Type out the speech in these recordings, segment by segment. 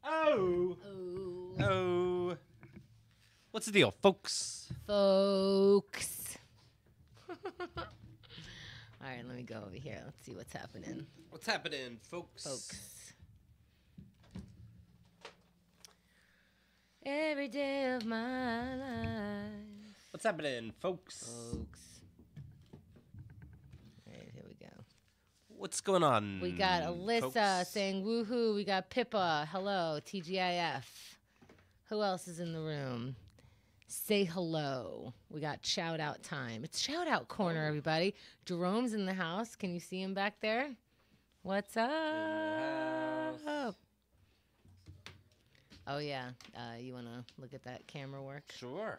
Oh. Oh. Oh. What's the deal, folks? Folks. All right, let me go over here. Let's see what's happening. What's happening, folks? Folks. Every day of my life. What's happening, folks? Folks. All right, here we go. What's going on? We got Alyssa folks? saying woohoo. We got Pippa. Hello. TGIF. Who else is in the room? Say hello. We got shout out time. It's shout out corner, everybody. Jerome's in the house. Can you see him back there? What's up? house. Oh, yeah. You want to look at that camera work? Sure.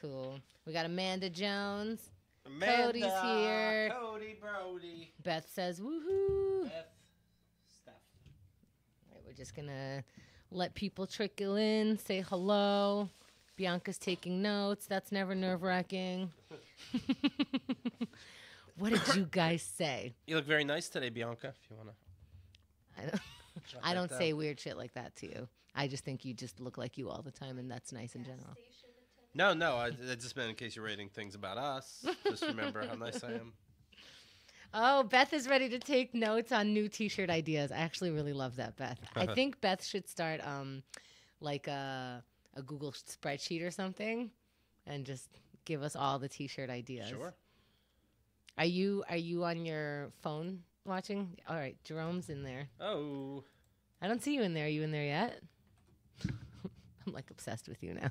Cool. We got Amanda Jones. Amanda, Cody's here. Cody Brody. Beth says woohoo. Beth. Steph. All right, we're just going to let people trickle in, say hello. Bianca's taking notes. That's never nerve-wracking. What did you guys say? You look very nice today, Bianca, if you want to. I don't say weird shit like that to you. I just think you just look like you all the time, and that's nice in general. No, I just meant in case you're rating things about us. Just remember how nice I am. Oh, Beth is ready to take notes on new T-shirt ideas. I actually really love that, Beth. I think Beth should start like a Google spreadsheet or something, and just give us all the T-shirt ideas. Sure. Are you on your phone watching? All right, Jerome's in there. Oh. I don't see you in there. Are you in there yet? I'm like obsessed with you now.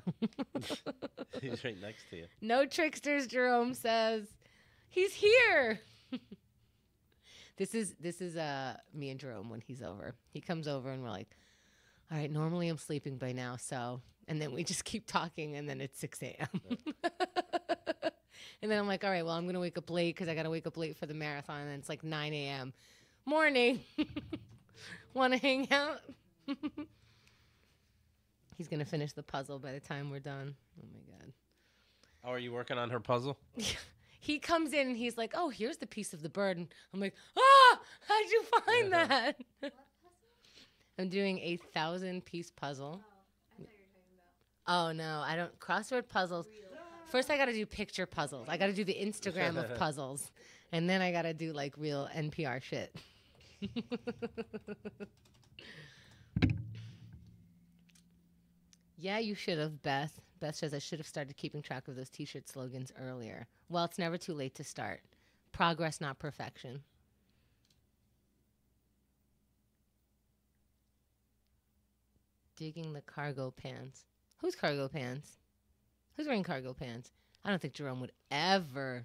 He's right next to you. No tricksters, Jerome says. He's here. This is me and Jerome when he's over. He comes over and we're like, all right, normally I'm sleeping by now, so, and then we just keep talking, and then it's 6 a.m. And then I'm like, all right, well, I'm going to wake up late because I got to wake up late for the marathon, and it's like 9 a.m. Morning. Want to hang out? He's going to finish the puzzle by the time we're done. Oh, my God. Oh, are you working on her puzzle? He comes in and he's like, oh, here's the piece of the bird. And I'm like, ah, how'd you find that? I'm doing a 1,000-piece puzzle. I thought you were talking about Oh, no, I don't. Crossword puzzles. First, I got to do picture puzzles. I got to do the Instagram of puzzles. And then I got to do, like, real NPR shit. Yeah, you should have, Beth. Beth says I should have started keeping track of those T-shirt slogans earlier. Well, it's never too late to start. Progress, not perfection. Digging the cargo pants. Who's cargo pants? Who's wearing cargo pants? I don't think Jerome would ever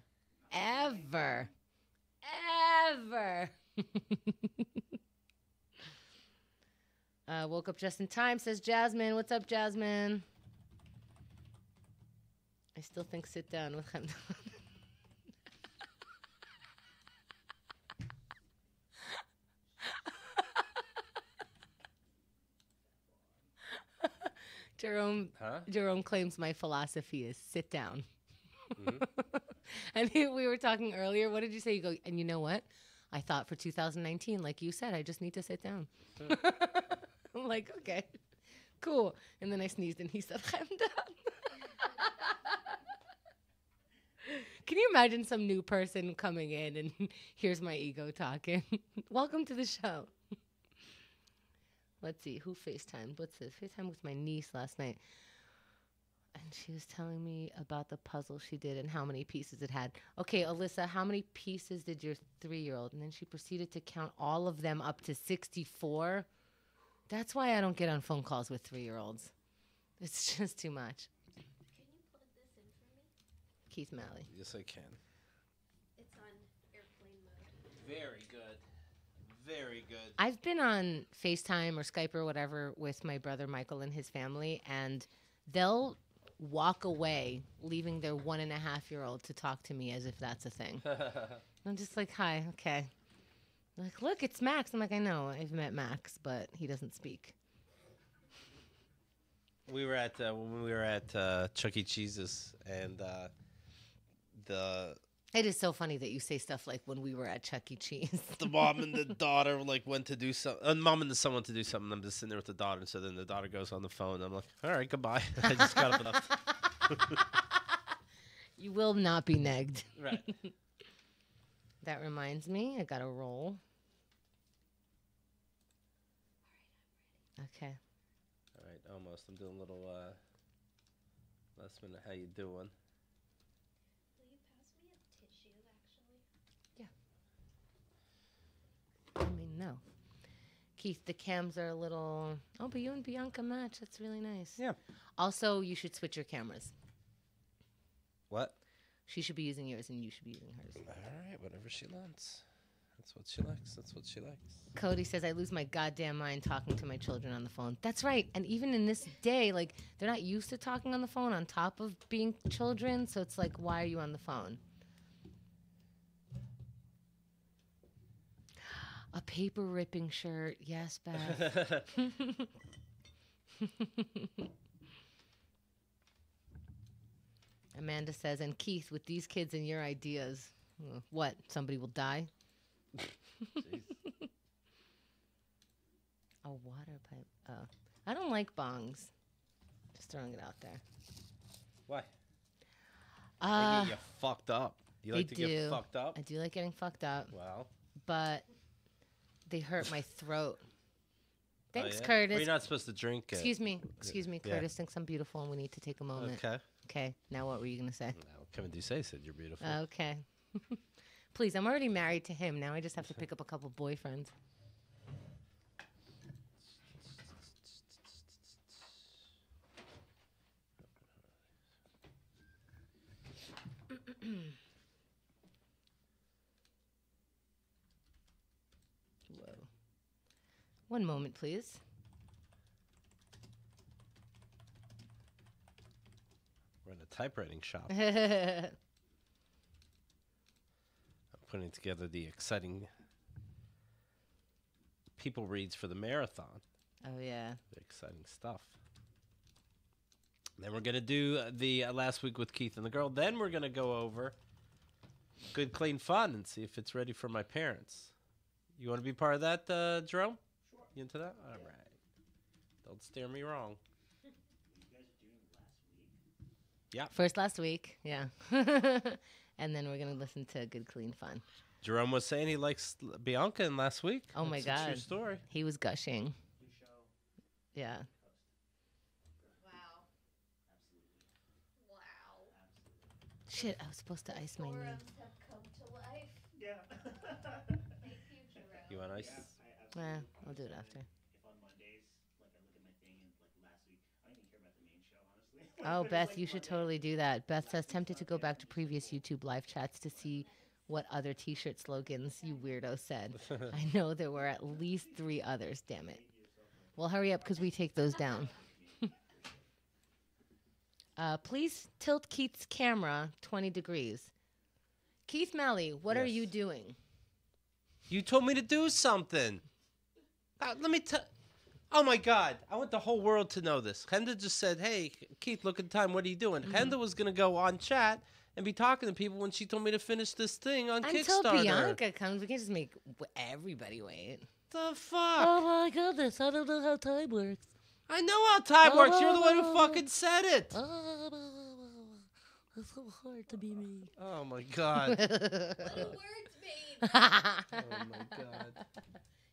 woke up just in time, says Jasmine. What's up, Jasmine? I still think sit down with him. Jerome claims my philosophy is sit down. Mm-hmm. And we were talking earlier. What did you say? You go, and you know what? I thought for 2019, like you said, I just need to sit down. I'm like, okay, cool. And then I sneezed and he said, I'm done. Can you imagine some new person coming in and here's my ego talking? Welcome to the show. Let's see, who FaceTimed? What's this? FaceTimed with my niece last night. And she was telling me about the puzzle she did and how many pieces it had. Okay, Alyssa, how many pieces did your 3-year-old? And then she proceeded to count all of them up to 64. That's why I don't get on phone calls with 3-year-olds. It's just too much. Can you plug this in for me? Keith Malley. Yes, I can. It's on airplane mode. Very good. Very good. I've been on FaceTime or Skype or whatever with my brother Michael and his family, and they'll walk away, leaving their 1.5-year-old to talk to me as if that's a thing. I'm just like, hi, okay. They're like, look, it's Max. I'm like, I know, I've met Max, but he doesn't speak. We were at when we were at Chuck E. Cheese's, and the It is so funny that you say stuff like when we were at Chuck E. Cheese. The mom and the daughter like went to do something. Mom and the son went to do something. I'm just sitting there with the daughter, and so then the daughter goes on the phone. I'm like, all right, goodbye. I just got up and left. You will not be negged. Right. That reminds me, I got to roll. Okay. All right, almost. I'm doing a little last minute. How you doing? Will you pass me a tissue, actually? I mean, no. Keith, the cams are a little... Oh, but you and Bianca match. That's really nice. Yeah. Also, you should switch your cameras. What? She should be using yours and you should be using hers. All right, whatever she wants. That's what she likes. That's what she likes. Cody says, I lose my goddamn mind talking to my children on the phone. That's right. And even in this day, like, they're not used to talking on the phone on top of being children. So it's like, why are you on the phone? A paper ripping shirt. Yes, Beth. Amanda says, and Keith, with these kids and your ideas, what? Somebody will die? Jeez. A water pipe. Oh. I don't like bongs. Just throwing it out there. Why? They Uh, get you fucked up. You they like to do. get fucked up? I do like getting fucked up, Wow. but they hurt my throat. Thanks, Oh, yeah? Curtis. Well, you're not supposed to drink it. Excuse me, Yeah. Curtis thinks I'm beautiful and we need to take a moment. Okay. Okay, now what were you going to say? No, Kevin Doucet said you're beautiful. Okay. Please, I'm already married to him. Now I just have to pick up a couple boyfriends. Whoa. One moment, please. We're in a typewriting shop. Oh, I'm putting together the exciting people reads for the marathon. yeah. The exciting stuff. Then we're going to do the last week with Keith and the girl. Then we're going to go over Good Clean Fun and see if it's ready for my parents. You want to be part of that, Jerome? Sure. You into that? All right. Don't steer me wrong. Yeah. First last week, yeah. And then we're going to listen to Good Clean Fun. Jerome was saying he likes Bianca in last week. Oh, my That's a true God. story. He was gushing. Yeah. Wow. Wow. Shit, I was supposed to ice my knee. Forums have come to life. Yeah. Thank you, Jerome. You want ice? Yeah, I absolutely I'll do it after. If on Mondays, like I look at my thing and like last week, I don't even care about the main show, honestly. Oh, It's Beth, like you should Monday. totally do that. Beth says, tempted to go back to previous YouTube live chats to see what other t-shirt slogans you weirdo said. I know there were at least 3 others, damn it. Well, hurry up because we take those down. Please tilt Keith's camera 20 degrees. Keith Malley, what are Yes. you doing? You told me to do something. Let me tell. Oh my God! I want the whole world to know this. Henda just said, "Hey, Keith, look at the time. What are you doing?" Henda was gonna go on chat and be talking to people when she told me to finish this thing on Until Kickstarter. Bianca comes, we can just make everybody wait. The fuck! Oh my goodness, I don't know how time works. I know how time works. You're the one who fucking said it. It's so hard to be me. Oh my God! What do words mean? Oh my God!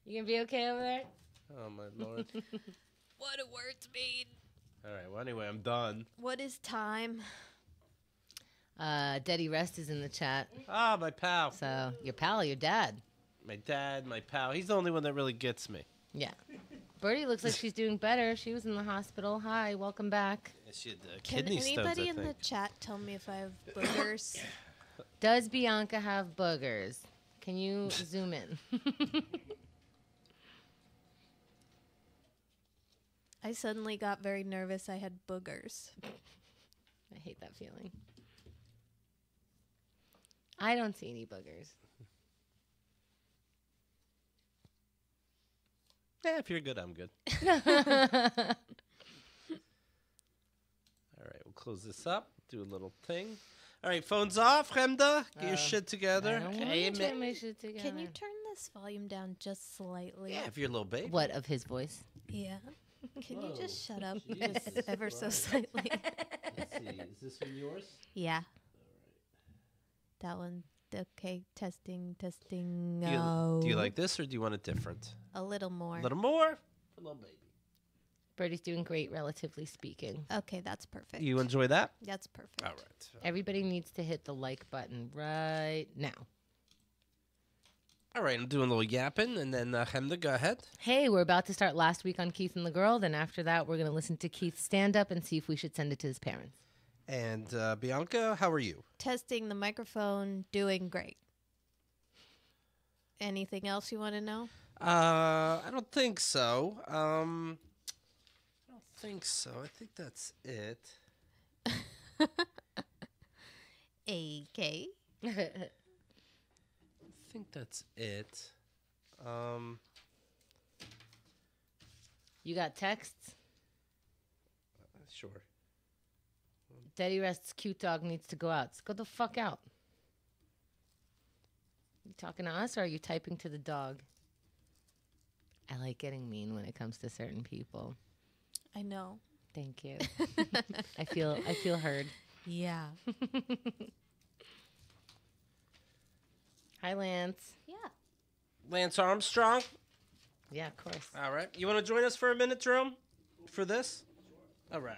You gonna be okay over there? Oh my Lord! What do words mean? All right. Well, anyway, I'm done. What is time? Daddy Rest is in the chat. Ah, my pal, So your pal, your dad. my dad, my pal. He's the only one that really gets me. Yeah. Birdie looks like she's doing better. She was in the hospital. Hi, welcome back. She had Can kidney stones, I anybody in the think. chat tell me if I have boogers? Does Bianca have boogers? Can you zoom in? I suddenly got very nervous. I had boogers. I hate that feeling. I don't see any boogers. Yeah, if you're good, I'm good. All right, we'll close this up. Do a little thing. All right, phone's off, Chemda. Get your shit I together. don't Okay, want to get my shit together. Can you turn this volume down just slightly? Yeah, if you're a little baby. What of his voice? Yeah. Can you just shut up Jesus. just ever so slightly? Let's see. Is this one yours? Yeah. That one. Okay, testing. Do you like this or do you want it different? A little more. A little more? For a little baby. Birdie's doing great, relatively speaking. Okay, that's perfect. You enjoy that? That's perfect. All right. Everybody needs to hit the like button right now. All right, I'm doing a little yapping, and then Chemda, go ahead. Hey, we're about to start last week on Keith and the Girl. Then after that, we're going to listen to Keith stand up and see if we should send it to his parents. And Bianca, how are you? Testing the microphone, doing great. Anything else you want to know? I don't think so. I think that's it. AK. I think that's it. You got texts? Sure. Daddy Rest's cute dog needs to go out. Let's go the fuck out. You talking to us or are you typing to the dog? I like getting mean when it comes to certain people. I know. Thank you. I feel heard. Yeah. Hi, Lance. Yeah. Lance Armstrong. Yeah, of course. All right. You want to join us for a minute, Jerome? For this? All right.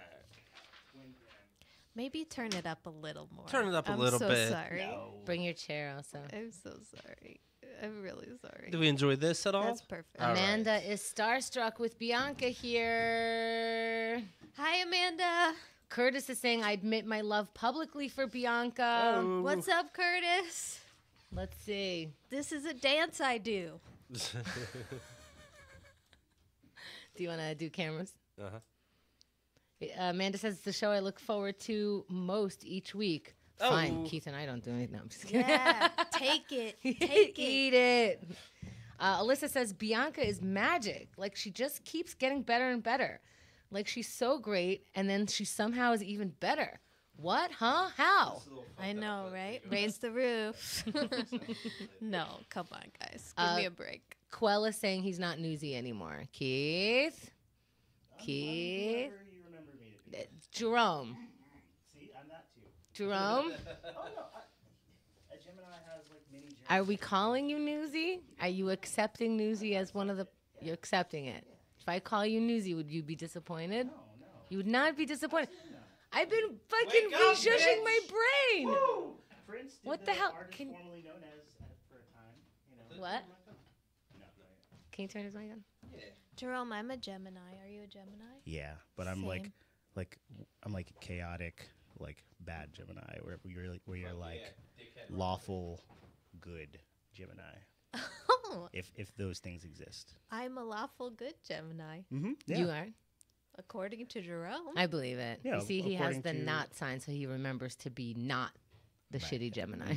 Maybe turn it up a little more. Turn it up a I'm little so bit. Sorry. Bring your chair also. I'm so sorry. I'm really sorry. Do we enjoy this at all? That's perfect. All right. Amanda is starstruck with Bianca here. Hi, Amanda. Curtis is saying, I admit my love publicly for Bianca. Oh. What's up, Curtis? Let's see. This is a dance I do. Do you want to do cameras? Uh-huh. Amanda says it's the show I look forward to most each week. Oh. Fine, Keith and I don't do anything. No, I'm just kidding. Yeah. Take it. Take it. Eat it. Alyssa says Bianca is magic. Like she just keeps getting better and better. Like she's so great, and then she somehow is even better. What? Huh? How? I know, right? Raise the roof. No, come on, guys. Give me a break. Quell is saying he's not newsy anymore. Keith? Keith? Whoever you remember me to be. Jerome? See, I'm that too. Jerome? Oh no, a Gemini has like mini Gemini. Are we calling you newsy? Are you accepting newsy as one of the... You're accepting it. If I call you newsy, would you be disappointed? No. You would not be disappointed. No. I've been fucking Wake up, reshushing my bitch. brain. Woo! Prince did What the hell? artist Can- formerly known as for a time, you know. What? No, Can you turn his mic on? Jerome, I'm a Gemini. Are you a Gemini? Yeah, but I'm Same. I'm like chaotic, like bad Gemini, where you're like lawful, good Gemini. Oh, If those things exist. I'm a lawful good Gemini, Mm-hmm. You are? according to Jerome. I believe it. Yeah, you see, he has according the to- not sign, so he remembers to be not the Right. shitty Gemini.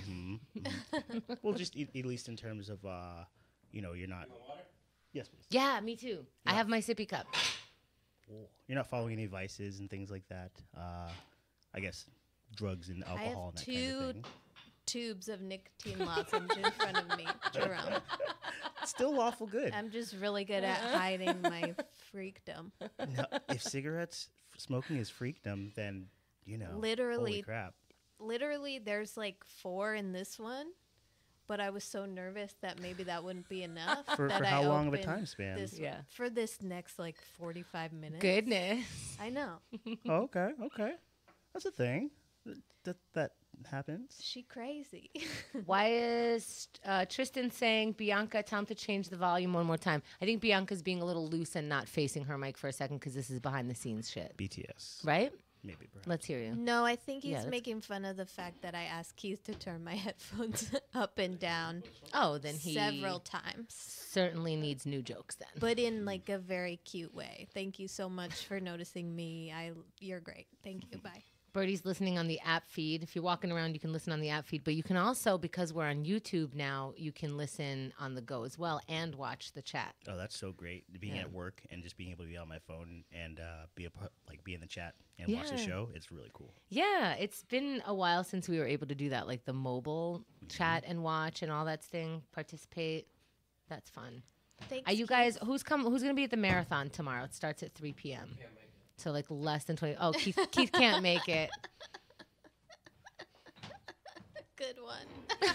Well, just at least in terms of you're not. Yes, please. Yeah, me too. I have my sippy cup. You're not following any vices and things like that. I guess drugs and have alcohol and that kind two of thing. Tubes of nicotine lozenge in front of me, Jerome. It's still lawful good. I'm just really good at hiding my freakdom. No, if smoking is freakdom, then holy Literally, crap. there's like 4 in this one, but I was so nervous that maybe that wouldn't be enough. For that how I long of a opened time span? This Yeah. for this next like 45 minutes. Goodness. I know. Oh, okay, that's a thing. That happens. She crazy. Why is Tristan saying, Bianca, tell him to change the volume one more time? I think Bianca's being a little loose and not facing her mic for a second because this is behind the scenes shit. BTS, Right? maybe perhaps. Let's hear you. No, I think Yeah, he's that's- making fun of the fact that I asked Keith to turn my headphones up and down Oh, then he several times, certainly needs new jokes then. but in like a very cute way. Thank you so much for noticing me. You're great. Thank you. Bye. Birdie's listening on the app feed. If you're walking around, you can listen on the app feed. But you can also, because we're on YouTube now, you can listen on the go as well and watch the chat. Oh, that's so great. Being Yeah. at work and just being able to be on my phone and be in the chat and watch the Yeah. show. It's really cool. Yeah, it's been a while since we were able to do that, like the mobile chat and watch and all that thing, participate. That's fun. Thanks, Are you guys, who's going to be at the marathon tomorrow? It starts at 3 p.m. So like less than 20. Oh, Keith can't make it. Good one.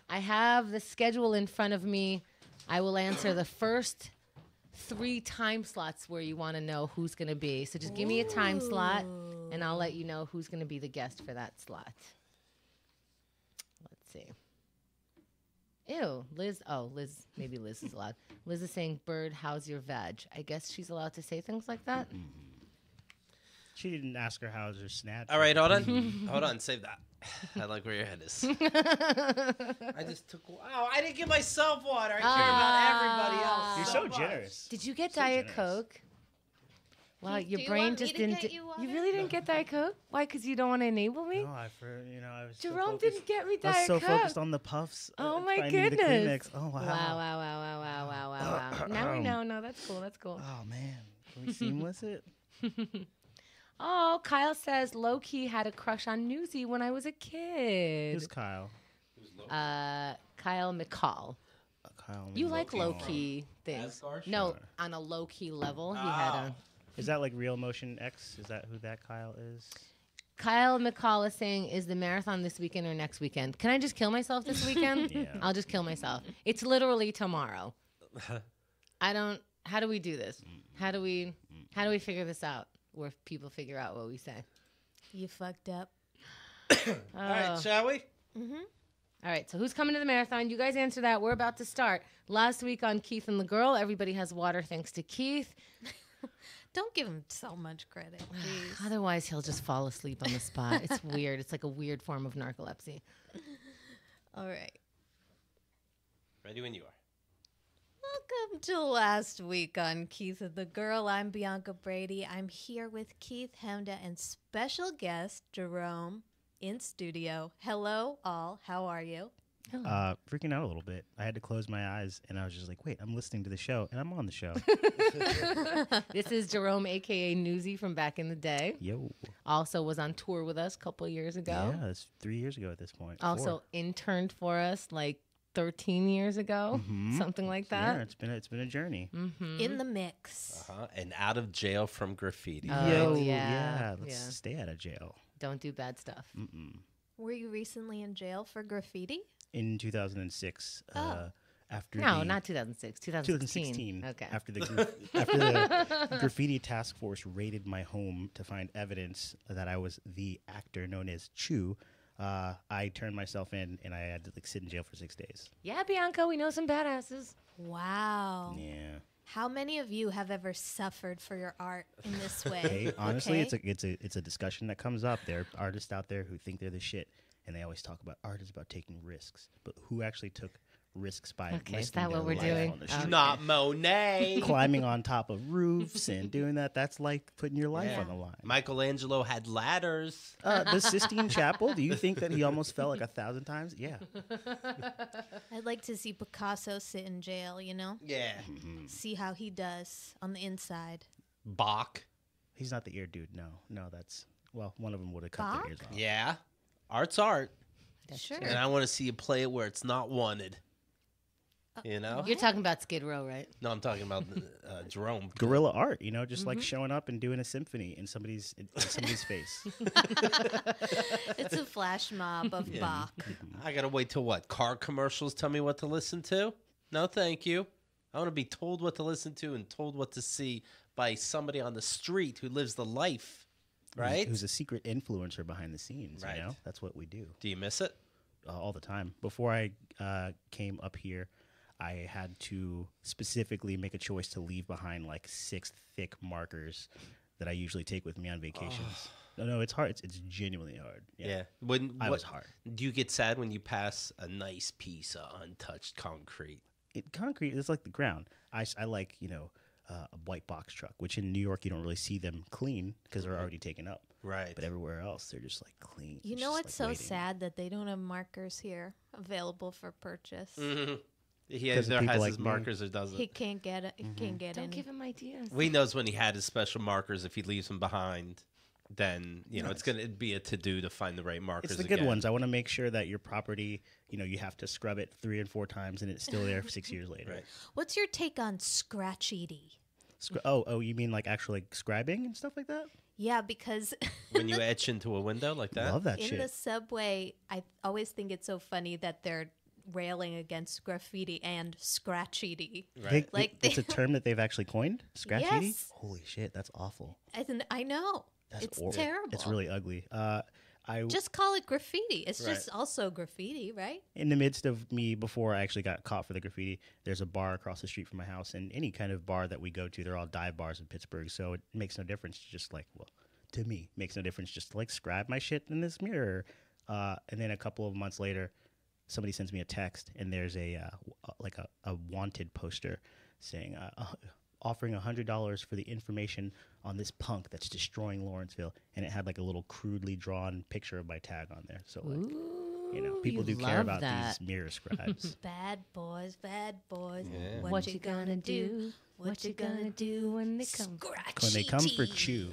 I have the schedule in front of me. I will answer the first 3 time slots where you want to know who's going to be. So just give me a time slot, and I'll let you know who's going to be the guest for that slot. Let's see. Ew, Liz. Oh, Liz. Maybe Liz is allowed. Liz is saying, "Bird, how's your veg?" I guess she's allowed to say things like that. She didn't ask her how's her snatch. All right, hold on. Hold on, save that. I like where your head is. I just took. Oh, I didn't give myself water. I care about everybody else. You're so so much. generous. Did you get So Diet generous. Coke? Wow, Keith, your do you brain want me just to didn't. get you water? really didn't get Diet Coke? Why? Because you don't want to enable me? No, I was. so Jerome focused- didn't get me I was Diet so Coke. focused on the puffs. Oh my finding the goodness! Kleenex. Oh wow. Wow. Now we know. No, that's cool. That's cool. Oh man, can we seamless it? Oh, Kyle says low key had a crush on Newsy when I was a kid. Who's Kyle? Kyle McCall. Kyle. You like McCall. low key things? No, Sure. on a low key level, he had a. Is that like Real Motion X? Is that who that Kyle is? Kyle McCall is saying, "Is the marathon this weekend or next weekend? Can I just kill myself this weekend? Yeah. I'll just kill myself. It's literally tomorrow. I don't. How do we do this? How do we figure this out? Where people figure out what we say. You fucked up. All right, shall we? All right. So who's coming to the marathon? You guys answer that. We're about to start. Last week on Keith and the Girl, everybody has water thanks to Keith. Don't give him so much credit, please. Otherwise, he'll just fall asleep on the spot. It's weird. It's like a weird form of narcolepsy. All right. Ready when you are. Welcome to last week on Keith and the Girl. I'm Bianca Brady. I'm here with Keith, Hemda, and special guest Jerome in studio. Hello, all. How are you? Freaking out a little bit. I had to close my eyes, and I was just like, "Wait, I'm listening to the show, and I'm on the show." This is Jerome, a.k.a. Newsy from back in the day. Yo. Also was on tour with us a couple years ago. Yeah, it's 3 years ago at this point. Also 4. interned for us like 13 years ago, something like Yeah, that. it's been a journey. In the mix. And out of jail from graffiti. Oh, Yo, yeah. let's Yeah. stay out of jail. Don't do bad stuff. Were you recently in jail for graffiti? In 2006, after No, the not 2006, 2016. 2016. Okay. After the graffiti task force raided my home to find evidence that I was the actor known as Chew, I turned myself in and I had to sit in jail for 6 days. Yeah, Bianca, we know some badasses. Wow. Yeah. How many of you have ever suffered for your art in this way? Hey, honestly, Okay? it's a discussion that comes up. There are artists out there who think they're the shit, and they always talk about art is about taking risks. But who actually took risks by Okay, is risking that what their we're life doing? on the Okay. street? Not Monet. Climbing on top of roofs and doing that's like putting your life Yeah. on the line. Michelangelo had ladders. The Sistine Chapel, do you think that he almost fell like 1,000 times? Yeah. I'd like to see Picasso sit in jail, you know? Yeah. See how he does on the inside. Bach. He's not the ear dude, no. That's, well, one of them would have cut Bach? their ears off. Yeah. Art's art. Sure. And I want to see you play it where it's not wanted. You know? You're talking about Skid Row, right? No, I'm talking about Jerome. Guerrilla art, just like showing up and doing a symphony in somebody's face. It's a flash mob of Bach. I got to wait till what? Car commercials tell me what to listen to? No, thank you. I want to be told what to listen to and told what to see by somebody on the street who lives the life, right? Who's a secret influencer behind the scenes, Right. That's what we do. Do you miss it? All the time. Before I came up here, I had to specifically make a choice to leave behind like 6 thick markers that I usually take with me on vacations. No, it's hard. It's genuinely hard. Yeah. I was hard. Do you get sad when you pass a nice piece of untouched concrete? Concrete is like the ground. I like, a white box truck, which in New York you don't really see them clean because they're already taken up. Right. But everywhere else they're just like clean. You It's know just, what's like, so waiting. sad that they don't have markers here available for purchase. Mm-hmm. He 'Cause of either people has like his me. markers or doesn't. He can't get it. He can't get Don't any. give him ideas. We knows when he had his special markers. If he leaves them behind, then it's gonna be a to do to find the right markers. It's the good again. ones. I want to make sure that your property, you have to scrub it 3 and 4 times and it's still there for 6 years later. Right. What's your take on scratch-eaty? Oh, you mean like actual like scribing and stuff like that? Yeah, because When you etch into a window like that. Love that in shit. the subway, I always think it's so funny that they're railing against graffiti and scratch-eaty. Right. Like it's a they- term that they've actually coined. Scratch eating? Yes. Holy shit, that's awful. I know. That's It's horrible. terrible. It's really ugly. Just call it graffiti. It's Right. just also graffiti, right? In the midst of me, before I actually got caught for the graffiti, there's a bar across the street from my house, and any kind of bar that we go to, they're all dive bars in Pittsburgh, so it makes no difference. Just like, well, to me, makes no difference. Just to like scribe my shit in this mirror, and then a couple of months later, somebody sends me a text, and there's a wanted poster saying offering $100 for the information on this punk that's destroying Lawrenceville, and it had like a little crudely drawn picture of my tag on there. So like, people do care about these mirror scribes. Bad boys, bad boys. Yeah. What you gonna do? What you gonna do when they come? When they come for chew.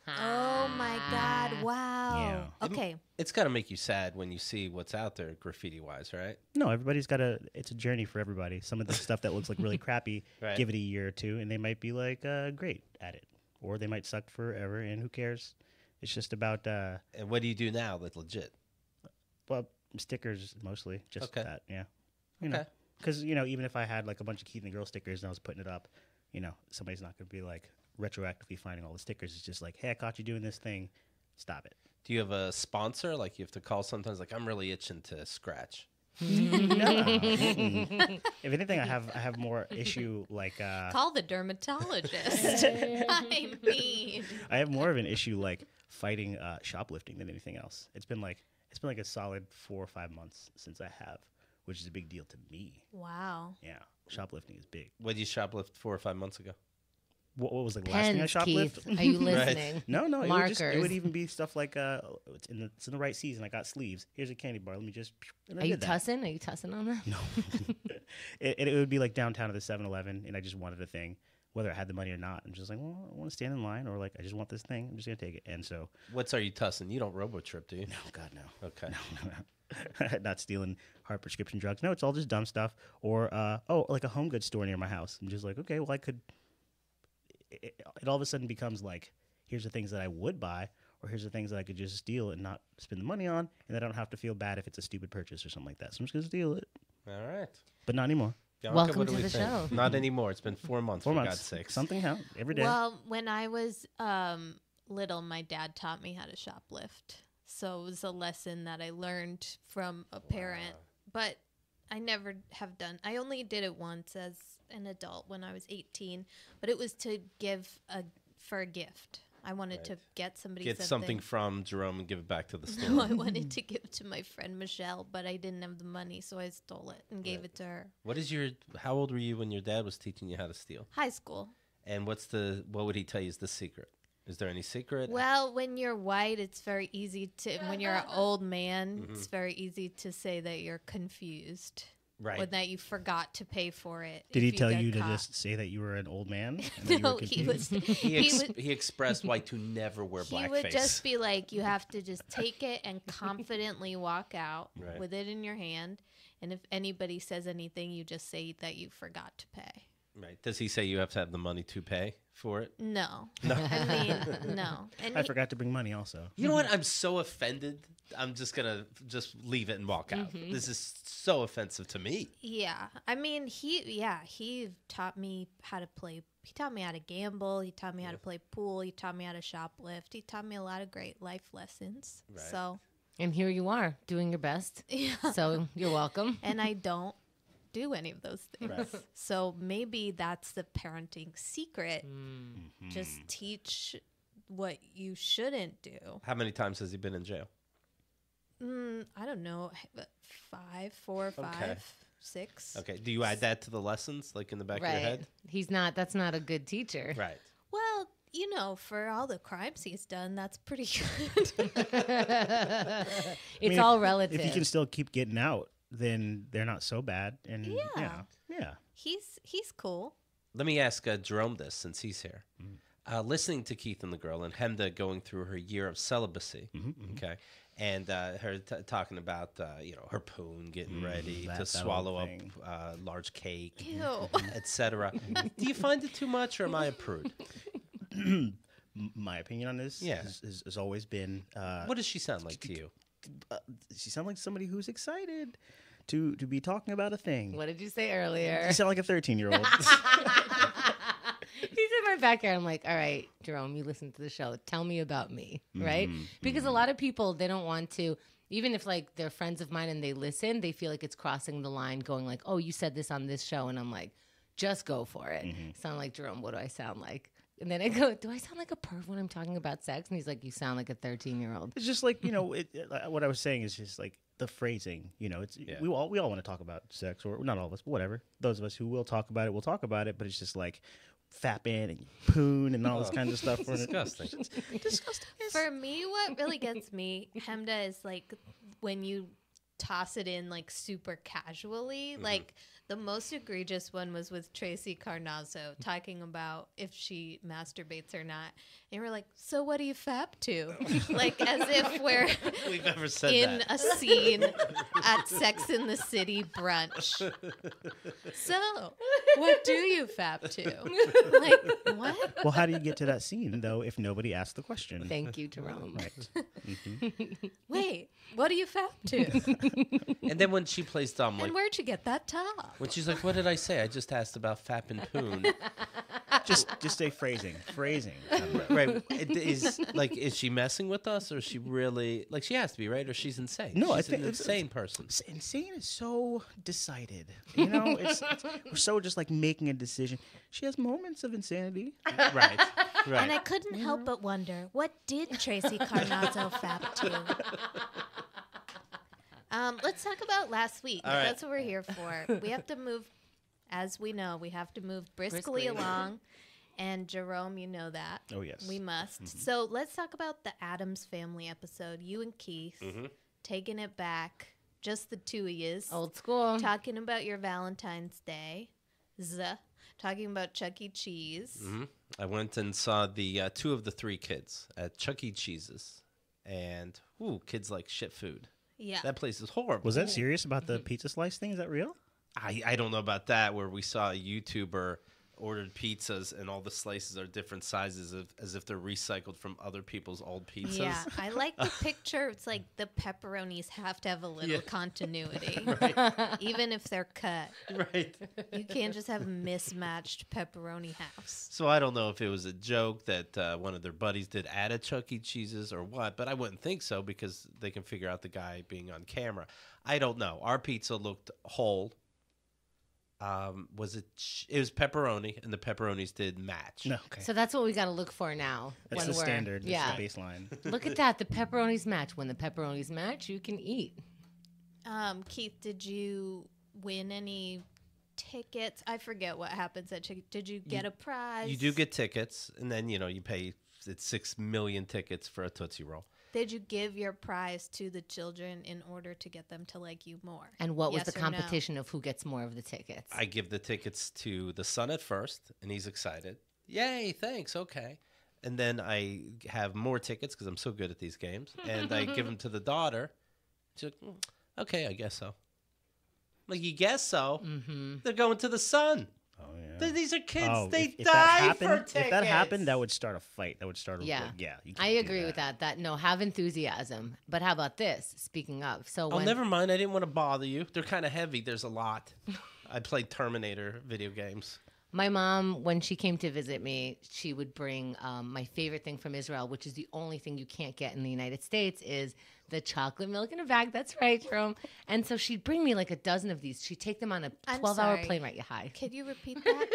Oh my God! Wow. Yeah. Okay. It's got to make you sad when you see what's out there graffiti wise, right? No, everybody's got it's a journey for everybody. Some of the stuff that looks like really crappy, Right. give it a year or two, and they might be like great at it, or they might suck forever, and who cares? It's just about And what do you do now? Like legit. well, stickers mostly, just Okay. that, yeah. Okay. Because even if I had like a bunch of Keith and the Girl stickers and I was putting it up, somebody's not going to be like retroactively finding all the stickers. It's just like, hey, I caught you doing this thing. Stop it. Do you have a sponsor? Like you have to call sometimes. Like I'm really itching to scratch. If anything, I have more issue like Call the dermatologist. I mean, I have more of an issue like fighting shoplifting than anything else. It's been like a solid 4 or 5 months since I have, which is a big deal to me. wow. Yeah, shoplifting is big. What did you shoplift 4 or 5 months ago? What was like the last thing I Pens, shoplifted? Keith. Are you listening? No, it Markers. would even be stuff like it's in the right season. I got sleeves. Here's a candy bar. Let me just. And I Are you did that. tussing? Are you tussing on that? No. it would be like downtown at the 7-Eleven, and I just wanted a thing, whether I had the money or not. I'm just like, well, I want to stand in line, or like I just want this thing. I'm just gonna take it. And so, What's are you tussing? You don't robo trip, do you? no, God, no. Okay. No. Not stealing hard prescription drugs. No, it's all just dumb stuff. Or like a home goods store near my house. I'm just like, okay, well, I could. It all of a sudden becomes like, here's the things that I would buy, or here's the things that I could just steal and not spend the money on, and I don't have to feel bad if it's a stupid purchase or something like that. So I'm just gonna steal it, All right. but not anymore. Bianca, Welcome what do to we the think? show. Not anymore. It's been 4 months. 4 for months. God's sakes. Something out every day. Well, when I was little, my dad taught me how to shoplift. So it was a lesson that I learned from a parent. But I never have done. I only did it once as an adult when I was 18. But it was to give for a gift. I wanted to get somebody Get something from Jerome and give it back to the store. No, I wanted to give it to my friend Michelle, but I didn't have the money, so I stole it and gave it to her. How old were you when your dad was teaching you how to steal? High school. And what would he tell you is the secret? Is there any secret? Well, when you're white, it's very easy to, when you're an old man, it's very easy to say that you're confused. Right. Or that you forgot to pay for it. Did if he tell get you to caught. just say that you were an old man? and that you No, were he was. confused? He expressed why to never wear He blackface. would just be like, you have to just take it and confidently walk out Right. with it in your hand. And if anybody says anything, you just say that you forgot to pay. Right. Does he say you have to have the money to pay for it? No. I mean, no. And I forgot to bring money also. You know what? I'm so offended. I'm just gonna leave it and walk out. This is so offensive to me. Yeah. I mean, he taught me how to play. He taught me how to gamble. He taught me how to play pool. He taught me how to shoplift. He taught me a lot of great life lessons. Right. So, And here you are doing your best. yeah. So you're welcome. And I don't do any of those things. Right. So maybe that's the parenting secret. Mm-hmm. Just teach what you shouldn't do. How many times has he been in jail? I don't know, 4 or 5. Okay. 6. Okay. Do you add that to the lessons, like in the back of your Right. head? He's not. That's not a good teacher. Right. Well, you know, for all the crimes he's done, that's pretty good. It's mean, all relative. If you can still keep getting out, then they're not so bad. And Yeah. yeah. He's cool. Let me ask Jerome this since he's here. Listening to Keith and the girl and Hemda going through her year of celibacy, okay, and her talking about her poon getting ready that to whole swallow up thing. large cake, Ew. etc. Do you find it too much, or am I a prude? My opinion on this Yeah. has always been What does she sound like to you? she sounds like somebody who's excited to be talking about a thing. What did you say earlier? You sound like a 13-year-old. He's in my backyard. I'm like, all right, Jerome, you listen to the show. Tell me about me, right? Because a lot of people, they don't want to, even if like they're friends of mine and they listen, they feel like it's crossing the line going like, oh, you said this on this show. And I'm like, just go for it. Sound like Jerome, what do I sound like? And then I go, do I sound like a perv when I'm talking about sex? And he's like, you sound like a 13-year-old. It's just like, what I was saying is just like the phrasing, it's we all want to talk about sex, or not all of us, but whatever. Those of us who will talk about it, will talk about it, but it's just like fapping and poon and all this kind of stuff. Disgusting. Disgusting. For me, what really gets me, Hemda, is like when you toss it in like super casually. Like the most egregious one was with Tracy Carnazzo talking about if she masturbates or not. And we're like, so what do you fap to? Like as if we're We've ever said in that. a scene at Sex in the City brunch. So, what do you fap to? Like, what? Well, how do you get to that scene, though, if nobody asked the question? Thank you, Jerome. Right. Wait, what do you fap to? And then when she plays dumb, like And where'd you get that top? when she's like, "What did I say? I just asked about fap and poon." Just say phrasing. Phrasing. Right? Is she messing with us, or is she really like she has to be, right? Or she's insane? No, I she's think an it's- insane person. Insane is so decided. We're so just like making a decision. She has moments of insanity. Right. And I couldn't help but wonder, what did Tracy Carnazzo fap to? Let's talk about last week. All right. That's what we're here for. We have to move, as we know, we have to move briskly along. And Jerome, you know that. Oh, yes. We must. So let's talk about the Addams Family episode. You and Keith taking it back, just the two of yous. Old school. Talking about your Valentine's Day. Talking about Chuck E. Cheese. I went and saw the two of the three kids at Chuck E. Cheese's, and kids like shit food. Yeah. That place is horrible. Was that serious about the pizza slice thing? Is that real? I don't know about that. Where we saw a YouTuber ordered pizzas and all the slices are different sizes, as if they're recycled from other people's old pizzas. Yeah, I like the picture. It's like the pepperonis have to have a little continuity, even if they're cut. Right. You can't just have mismatched pepperoni halves. So I don't know if it was a joke that one of their buddies did at a Chuck E. Cheese's or what, but I wouldn't think so because they can figure out the guy being on camera. I don't know. Our pizza looked whole. It was pepperoni, and the pepperonis did match. No. Okay. So that's what we got to look for now. That's when the we're- standard. Yeah. That's the baseline. Look at that. The pepperonis match. When the pepperonis match, you can eat. Keith, did you win any tickets? I forget what happens at Chick. Did you get a prize? You do get tickets, and then you pay. It's 6 million tickets for a Tootsie Roll. Did you give your prize to the children in order to get them to like you more? And what was Yes the or no? competition of who gets more of the tickets? I give the tickets to the son at first, and he's excited. Yay, thanks, okay. And then I have more tickets because I'm so good at these games, and I give them to the daughter. She's like, okay, I guess so. Like, you guess so? Mm-hmm. They're going to the son. Oh yeah. These are kids. Oh, they if die for tickets. If that happened, that would start a fight. That would start a Yeah. yeah. You I can't do agree with that. No, have enthusiasm. But how about this? Speaking of, so Oh, when never mind. I didn't want to bother you. They're kind of heavy. There's a lot. I played Terminator video games. my mom, when she came to visit me, she would bring my favorite thing from Israel, which is the only thing you can't get in the United States, is the chocolate milk in a bag. That's right, Jerome. And so she'd bring me like a dozen of these. She'd take them on a I'm 12-hour sorry. plane ride. Yeah, hi. Could you repeat that?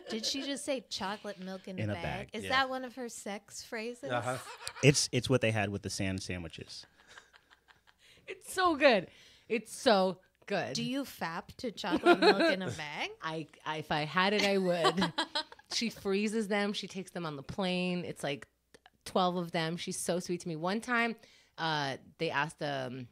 Did she just say chocolate milk in, a bag? Is yeah. that one of her sex phrases? Uh-huh. It's what they had with the sand sandwiches. It's so good. It's so Good. Do you fap to chocolate milk in a bag? I if I had it, I would. She freezes them. She takes them on the plane. It's like 12 of them. She's so sweet to me. One time, they asked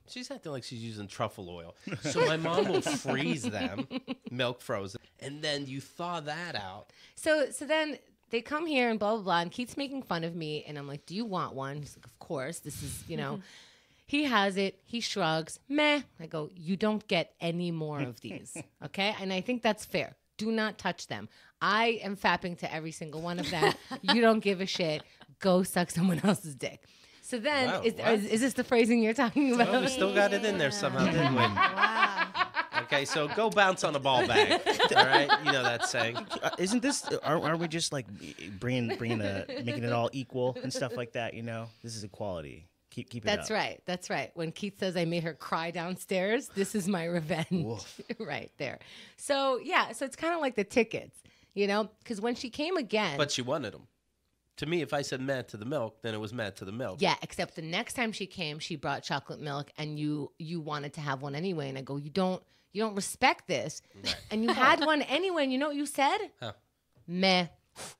She's acting like she's using truffle oil. So my mom will freeze them, milk frozen, and then you thaw that out. So then they come here and blah blah blah, and Keith's making fun of me, and I'm like, "Do you want one?" He's like, "Of course. This is, you know." He has it. He shrugs. Meh. I go, "You don't get any more of these, okay?" And I think that's fair. Do not touch them. I am fapping to every single one of them. You don't give a shit. Go suck someone else's dick. So then, Wow, is what? this the phrasing you're talking about? Oh, we still got it in there somehow, didn't we? Wow. Okay, so go bounce on a ball bag. All right, you know that saying. Isn't this? Aren't we just like making it all equal and stuff like that? You know, this is equality. Keep it That's up. right. That's right. When Keith says I made her cry downstairs, this is my revenge. Woof. Right there. So, yeah. So it's kind of like the tickets, you know, because when she came again. But she wanted them. To me, if I said mad to the milk, then it was mad to the milk. Yeah, except the next time she came, she brought chocolate milk, and you wanted to have one anyway. And I go, you don't respect this, and you had one anyway. And you know what you said? Huh. Meh.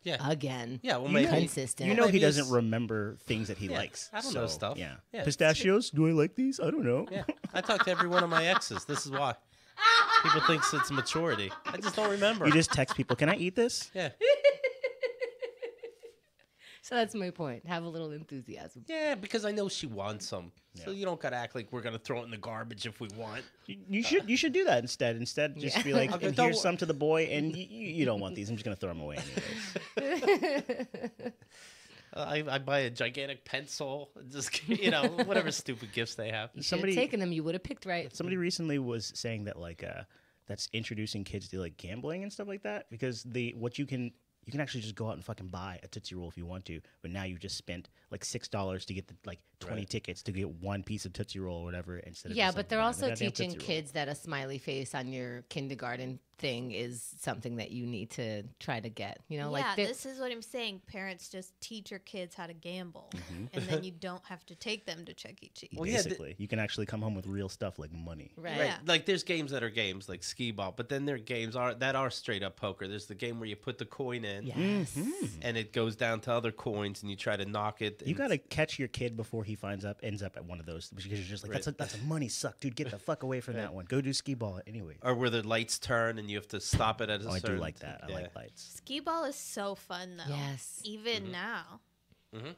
Yeah. Again. Yeah, well, You maybe. know- Consistent. You know he Maybe doesn't it's- remember things that he Yeah, likes. I don't know so, stuff. Yeah. Yeah, Pistachios? Do I like these? I don't know. Yeah, I talk to every one of my exes. This is why. People think it's maturity. I just don't remember. You just text people, "Can I eat this?" Yeah. So that's my point. Have a little enthusiasm. Yeah, because I know she wants some. So Yeah. you don't gotta act like we're gonna throw it in the garbage if we want. You should do that instead. Instead, just Yeah. be like, Okay, and don't here's wo- some to the boy, and you don't want these. I'm just gonna throw them away anyways. I buy a gigantic pencil, just whatever stupid gifts they have. You should have taken them. You would have picked right. Somebody recently was saying that like that's introducing kids to like gambling and stuff like that because you can actually just go out and fucking buy a Tootsie Roll if you want to, but now you've just spent like $6 to get the like 20 Right. tickets to get one piece of Tootsie Roll or whatever instead of Yeah, just, but like, they're buying also the goddamn teaching Tootsie Roll. kids that a smiley face on your kindergarten thing is something that you need to try to get. You know, yeah, like they- this is what I'm saying. Parents just teach your kids how to gamble, Mm-hmm. and then you don't have to take them to Chuck E. Cheese. Well, yeah, Basically, you can actually come home with real stuff like money. right. Right. Yeah. Like there's games that are games like skee ball, but then there are games that are straight up poker. There's the game where you put the coin in Yes. and it goes down to other coins and you try to knock it. You and- got to catch your kid before he ends up at one of those because you're just like, Right. that's a money suck, dude. Get the fuck away from that one. Go do skee ball anyway. or where the lights turn and you have to stop it at a Oh, I certain. do like that. I Yeah. like lights. Skee ball is so fun though. Yes. Even Mm-hmm. now. Mhm.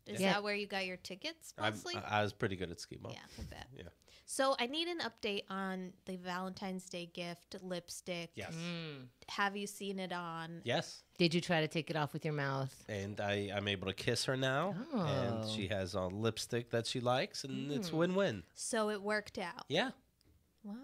Is Yeah. that where you got your tickets mostly? I was pretty good at skee ball. Yeah, I bet. Yeah. So I need an update on the Valentine's Day gift lipstick. Yes. Mm. Have you seen it on? Yes. Did you try to take it off with your mouth? And I'm able to kiss her now, and Oh. she has on lipstick that she likes, and it's Mm. win-win. So it worked out. Yeah. Wow.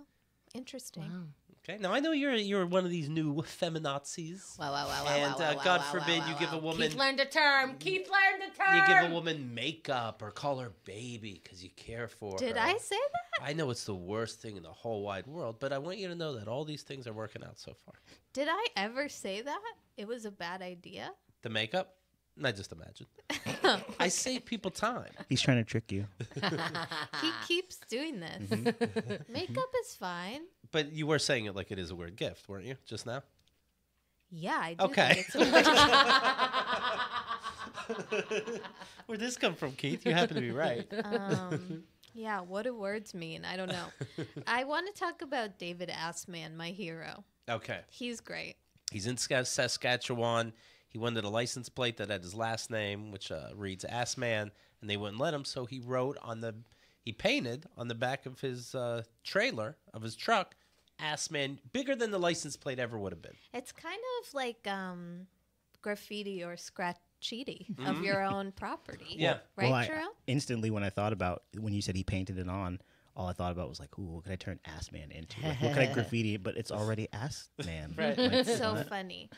Interesting. Wow. Okay. Now I know you're one of these new feminazis. Wow, wow, wow, wow, And, wow, wow, God wow, forbid wow, you wow, give a wow. woman- Keith learned a term. Keith learned a term. You give a woman makeup or call her baby because you care for Did her. I say that? I know it's the worst thing in the whole wide world, but I want you to know that all these things are working out so far. Did I ever say that? It was a bad idea. The makeup? I just imagine. I save people time. He's trying to trick you. He keeps doing this. Makeup is fine. But you were saying it like it is a weird gift, weren't you, just now? Yeah, I do Okay. think it's a Where'd this come from, Keith? You happen to be right. Yeah, what do words mean? I don't know. I want to talk about David Assman, my hero. Okay. He's great. He's in Saskatchewan. He wanted a license plate that had his last name, which reads Assman, and they wouldn't let him. So he he painted on the back of his trailer of his truck, Assman, bigger than the license plate ever would have been. It's kind of like graffiti or scratchiti of your own property. Yeah. Right, Well, Jerome? Instantly, when you said he painted it on, all I thought about was like, ooh, what could I turn Ass Man into? Like, what could I graffiti? But it's already Ass Man. Right. Like, So what? funny.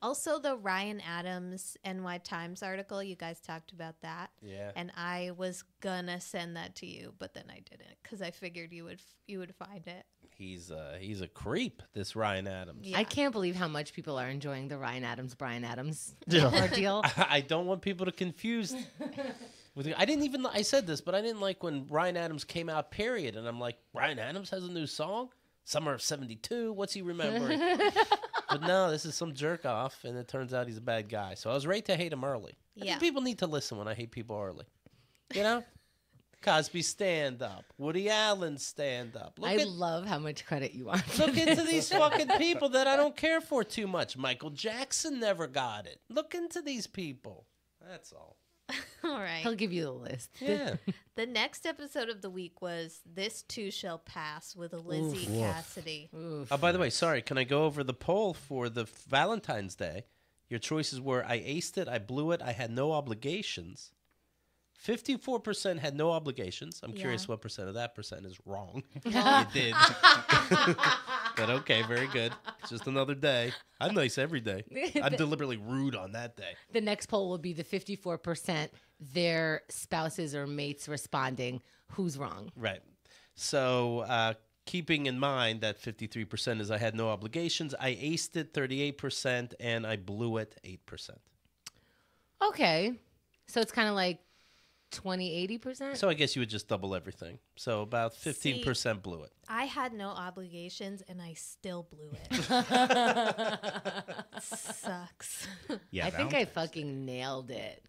Also, the Ryan Adams NY Times article, you guys talked about that. Yeah. And I was gonna send that to you, but then I didn't because I figured you would find it. He's a creep, this Ryan Adams. Yeah. I can't believe how much people are enjoying the Ryan Adams, Brian Adams Yeah. ordeal. I don't want people to confuse I didn't even. I said this, but I didn't like when Ryan Adams came out. Period. And I'm like, Ryan Adams has a new song. Summer of '72. What's he remembering? But no, this is some jerk off, and it turns out he's a bad guy. So I was right to hate him early. I Yeah. think people need to listen when I hate people early. You know, Cosby stand up, Woody Allen stand up. I love how much credit you want. for Look into this. these fucking people that I don't care for too much. Michael Jackson never got it. Look into these people. That's all. All right. He'll give you the list. Yeah. The next episode of the week was This Too Shall Pass with Lizzie Oof. Cassidy. Oof. Oh, by the way, sorry. Can I go over the poll for the Valentine's Day? Your choices were: I aced it, I blew it, I had no obligations. 54% had no obligations. I'm curious Yeah. what percent of that percent is wrong. You did. But okay, very good. It's just another day. I'm nice every day. I'm deliberately rude on that day. The next poll will be the 54% their spouses or mates responding. Who's wrong? Right. So, keeping in mind that 53% is I had no obligations, I aced it 38%, and I blew it 8%. Okay. So it's kind of like 20-80%? So I guess you would just double everything. So about 15% blew it. I had no obligations and I still blew it. Sucks. Yeah, I think I Valentine's fucking nailed it.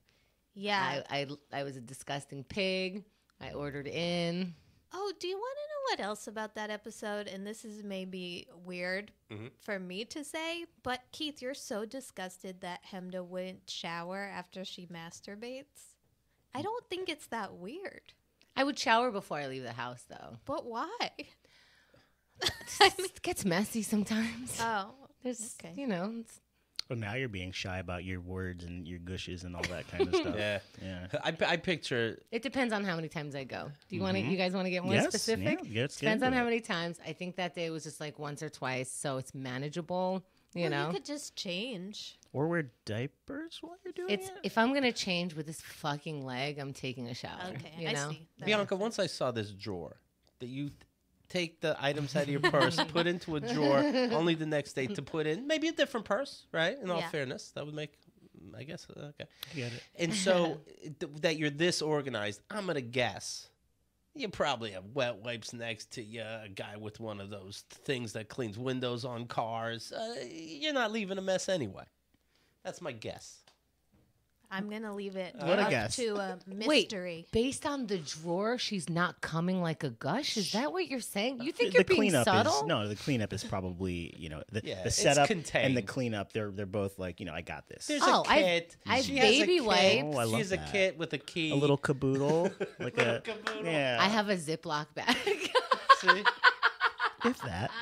Yeah. I was a disgusting pig. I ordered in. Oh, do you want to know what else about that episode? And this is maybe weird Mhm. for me to say, but Keith, you're so disgusted that Hemda wouldn't shower after she masturbates. I don't think it's that weird. I would shower before I leave the house, though. But why? It gets messy sometimes. Oh, There's, okay. you know, it's, Well, now you're being shy about your words and your gushes and all that kind of stuff. Yeah. Yeah. I picture, it depends on how many times I go. Do you want to? You guys want to get more Yes, specific? yeah, let's get Depends on into how it. many times. I think that day was just like once or twice, so it's manageable. You Well, know, you could just change. Or wear diapers while you're doing it's it. if I'm gonna change with this fucking leg, I'm taking a shower. Okay, you I know? see. That Bianca, makes once I saw this drawer that you take the items out of your purse, put into a drawer, only the next day to put in maybe a different purse, right? In all Yeah. fairness, that would make, I guess, okay. Get it. And so that you're this organized, I'm going to guess you probably have wet wipes next to you, a guy with one of those things that cleans windows on cars. You're not leaving a mess anyway. That's my guess. I'm gonna leave it What a up guess. to a Wait, mystery. based on the drawer, she's not coming like a gush. Is that what you're saying? You think The you're being cleanup subtle? is no. The cleanup is probably the Yeah, the it's setup and contained. the cleanup. They're both like I got this. There's Oh, a kit. I've She has a baby kit. wipes. Oh, I She love has a that. kit with a key. A little caboodle, like a caboodle. yeah. I have a Ziploc bag. See? if that.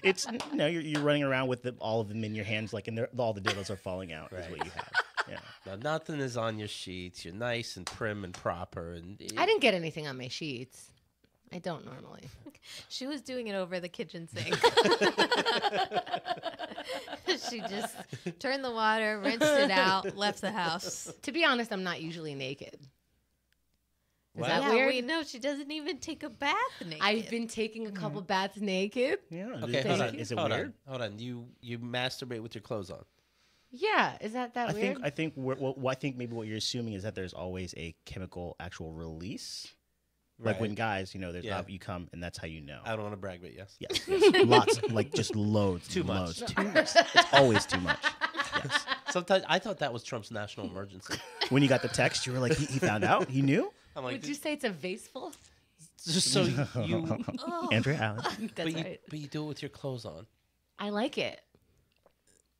It's you're running around with all of them in your hands, like and all the dildos are falling out. Is what you have. Yeah. Now, nothing is on your sheets. You're nice and prim and proper. And I didn't get anything on my sheets. I don't normally. She was doing it over the kitchen sink. She just turned the water, rinsed it out, left the house. To be honest, I'm not usually naked. Is What? that yeah, weird? we know she doesn't even take a bath naked. I've been taking a couple baths naked. Yeah. Okay, Thank hold you. on. Is it hold weird? on. Hold on. You masturbate with your clothes on. Yeah, is that weird? I think I think maybe what you're assuming is that there's always a chemical actual release. Like when guys, there's Yeah. you come and that's how you know. I don't want to brag, but yes. Yes, lots, like just loads, Too much. loads, too much. It's always too much. Yes. Sometimes I thought that was Trump's national emergency. When you got the text, you were like, he found out, he knew. I'm like, Would you say it's a vaseful? just so you, Oh, Andrea Allen. That's but you, right. but you do it with your clothes on. I like it.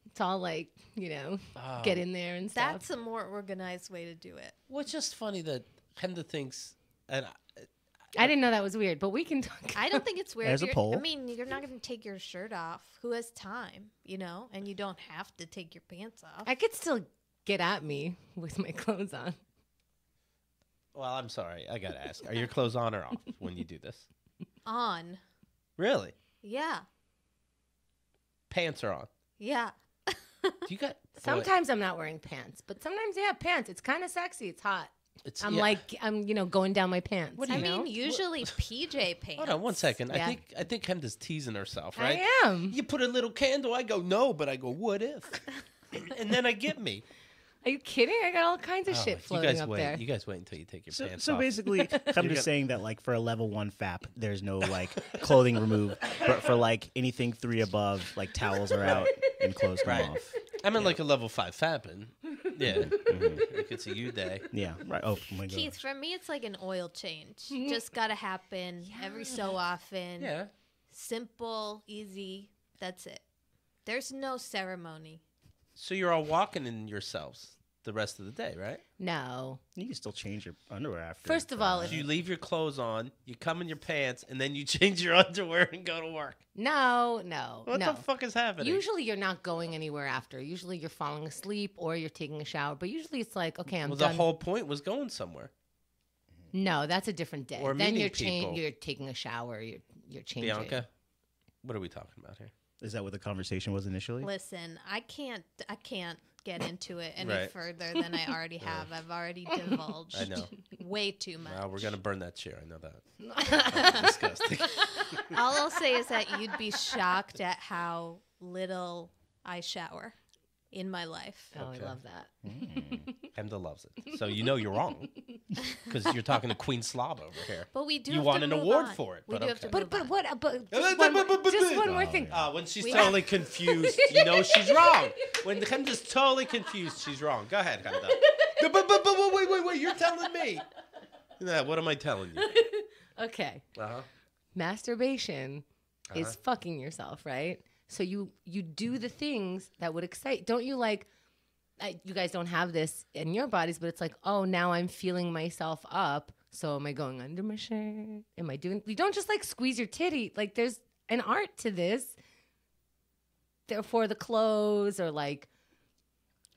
It's all like, get in there and stuff. that's a more organized way to do it. Well, it's just funny that Hemda thinks, and I didn't know that was weird, but we can talk. I don't think it's weird. As a poll. I mean, you're not going to take your shirt off. Who has time, And you don't have to take your pants off. I could still get at me with my clothes on. well, I'm sorry, I gotta ask: are your clothes on or off when you do this? On. Really? Yeah. Pants are on. Yeah. Do you got? Sometimes I'm not wearing pants, but sometimes, yeah, pants. It's kind of sexy. It's hot. It's, I'm yeah. I'm going down my pants. What do I you mean, know? usually PJ pants. Hold on one second. Yeah. I think Hemda's teasing herself, right? I am. You put a little candle. I go no, but I go what if? And then I get me. Are you kidding? I got all kinds of Oh, shit you floating guys up wait. there. You guys wait until you take your So, pants so off. basically, I'm just saying that like for a level 1 FAP, there's no like clothing remove, but for like anything 3 above, like towels are out and clothes come Right. off. I meant like a level 5 fapping. Yeah, like it's a you day. Yeah, right. Oh my god. Keith, for me, it's like an oil change. Just gotta happen every so often. Yeah. Simple, easy. That's it. There's no ceremony. So you're all walking in yourselves the rest of the day, right? No. You can still change your underwear after. First of all, So you leave your clothes on, you come in your pants, and then you change your underwear and go to work. No. What no. the fuck is happening? Usually you're not going anywhere after. Usually you're falling asleep or you're taking a shower. But usually it's like, okay, I'm well, done. the whole point was going somewhere. No, that's a different day. Or then meeting you're people. you're taking a shower. You're changing. Bianca, what are we talking about here? Is that what the conversation was initially? Listen, I can't get into it any Right. further than I already have. I've already divulged I know. way too much. Well, we're gonna burn that chair. I know that. That's disgusting. All I'll say is that you'd be shocked at how little I shower in my life. Oh, Okay. I love that. Hemda loves it. So you know you're wrong because you're talking to Queen Slob over here. But we do. You have want to an move award on. for it, We but do have to okay. move But on. what? But just one more Oh, thing. yeah. When she's We totally confused, you know she's wrong. When Hemda's totally confused, she's wrong. Go ahead, Hemda. But wait, you're telling me. Yeah, what am I telling you? Okay. Uh-huh. Masturbation is fucking yourself, right? So you do the things that would excite. Don't you like? You guys don't have this in your bodies, but it's like, oh, now I'm feeling myself up. So am I going under my shirt? Am I doing? You don't just like squeeze your titty. Like there's an art to this. Therefore, the clothes or like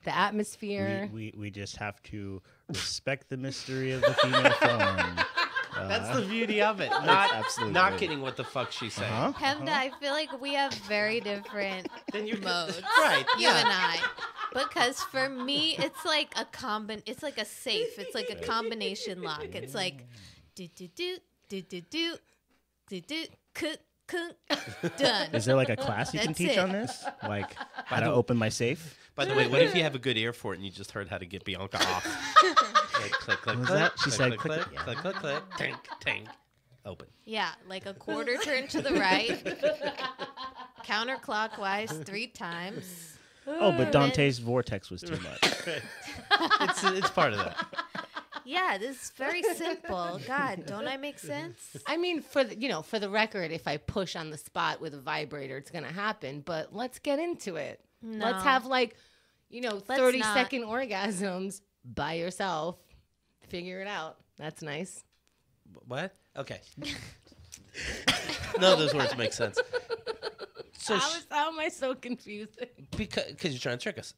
the atmosphere. We just have to respect the mystery of the female form. That's the beauty of it. absolutely Not right. getting what the fuck she's saying. Huh? Hemda, I feel like we have very different Then you're modes. Right. You and I. Because for me, it's like it's like a safe. It's like a combination lock. It's like do do do do do do do do cook done. Is there like a class you can That's teach it. on this? Like how to open my safe? By the way, what if you have a good ear for it and you just heard how to get Bianca off? Click, click, click, What was click. that? She click, said click, click, click, yeah. click, click, click. Tink, tink. Open. Yeah, like a quarter turn to the right, counterclockwise 3 times. Oh, but Dante's vortex was too much. It's part of that. Yeah, this is very simple. God, don't I make sense? I mean, for the record, if I push on the spot with a vibrator, it's gonna happen. But let's get into it. Let's No. have like, Let's 30-second orgasms by yourself. Figure it out. That's nice. What? Okay. None of those words make sense. So How am I so confused? because you're trying to trick us.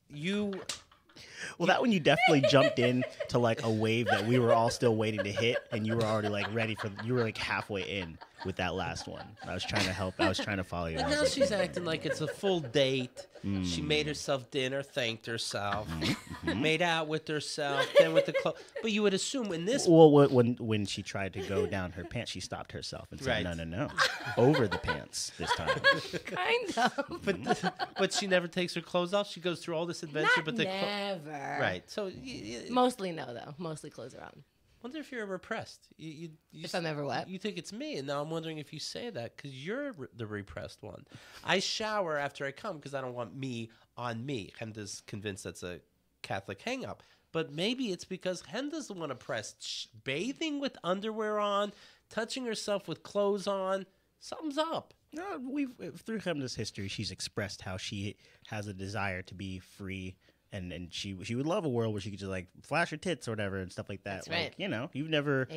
Well, that one you definitely jumped in to like a wave that we were all still waiting to hit, and you were already like ready for. You were like halfway in with that last one. I was trying to help. I was trying to follow you. And I was now like, she's acting like it's a full date. She made herself dinner, thanked herself, made out with herself, then with the clothes. But you would assume in this, Well, when she tried to go down her pants, she stopped herself and said, Right. "No, over the pants this time." Kind of. but she never takes her clothes off. She goes through all this adventure, Not but the never. right. So Mostly no, though. Mostly clothes are on. wonder if you're repressed. You If I'm ever what? You think it's me, and now I'm wondering if you say that because you're the repressed one. I shower after I come because I don't want me on me. Hemda's convinced that's a Catholic hang-up. But maybe it's because Hemda's the one oppressed. Bathing with underwear on, touching herself with clothes on. Something's up. No, through Hemda's history, she's expressed how she has a desire to be free, and she would love a world where she could just like flash her tits or whatever and stuff like that. That's Like, right. you know, you've never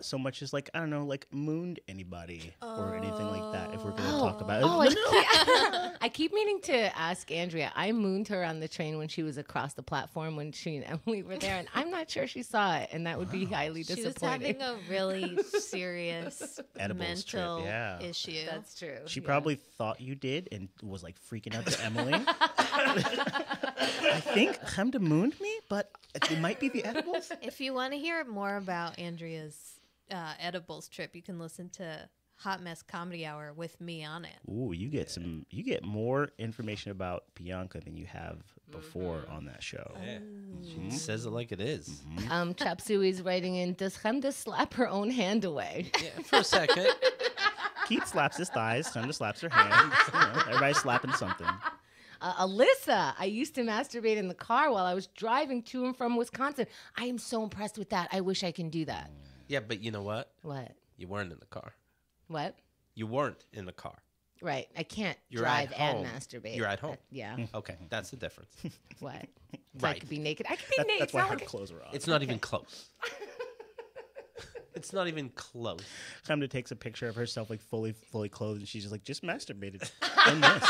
so much as like I don't know, like mooned anybody or anything like that. If we're gonna talk about it, I keep meaning to ask Andrea. I mooned her on the train when she was across the platform when she and Emily were there, and I'm not sure she saw it, and that would be highly She was disappointing. having a really serious Edibles trip, mental yeah. issue. That's true. she yeah. probably thought you did and was like freaking out to Emily. I think Hemda mooned me, but it might be the edibles. If you want to hear more about Andrea's edibles trip, you can listen to Hot Mess Comedy Hour with me on it. Ooh, you get more information about Bianca than you have before on that show. Yeah. She says it like it is. Chop Suey's writing in, does Chemda slap her own hand away? Yeah, for a second. Keith slaps his thighs, Chemda slaps her hands. Everybody's slapping something. Alyssa, I used to masturbate in the car while I was driving to and from Wisconsin. I am so impressed with that. I wish I can do that. Yeah, but you know what? What? You weren't in the car. What? You weren't in the car. Right. I can't You're drive at and home. masturbate. You're at home. Yeah. Okay, that's the difference. What? So I Right. could be naked. I could be naked. That's It's why not her like clothes are on. It's not even close. It's not even close. Chemda takes a picture of herself like fully clothed, and she's just like, just masturbated in this.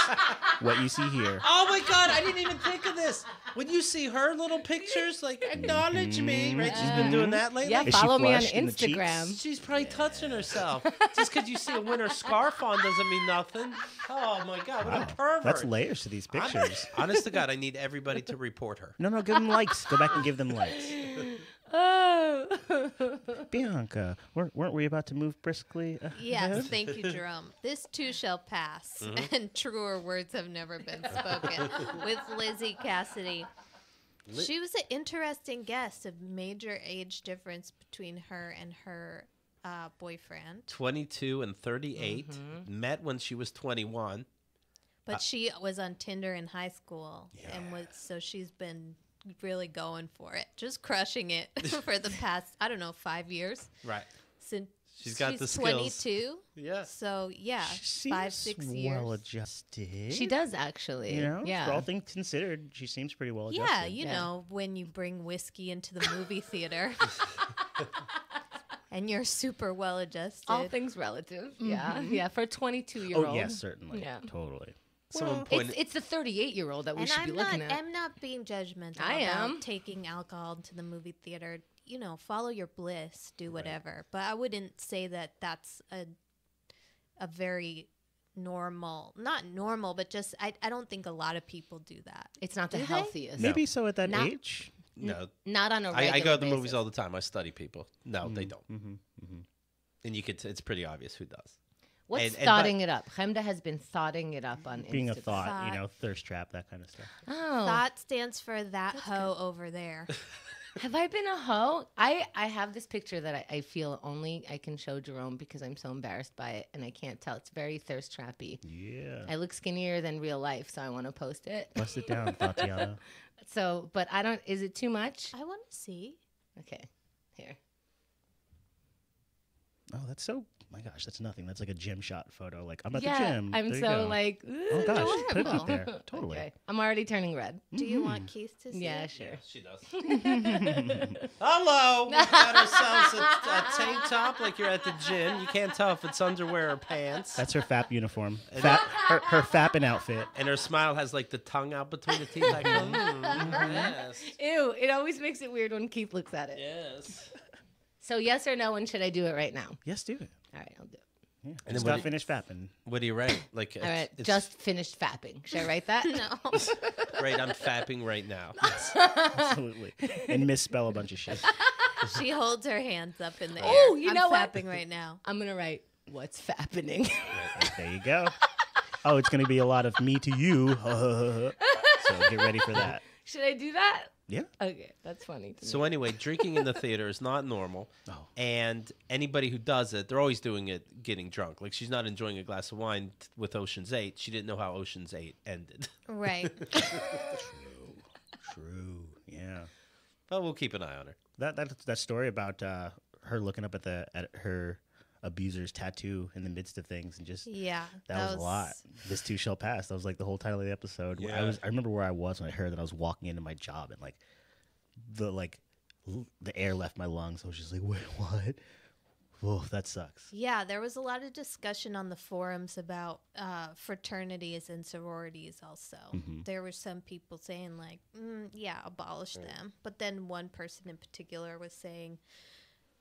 What you see here. Oh my God, I didn't even think of this. When you see her little pictures, like, acknowledge me, right? She's been doing that lately. yeah, Is she follow me on flushed in the cheeks? Instagram. She's probably touching herself. Just because you see a winter scarf on doesn't mean nothing. Oh my God, what a pervert. That's layers to these pictures. Honest to God, I need everybody to report her. No, give them likes. Go back and give them likes. Oh. Bianca, weren't we about to move briskly? Yes, ahead? thank you, Jerome. This too shall pass, and truer words have never been spoken. With Lizzie Cassidy. She was an interesting guest, a major age difference between her and her boyfriend. 22 and 38. Met when she was 21. But she was on Tinder in high school, and so she's been really going for it, just crushing it for the past, 5 years. Right. Since She's got the skills. 22. Yeah. So yeah, She 5, seems 6 years. well adjusted. She does actually. You know, Yeah. for all things considered, she seems pretty well adjusted. Yeah, you Yeah. know, when you bring whiskey into the movie theater and you're super well adjusted. All things relative. Yeah. Yeah. For a 22-year-old. Oh yes, certainly. Yeah. Totally. Someone pointed. It's the 38-year-old that we and should be looking at. I'm not being judgmental I about am. taking alcohol into the movie theater. You know, follow your bliss, do whatever. But I wouldn't say that that's a very normal, not normal, but just I don't think a lot of people do that. It's not the Do they? healthiest. Maybe so at that Not- age. No. Not on a regular I go to the movies basis. all the time. I study people. No, they don't. Mm-hmm. And you could. It's pretty obvious who does. What's and thoughting it up? Chemda has been thoughting it up on Being a Instagram. thought, thirst trap, that kind of stuff. Oh. Thought stands for that hoe over there. Have I been a hoe? I have this picture that I feel only I can show Jerome because I'm so embarrassed by it and I can't tell. It's very thirst trappy. Yeah. I look skinnier than real life, so I want to post it. Bust it down, Tatiana. So, but I don't. Is it too much? I want to see. Okay, here. Oh, that's so. My gosh, that's nothing. That's like a gym shot photo. Like I'm at yeah, the gym. I'm There you so go. like. Oh gosh, put it up adorable. there. Totally. Okay. I'm already turning red. Do you want Keith to see Yeah, it? sure. She does. Hello. We got ourselves a tank top like you're at the gym. You can't tell if it's underwear or pants. That's her FAP uniform. Her FAPing outfit. And her smile has like the tongue out between the teeth. Like, yes. Ew! It always makes it weird when Keith looks at it. Yes. So yes or no? And should I do it right now? Yes, do it. All right, I'll do it. Yeah. And And then just what got do- finished fapping. What do you rate? Like, All right, it's just finished fapping. Should I write that? No. great. I'm fapping right now. Absolutely. And misspell a bunch of shit. She holds her hands up in the air. Oh, you I'm know what? fapping right now. I'm gonna write what's fappening. There you go. Oh, it's going to be a lot of me to you. So get ready for that. Should I do that? Yeah. Okay, that's funny. To So me. anyway, drinking in the theater is not normal. Oh. And anybody who does it, they're always doing it getting drunk. Like she's not enjoying a glass of wine with Ocean's 8. She didn't know how Ocean's 8 ended. Right. True. Yeah. But we'll keep an eye on her. That story about her looking up at her abuser's tattoo in the midst of things and just Yeah. that was a lot. This too shall pass. That was like the whole title of the episode. Yeah. I remember where I was when I heard that I was walking into my job and like the air left my lungs. I was just like, wait, what? Oh, that sucks. Yeah, there was a lot of discussion on the forums about fraternities and sororities also. There were some people saying like, yeah, abolish them. But then one person in particular was saying,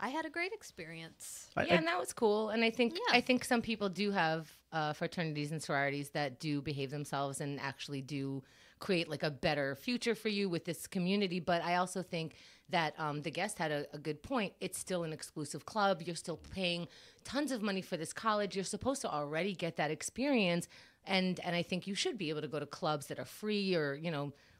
I had a great experience. Yeah, and that was cool. And I think Yeah. I think some people do have fraternities and sororities that do behave themselves and actually do create like a better future for you with this community. But I also think that the guest had a good point. It's still an exclusive club. You're still paying tons of money for this college. You're supposed to already get that experience. And I think you should be able to go to clubs that are free or,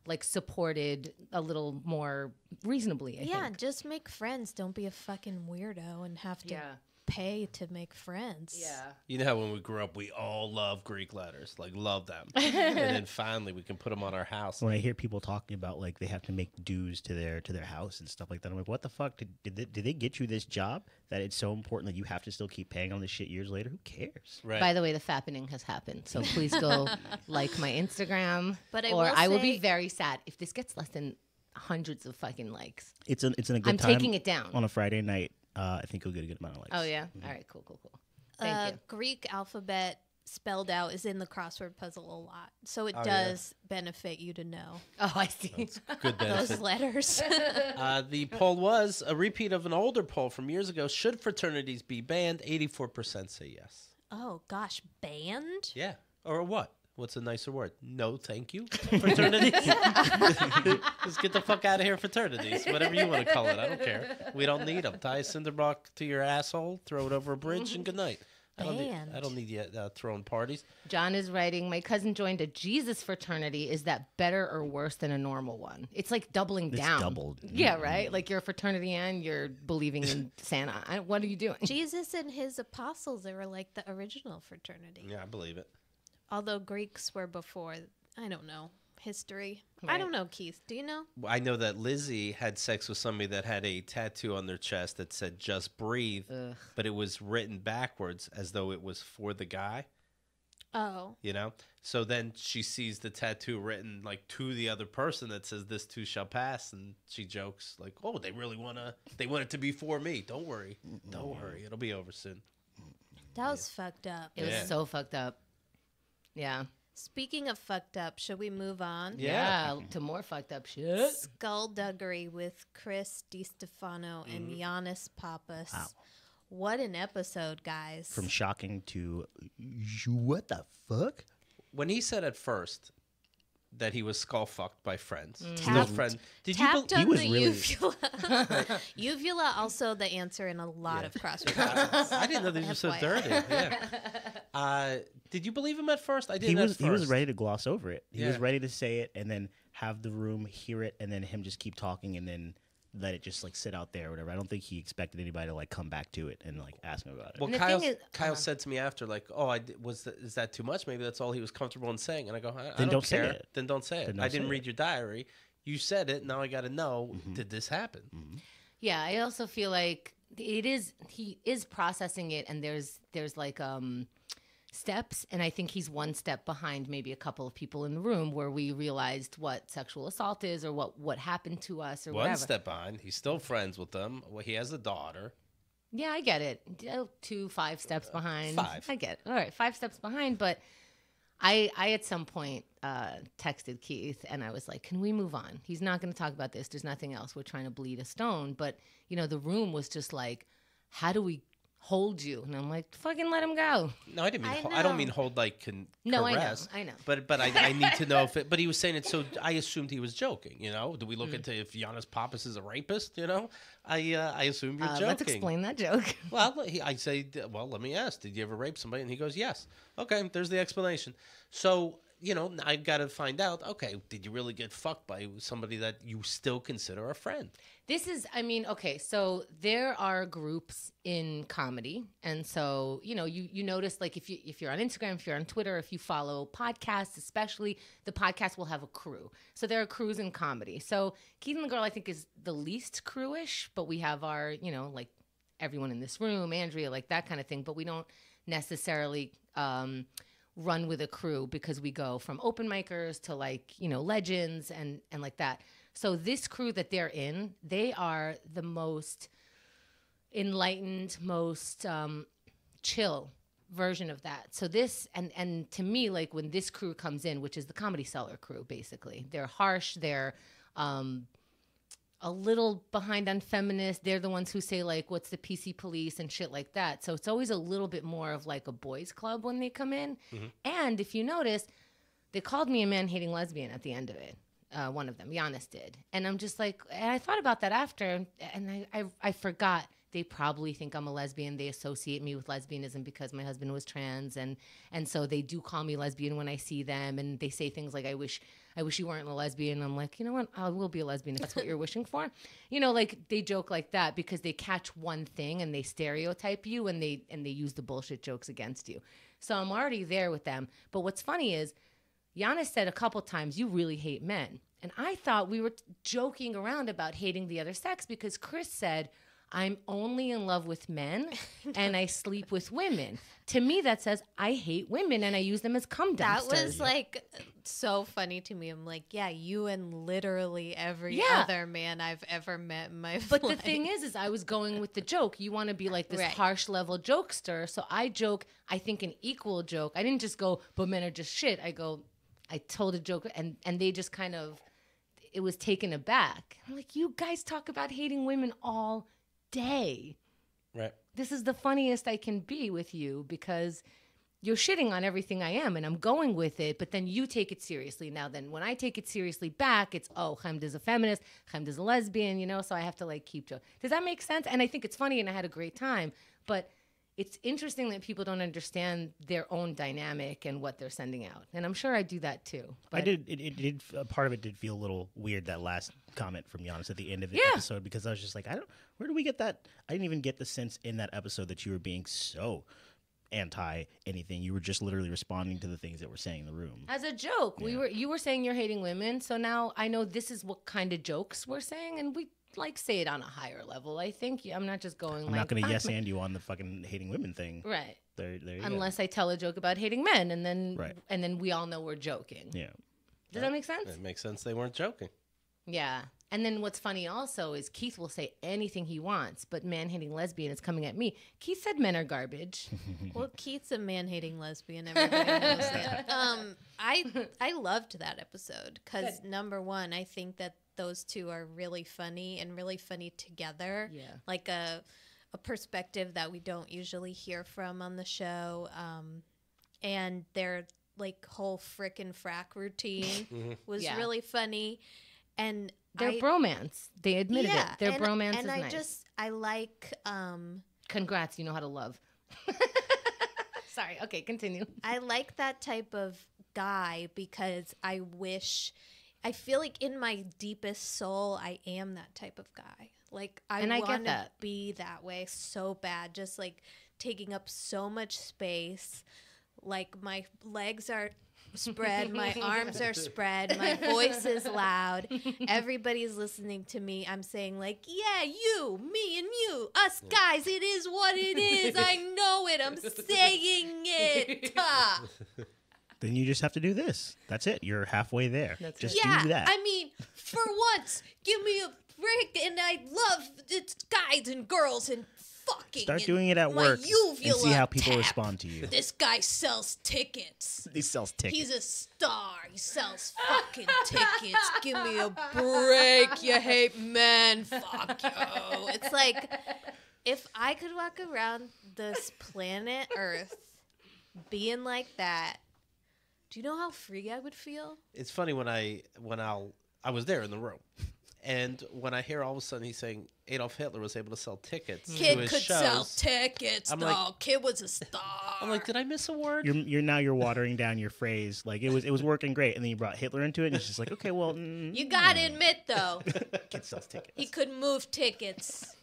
like supported a little more reasonably, I think. Just make friends. Don't be a fucking weirdo and have to pay to make friends. Yeah. You know how when we grew up, we all love Greek letters, like love them. And then finally we can put them on our house. When I hear people talking about like they have to make dues to their house and stuff like that, I'm like, what the fuck? Did they get you this job that it's so important that you have to still keep paying on this shit years later? Who cares? Right. By the way, the fappening has happened. So please go like my Instagram. But I will be very sad if this gets less than hundreds of fucking likes. It's in a good I'm time taking it down. on a Friday night. I think you'll get a good amount of likes. Oh, yeah? All right, cool. Thank you. Greek alphabet spelled out is in the crossword puzzle a lot. So it Oh, does benefit you to know Oh, I see. Good benefit. those letters. The poll was a repeat of an older poll from years ago. Should fraternities be banned? 84% say yes. Oh, gosh. Banned? Yeah. Or what? What's a nicer word? No, thank you. Fraternities. Just get the fuck out of here, fraternities. Whatever you want to call it. I don't care. We don't need them. Tie a cinder block to your asshole, throw it over a bridge, and good night. I don't need you throwing parties. John is writing, my cousin joined a Jesus fraternity. Is that better or worse than a normal one? It's like doubling It's down. doubled. Yeah, right? Like you're a fraternity and you're believing in Santa. What are you doing? Jesus and his apostles, they were like the original fraternity. Yeah, I believe it. Although Greeks were before, I don't know, history. I Right. don't know, Keith. Do you know? I know that Lizzie had sex with somebody that had a tattoo on their chest that said "Just breathe," Ugh. but it was written backwards as though it was for the guy. Oh. So then she sees the tattoo written like to the other person that says "This too shall pass," and she jokes like, "Oh, they want it to be for me. Don't worry, it'll be over soon." That was fucked up. It was Yeah. so fucked up. Yeah. Speaking of fucked up, should we move on? Yeah. To more fucked up shit. Skullduggery with Chris DiStefano and Giannis Papas. Wow. What an episode, guys. From shocking to what the fuck? When he said at first that he was skull fucked by friends, Tapped- no friend. Did you? Tapped Be- on was the really- uvula. Uvula also the answer in a lot of crossword puzzles. I didn't know these were so FYI. dirty. Yeah. Did you believe him at first? I He didn't. was at first. ready to gloss over it. He was Yeah. ready to say it and then have the room hear it and then him just keep talking and then let it just like sit out there or whatever. I don't think he expected anybody to like come back to it and like ask him about it. Well, And the Kyle, thing is- Kyle said to me after, like, "Oh, is that too much? Maybe that's all he was comfortable in saying." And I go, "I Then don't say care. it. Then don't say it. Then don't I didn't say read it. your diary. You said it. Now I got to know. Mm-hmm. Did this happen?" Yeah, I also feel like he is processing it, and there's like steps, and I think he's one step behind maybe a couple of people in the room where we realized what sexual assault is or what happened to us or One whatever. step behind. He's still friends with them. Well, he has a daughter. Yeah, I get it. 5 steps behind. 5. I get it. All right, 5 steps behind, but I at some point texted Keith and I was like, can we move on? He's not going to talk about this. There's nothing else. We're trying to bleed a stone. But, the room was just like, how do we hold you? And I'm like, fucking let him go. No, I didn't mean. I I don't know. mean hold like No, caress. I know. But I need to know if it. But he was saying it, so I assumed he was joking. Do we look into if Giannis Papas is a rapist? I assume you're joking. Let's explain that joke. Well, I say, well, let me ask. Did you ever rape somebody? And he goes, yes. Okay, there's the explanation. So, I got to find out, okay, did you really get fucked by somebody that you still consider a friend? This is, okay, so there are groups in comedy. And so, you notice, like, if you're on Instagram, if you're on Twitter, if you follow podcasts, especially, the podcast will have a crew. So there are crews in comedy. So Keith and the Girl, I think, is the least crewish, but we have our, like, everyone in this room, Andrea, like that kind of thing. But we don't necessarily run with a crew because we go from open micers to, like, legends and like that. So this crew that they're in, they are the most enlightened, most chill version of that. So this, and to me, like when this crew comes in, which is the Comedy Cellar crew, basically, they're harsh, they're a little behind on feminists. They're the ones who say, like, what's the PC police and shit like that. So it's always a little bit more of like a boys club when they come in. And if you notice, they called me a man-hating lesbian at the end of it. One of them, Giannis did. And I'm just like, and I thought about that after, and I forgot. They probably think I'm a lesbian. They associate me with lesbianism because my husband was trans, and so they do call me lesbian when I see them, and they say things like, I wish you weren't a lesbian. I'm like, you know what? I will be a lesbian if that's what you're wishing for. Like they joke like that because they catch one thing and they stereotype you, and they use the bullshit jokes against you. So I'm already there with them. But what's funny is Giannis said a couple times, you really hate men. And I thought we were joking around about hating the other sex because Chris said, I'm only in love with men and I sleep with women. To me, that says I hate women and I use them as cum dumpsters. That was like so funny to me. I'm like, yeah, you and literally every other man I've ever met in my life. But the thing is I was going with the joke. You want to be like this harsh level jokester. So I joke, I think an equal joke. I didn't just go, but men are just shit. I told a joke and they just kind of, it was taken aback. I'm like, you guys talk about hating women all day. Right. This is the funniest I can be with you because you're shitting on everything I am and I'm going with it, but then you take it seriously. Now then when I take it seriously back, it's, oh, Chemda's a feminist, Chemda's a lesbian, so I have to like keep joking. Does that make sense? And I think it's funny and I had a great time, but it's interesting that people don't understand their own dynamic and what they're sending out. And I'm sure I do that too. But I did. It did. Part of it did feel a little weird, that last comment from Giannis at the end of the episode, because I was just like, where do we get that? I didn't even get the sense in that episode that you were being so anti anything. You were just literally responding to the things that were saying in the room. As a joke. Yeah. You were saying you're hating women. So now I know this is what kind of jokes we're saying. And we like say it on a higher level. I think I'm not just going I'm not going to yes and you on the fucking hating women thing. Right. There you Unless I tell a joke about hating men and then we all know we're joking. go. Yeah. Does that make sense? It makes sense. They weren't joking. Yeah. And then what's funny also is Keith will say anything he wants, but man-hating lesbian is coming at me. Keith said men are garbage. Well, Keith's a man-hating lesbian. Everybody knows that. I loved that episode because number one, I think that those two are really funny and really funny together. Yeah. Like a perspective that we don't usually hear from on the show. And their like whole frickin' frack routine was really funny. And their bromance. They admitted it. Their and, bromance and is I nice. I like Congrats, you know how to love. Sorry, okay, continue. I like that type of guy because I feel like in my deepest soul I am that type of guy. Like I want to be that way so bad, just like taking up so much space. Like my legs are spread, my arms are spread, my voice is loud, everybody's listening to me. I'm saying like, yeah, you, me and you, us guys, it is what it is. I know it. I'm saying it. Then you just have to do this. That's it. You're halfway there. Just do that. I mean, for once, give me a break. And I love it's guys and girls and fucking. Start doing it at work and see how people respond to you. This guy sells tickets. He sells tickets. He's a star. He sells fucking tickets. Give me a break. You hate men. Fuck you. It's like, if I could walk around this planet Earth being like that, do you know how free I would feel? It's funny when I was there in the room, and when I hear all of a sudden he's saying Adolf Hitler was able to sell tickets to Kid his could shows. sell tickets. Kid was a star. I'm like, did I miss a word? You're watering down your phrase. Like it was working great, and then you brought Hitler into it, and it's just like, okay, well, you gotta admit though, kid sells tickets. he could move tickets.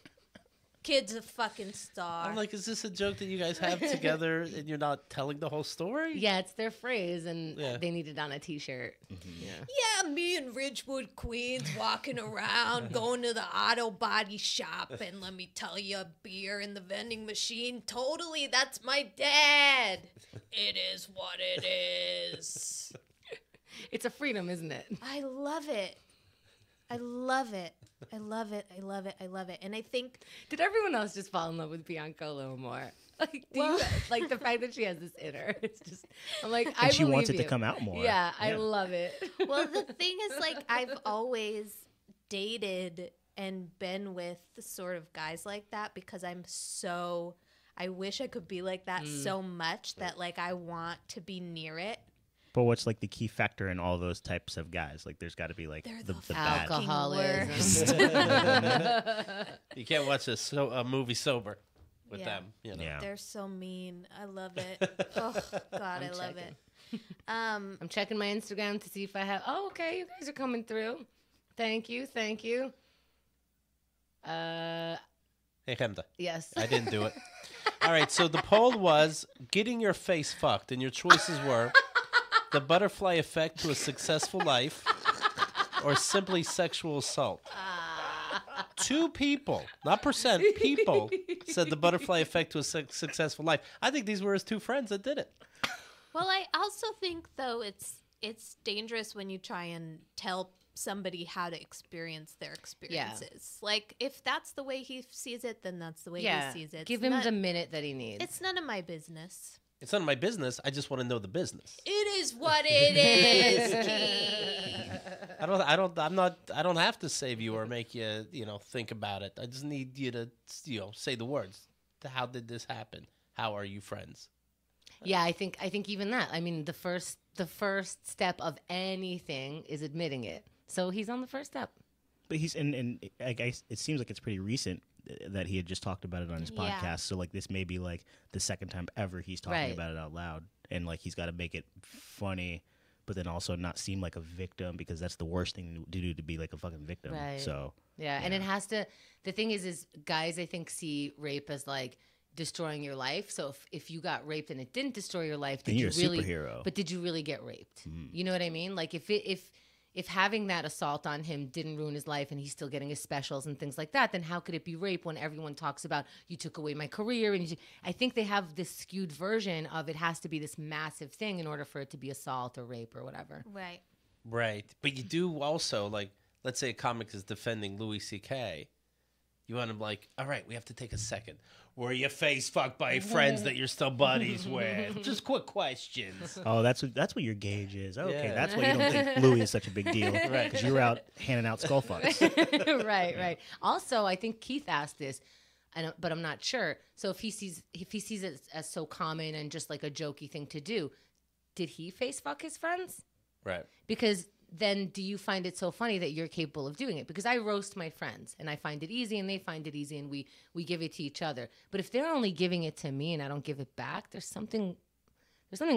Kid's a fucking star. I'm like, is this a joke that you guys have together and you're not telling the whole story? Yeah, it's their phrase, and they need it on a T-shirt. Mm-hmm. Yeah, me in Ridgewood, Queens, walking around, going to the auto body shop, and let me tell you, a beer in the vending machine. Totally, that's my dad. It is what it is. It's a freedom, isn't it? I love it. I love it. I love it. I love it. I love it. And I think... Did everyone else just fall in love with Bianca a little more? Like, you like the fact that she has this in her? It's just, I'm like, and she wants it to come out more. Yeah, I love it. Well, the thing is, like, I've always dated and been with sort of guys like that because I wish I could be like that so much that, like, I want to be near it. But what's like the key factor in all those types of guys? Like, there's got to be like They're the the bad. fucking Alcoholism. You can't watch a movie sober with Yeah. them. You know. Yeah. They're so mean. I love it. Oh God, I love it. I'm checking my Instagram to see if I have. Oh, okay, you guys are coming through. Thank you. Hey, Hemda. Yes. I didn't do it. All right, so the poll was getting your face fucked, and your choices were the butterfly effect to a successful life or simply sexual assault. 2 people, not percent, people said the butterfly effect to a successful life. I think these were his 2 friends that did it. Well, I also think though it's dangerous when you try and tell somebody how to experience their experiences. Like if that's the way he sees it, then that's the way he sees it. Give It's him not- the minute that he needs. It's none of my business. It's none of my business. I just want to know the business. It is what it is, Keith. I don't have to save you or make you, think about it. I just need you to, say the words. How did this happen? How are you friends? Yeah, I think even that. I mean, the first step of anything is admitting it. So he's on the first step. But he's and I guess it seems like it's pretty recent that he had just talked about it on his Yeah. podcast. So like this may be like the second time ever he's talking Right. about it out loud, and like he's got to make it funny, but then also not seem like a victim because that's the worst thing to do, to be like a fucking victim. Right. So Yeah, and it has to. The thing is guys I think see rape as like destroying your life. So if you got raped and it didn't destroy your life, Then did you're you a really? superhero. But did you really get raped? You know what I mean? Like if having that assault on him didn't ruin his life and he's still getting his specials and things like that, then how could it be rape when everyone talks about you took away my career? And I think they have this skewed version of it has to be this massive thing in order for it to be assault or rape or whatever. Right. Right. But you do also, like, let's say a comic is defending Louis C.K. You want him like, all right, we have to take a second. Were you face fucked by friends that you're still buddies with? Just quick questions. oh, that's what your gauge is. Okay, Yeah. that's why you don't think Louis is such a big deal, right? Because you were out handing out skull fucks. right. Also, I think Keith asked this, but I'm not sure. So if he sees it as so common and just like a jokey thing to do, did he face fuck his friends? Right. Because then do you find it so funny that you're capable of doing it? Because I roast my friends and I find it easy and they find it easy and we give it to each other. But if they're only giving it to me and I don't give it back, there's something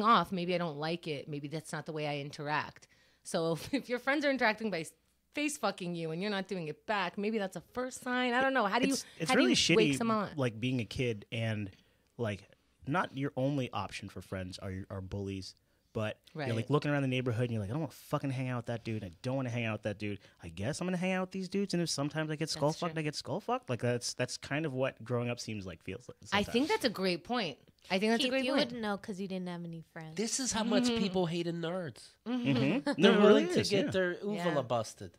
off. Maybe I don't like it. Maybe that's not the way I interact. So if your friends are interacting by face fucking you and you're not doing it back, maybe that's a first sign. I don't know. How do you really wake shitty, someone on? like being a kid and like not your only option for friends are bullies. But you're like Right. looking around the neighborhood and you're like, I don't want to fucking hang out with that dude. I don't want to hang out with that dude. I guess I'm going to hang out with these dudes. And if sometimes I get skull fucked, true. I get skull fucked. Like that's kind of what growing up feels like I sometimes. think that's a great point. I think that's Keith, a great you point. wouldn't know because you didn't have any friends. This is how much people hated nerds. Mhm. They're No, it willing really to is, get yeah. their uvula Yeah. busted.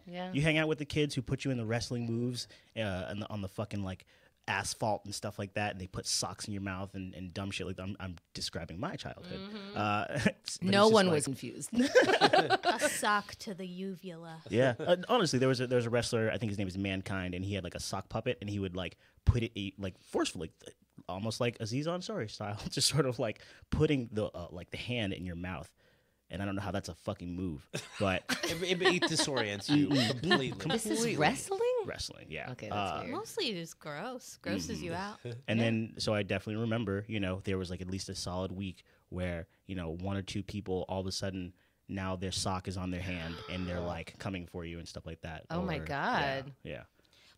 Yeah. You hang out with the kids who put you in the wrestling moves on the fucking like asphalt and stuff like that, and they put socks in your mouth and dumb shit like that. I'm describing my childhood. But it's No just one like- was confused. A sock to the uvula. Yeah, honestly, there was a wrestler. I think his name is Mankind, and he had like a sock puppet, and he would like put it like forcefully, almost like Aziz Ansari style, just sort of like putting the like the hand in your mouth. And I don't know how that's a fucking move, but It disorients you completely. This is wrestling? wrestling, yeah. Okay, that's weird. Mostly just gross. Grosses you out. And then, so I definitely remember, there was like at least a solid week where, one or two people all of a sudden now their sock is on their hand and they're like coming for you and stuff like that. Oh my Or- God. Yeah.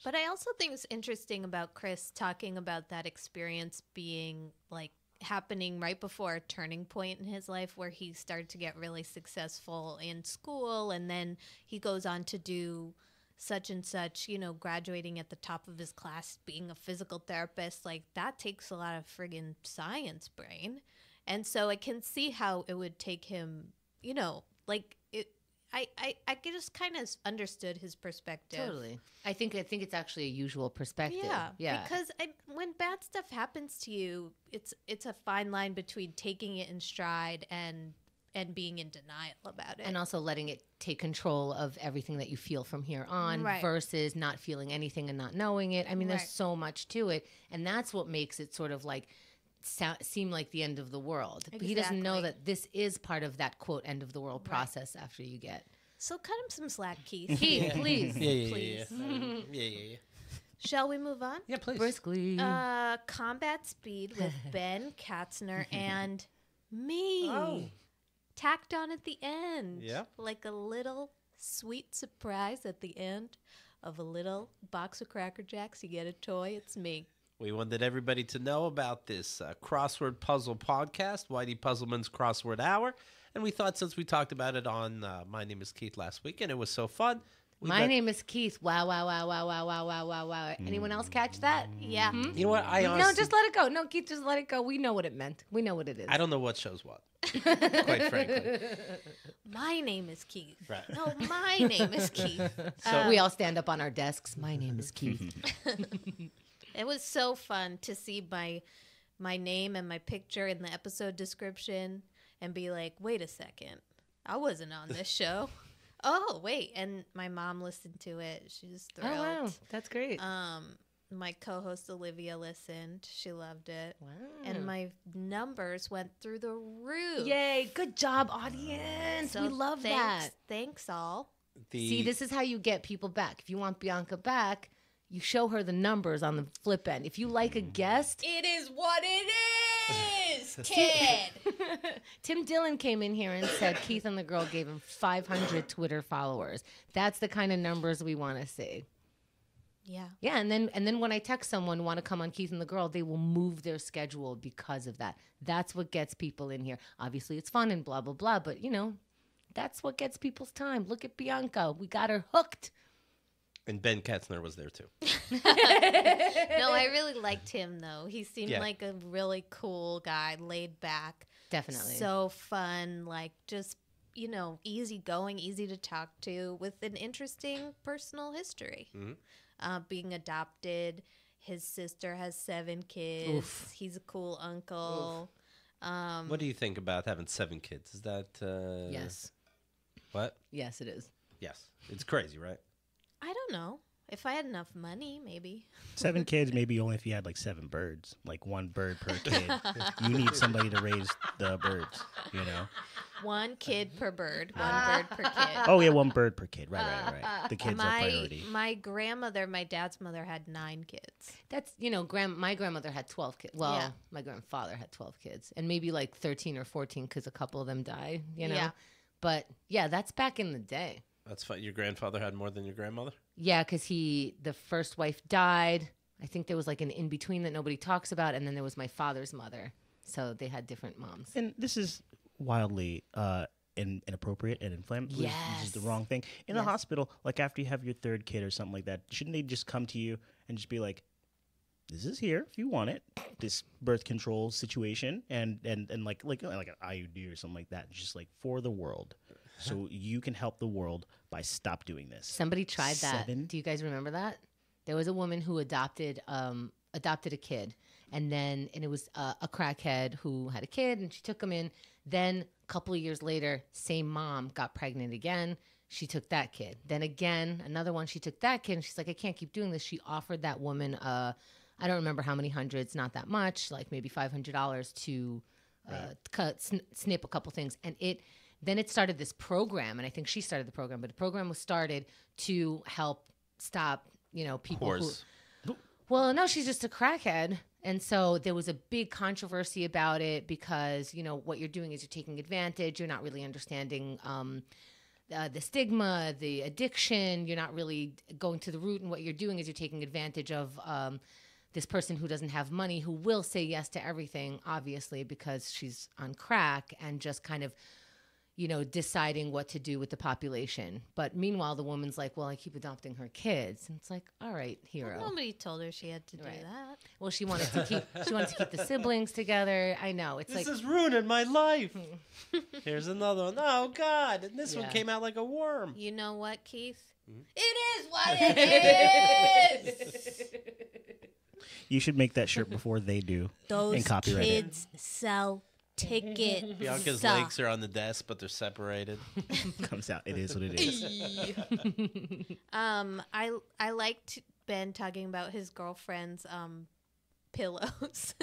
But I also think it's interesting about Chris talking about that experience being like happening right before a turning point in his life where he started to get really successful in school, and then he goes on to do such and such, graduating at the top of his class, being a physical therapist. Like that takes a lot of friggin' science brain. And so I can see how it would take him, like it. I just kind of understood his perspective. Totally. I think it's actually a usual perspective. Yeah. Because when bad stuff happens to you, it's a fine line between taking it in stride and being in denial about it. And also letting it take control of everything that you feel from here on Right. versus not feeling anything and not knowing it. I mean, Right. there's so much to it. And that's what makes it sort of like seem like the end of the world. But he doesn't know Exactly. that this is part of that quote end of the world process after you get. So cut him some slack, Keith. Keith, please. Please. Yeah. Shall we move on? Yeah, please. Briskly. Combat Speed with Ben Katzner and me. Oh. Tacked on at the end. Yeah. Like a little sweet surprise at the end of a little box of Cracker Jacks. You get a toy. It's me. We wanted everybody to know about this crossword puzzle podcast, Whitey Puzzleman's Crossword Hour. And we thought since we talked about it on My Name is Keith last week, and it was so fun. My name is Keith. Wow, wow, wow, wow, wow, wow, wow, wow, wow. Anyone else catch that? Yeah. You know what? I honestly, No, just let it go. No, Keith, just let it go. We know what it meant. We know what it is. I don't know what shows what, quite frankly. My name is Keith. Right. No, my name is Keith. So we all stand up on our desks. My name is Keith. It was so fun to see my name and my picture in the episode description and be like, wait a second, I wasn't on this show. Oh, wait. And my mom listened to it. She was thrilled. Oh, wow. That's great. My co-host Olivia listened. She loved it. Wow. And my numbers went through the roof. Yay. Good job, audience. So we love that. Thanks all. See, this is how you get people back. If you want Bianca back, you show her the numbers on the flip end. If you like a guest, It is what it is, kid. Tim Dillon came in here and said Keith and the girl gave him 500 Twitter followers. That's the kind of numbers we want to see. Yeah. Yeah, and then when I text someone want to come on Keith and the Girl, they will move their schedule because of that. That's what gets people in here. Obviously, it's fun and blah blah blah, but that's what gets people's time. Look at Bianca, we got her hooked. And Ben Katzner was there too. No, I really liked him though. He seemed Yeah. like a really cool guy, laid back. Definitely. So fun, like just, easy going, easy to talk to with an interesting personal history. Being adopted. His sister has 7 kids. Oof. He's a cool uncle. What do you think about having 7 kids? Is that Yes. What? Yes, it is. Yes, it's crazy, right? I don't know. If I had enough money, maybe. 7 kids, maybe only if you had like 7 birds, like 1 bird per kid. You need somebody to raise the birds, 1 kid per bird, 1 bird per kid. Oh yeah, 1 bird per kid. Right. The kids are priority. My grandmother, my dad's mother, had 9 kids. That's, my grandmother had 12 kids. Well, Yeah. my grandfather had 12 kids and maybe like 13 or 14 because a couple of them died, Yeah. But yeah, that's back in the day. That's fine. Your grandfather had more than your grandmother? Yeah, because the first wife died. I think there was like an in-between that nobody talks about. And then there was my father's mother. So they had different moms. And this is wildly inappropriate and inflammatory. This is the Yes. wrong thing. In the Yes. hospital, like after you have your 3rd kid or something like that, shouldn't they just come to you and just be like, this is here if you want it, this birth control situation, and like an IUD or something like that, just like for the world, so you can help the world by stop doing this. Somebody tried that. 7? Do you guys remember that? There was a woman who adopted a kid, and it was a crackhead who had a kid, and she took him in. Then a couple of years later, same mom got pregnant again. She took that kid. Then again, another one. She took that kid, and she's like, I can't keep doing this. She offered that woman, I don't remember how many hundreds, not that much, like maybe $500 to snip a couple things, and Then it started this program, and I think she started the program, but the program was started to help stop, people Whores. who. Well, no, she's just a crackhead. And so there was a big controversy about it because, what you're doing is you're taking advantage. You're not really understanding the stigma, the addiction. You're not really going to the root. And what you're doing is you're taking advantage of this person who doesn't have money, who will say yes to everything, obviously, because she's on crack and just kind of, deciding what to do with the population. But meanwhile, the woman's like, well, I keep adopting her kids. And it's like, all right, hero. Well, nobody told her she had to do Right. that. Well, she wanted to keep the siblings together. I know. It's This like, is ruining my life. Here's another one. Oh, God. And this one Yeah. came out like a worm. You know what, Keith? Hmm? It is what it is. You should make that shirt before they do. Those And copyright it. kids sell tickets. Bianca's legs are on the desk, but they're separated. Comes out. It is what it is. I liked Ben talking about his girlfriend's pillows.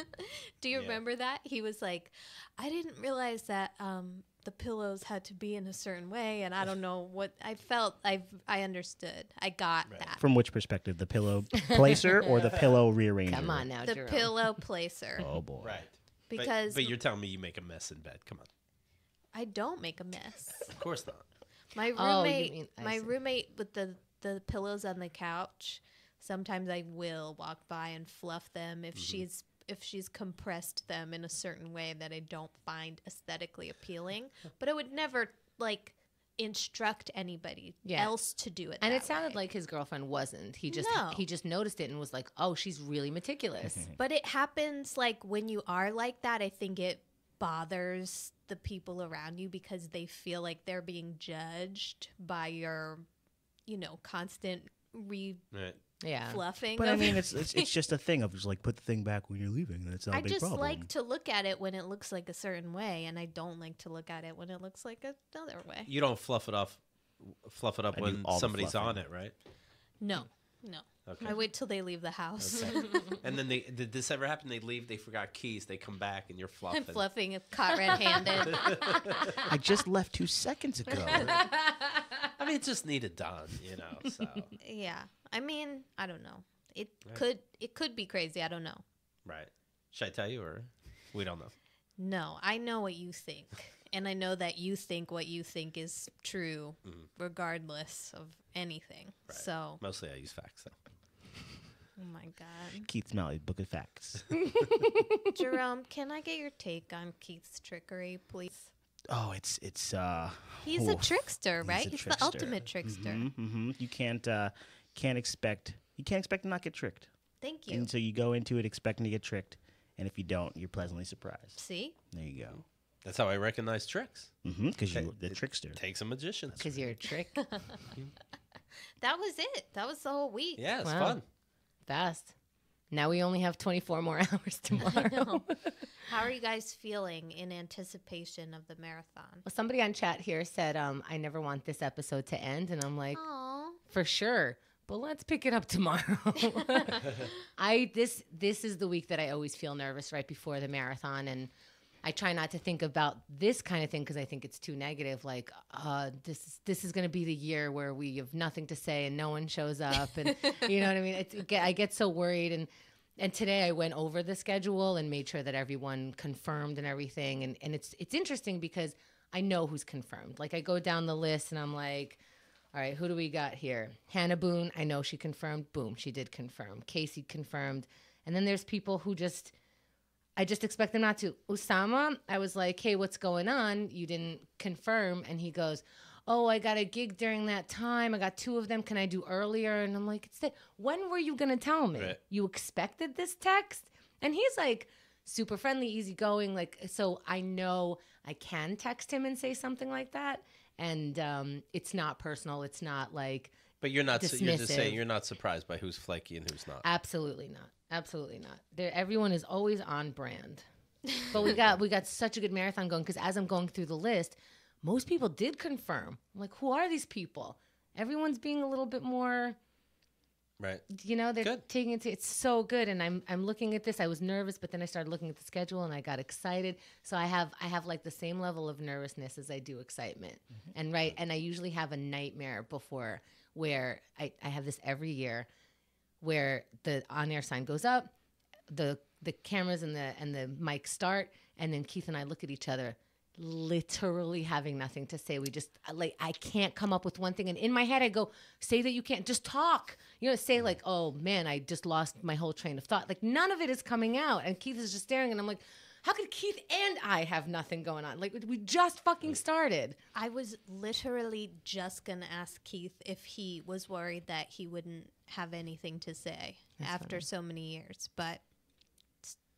Do you Yeah. remember that? He was like, I didn't realize that the pillows had to be in a certain way, and I don't know what I felt. I understood. I got that. From which perspective? The pillow placer or the pillow rearranger? Come on now, The Jerome. pillow placer. Oh boy. Right. Because but you're telling me you make a mess in bed. Come on. I don't make a mess. Of course not. My Oh, you roommate, mean- I my see. roommate with the pillows on the couch. Sometimes I will walk by and fluff them if she's compressed them in a certain way that I don't find aesthetically appealing. But I would never like instruct anybody Yeah. else to do it. And that it sounded way. like his girlfriend wasn't. He No. just noticed it and was like, "Oh, she's really meticulous." But it happens like when you are like that. I think it bothers the people around you because they feel like they're being judged by your, constant Right. Yeah. fluffing. But I of mean, it's just a thing of just like put the thing back when you're leaving. That's not a I big just problem. like to look at it when it looks like a certain way, and I don't like to look at it when it looks like another way. You don't fluff it up I do when all the somebody's on fluffing. it, right? No. Okay. I wait till they leave the house. And then did this ever happen? They leave, they forgot keys, they come back, and you're fluffing. I'm fluffing, caught red-handed. I just left 2 seconds ago. I mean, it just needed done, So Yeah, I mean, I don't know. It Right. could be crazy. I don't know. right. Should I tell you, or we don't know? No, I know what you think, and I know that you think what you think is true, regardless of anything. Right. So, Mostly, I use facts. Though. oh my God, Keith Smalley, Book of Facts. Jerome, can I get your take on Keith's trickery, please? Oh, it's He's a oof. trickster, He's right? a He's the trickster. ultimate trickster. You can't expect to not get tricked. Thank you. And so you go into it expecting to get tricked, and if you don't, you're pleasantly surprised. See, There you go. That's how I recognize tricks. Because you're the It trickster. Takes a magician. Because you're a trick. that was it. That was the whole week. Yeah, it's Wow. fun. Fast. Now we only have 24 more hours tomorrow. How are you guys feeling in anticipation of the marathon? Well, somebody on chat here said, I never want this episode to end. And I'm like, Aw. for sure. But let's pick it up tomorrow. This is the week that I always feel nervous right before the marathon, and I try not to think about this kind of thing because I think it's too negative. Like, this is going to be the year where we have nothing to say and no one shows up, and you know what I mean. I get so worried, and today I went over the schedule and made sure that everyone confirmed and everything, and it's interesting because I know who's confirmed. Like I go down the list and I'm like, all right, who do we got here? Hannah Boone, I know she confirmed. Boom, she did confirm. Casey confirmed. And then there's people who I just expect them not to. Usama, I was like, hey, what's going on? You didn't confirm. And he goes, oh, I got a gig during that time. I got 2 of them. Can I do earlier? And I'm like, when were you going to tell me? Right. You expected this text? And he's like super friendly, easygoing. Like, so I know I can text him and say something like that. And it's not personal. It's not like But you're not. You're just dismissive. saying you're not surprised by who's flaky and who's not. absolutely not. Absolutely not. Everyone is always on brand. But we got such a good marathon going because as I'm going through the list, most people did confirm. I'm like, who are these people? Everyone's being a little bit more. Right. They're Good. taking it. It's so good, and I'm looking at this. I was nervous, but then I started looking at the schedule, and I got excited. So I have like the same level of nervousness as I do excitement, and I usually have a nightmare before where I have this every year, where the on-air sign goes up, the cameras and the mic start, and then Keith and I look at each other, literally having nothing to say. We just I can't come up with one thing, and in my head I go, say that you can't, just talk, say like, oh man, I just lost my whole train of thought. Like none of it is coming out, and Keith is just staring, and I'm like, how could Keith and I have nothing going on? Like we just fucking started. I was literally just going to ask Keith if he was worried that he wouldn't have anything to say after so many years, but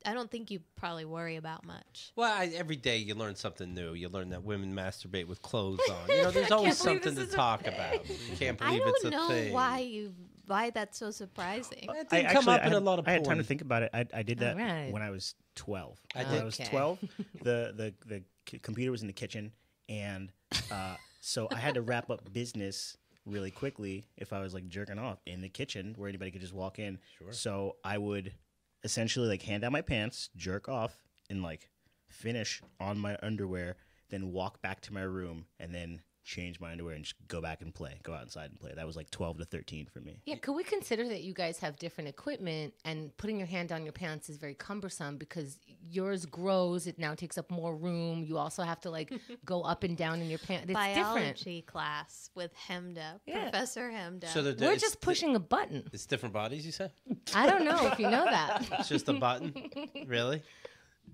I don't think you probably worry about much. Well, every day you learn something new. You learn that women masturbate with clothes on. There's always believe something this to is a talk thing. about. You can't I believe it's don't a know thing. why that's so surprising. It didn't come up in a lot of I had time to porn. think about it. I did that Alright. when I was 12. I When did. I was Okay. 12, the computer was in the kitchen, and so I had to wrap up business really quickly if I was like jerking off in the kitchen where anybody could just walk in. Sure. So I would essentially like hand down my pants, jerk off, and like finish on my underwear, then walk back to my room and then change my underwear and just go back and play, go outside and play. That was like 12 to 13 for me. Yeah, could we consider that you guys have different equipment and putting your hand on your pants is very cumbersome because yours grows, it now takes up more room. You also have to like go up and down in your pants. It's different. Biology class with Hemda, Yeah. Professor Hemda. So We're just pushing a button. It's different bodies, you say? I don't know if you know that. It's just a button? Really?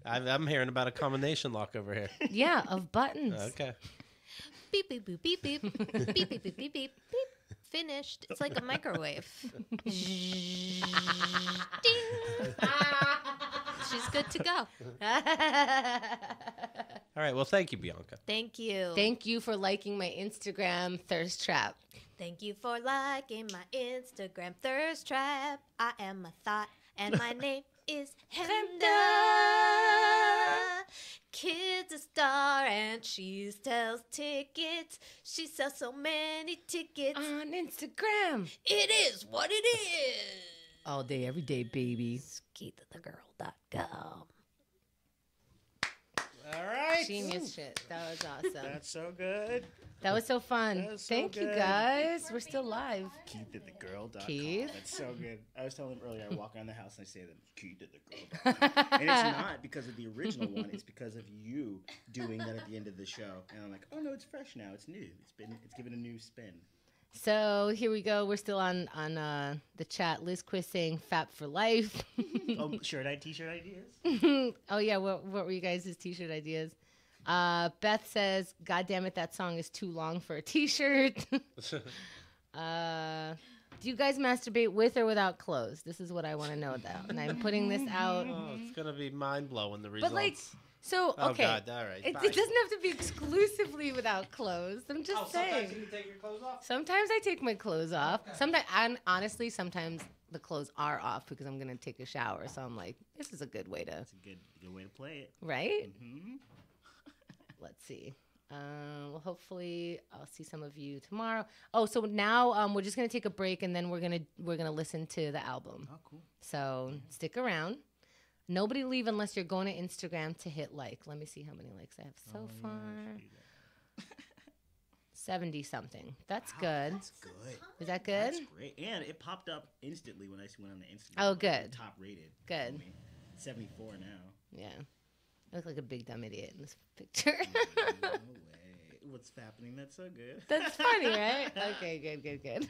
I'm hearing about a combination lock over here. Yeah, of buttons. Okay. beep beep beep beep beep beep beep beep beep beep beep. Finished. It's like a microwave. Ding. She's good to go. All right. Well, thank you, Bianca. Thank you. Thank you for liking my Instagram thirst trap. Thank you for liking my Instagram thirst trap. I am a thought, and my name is Hemda. Kid's a star, and she sells tickets. She sells so many tickets. On Instagram. It is what it is. All day, every day, baby. SkeetTheGirl.com. All right. Genius shit. That was awesome. That's so good. That was so fun. That was so Thank you good. guys. We're still live. KeithDidTheGirl.com. Keith? That's so good. I was telling him earlier, I walk around the house and I say that KeithDidTheGirl.com. And it's not because of the original one. It's because of you doing that at the end of the show. And I'm like, oh no, it's fresh now. It's new. It's given a new spin. So here we go. We're still on the chat. Liz Quiz saying "Fap for life." Oh, t-shirt ideas. Oh yeah, what were you guys' t-shirt ideas? Beth says, "God damn it, that song is too long for a t-shirt." Do you guys masturbate with or without clothes? This is what I want to know though, and I'm putting this out. Oh, it's gonna be mind blowing. The results. But like, so Oh, okay, God, all right, it bye. doesn't have to be exclusively without clothes. I'm just saying. you take your clothes off. Sometimes I take my clothes off. Sometimes, and honestly, sometimes the clothes are off because I'm gonna take a shower. So I'm like, this is a good way to, That's a good way to play it. right? Mm-hmm. Let's see. Well, hopefully I'll see some of you tomorrow. Oh, so now we're just gonna take a break and then we're gonna listen to the album. Oh, cool. So stick around. Nobody leave unless you're going to Instagram to hit like. Let me see how many likes I have so far. 70 something. That's good. That's good. Is that good? That's great. And it popped up instantly when I went on the Instagram. Oh, good. Top rated. Good. for me. 74 now. Yeah. I look like a big dumb idiot in this picture. No way. What's happening? That's so good. That's funny, right? Okay, good.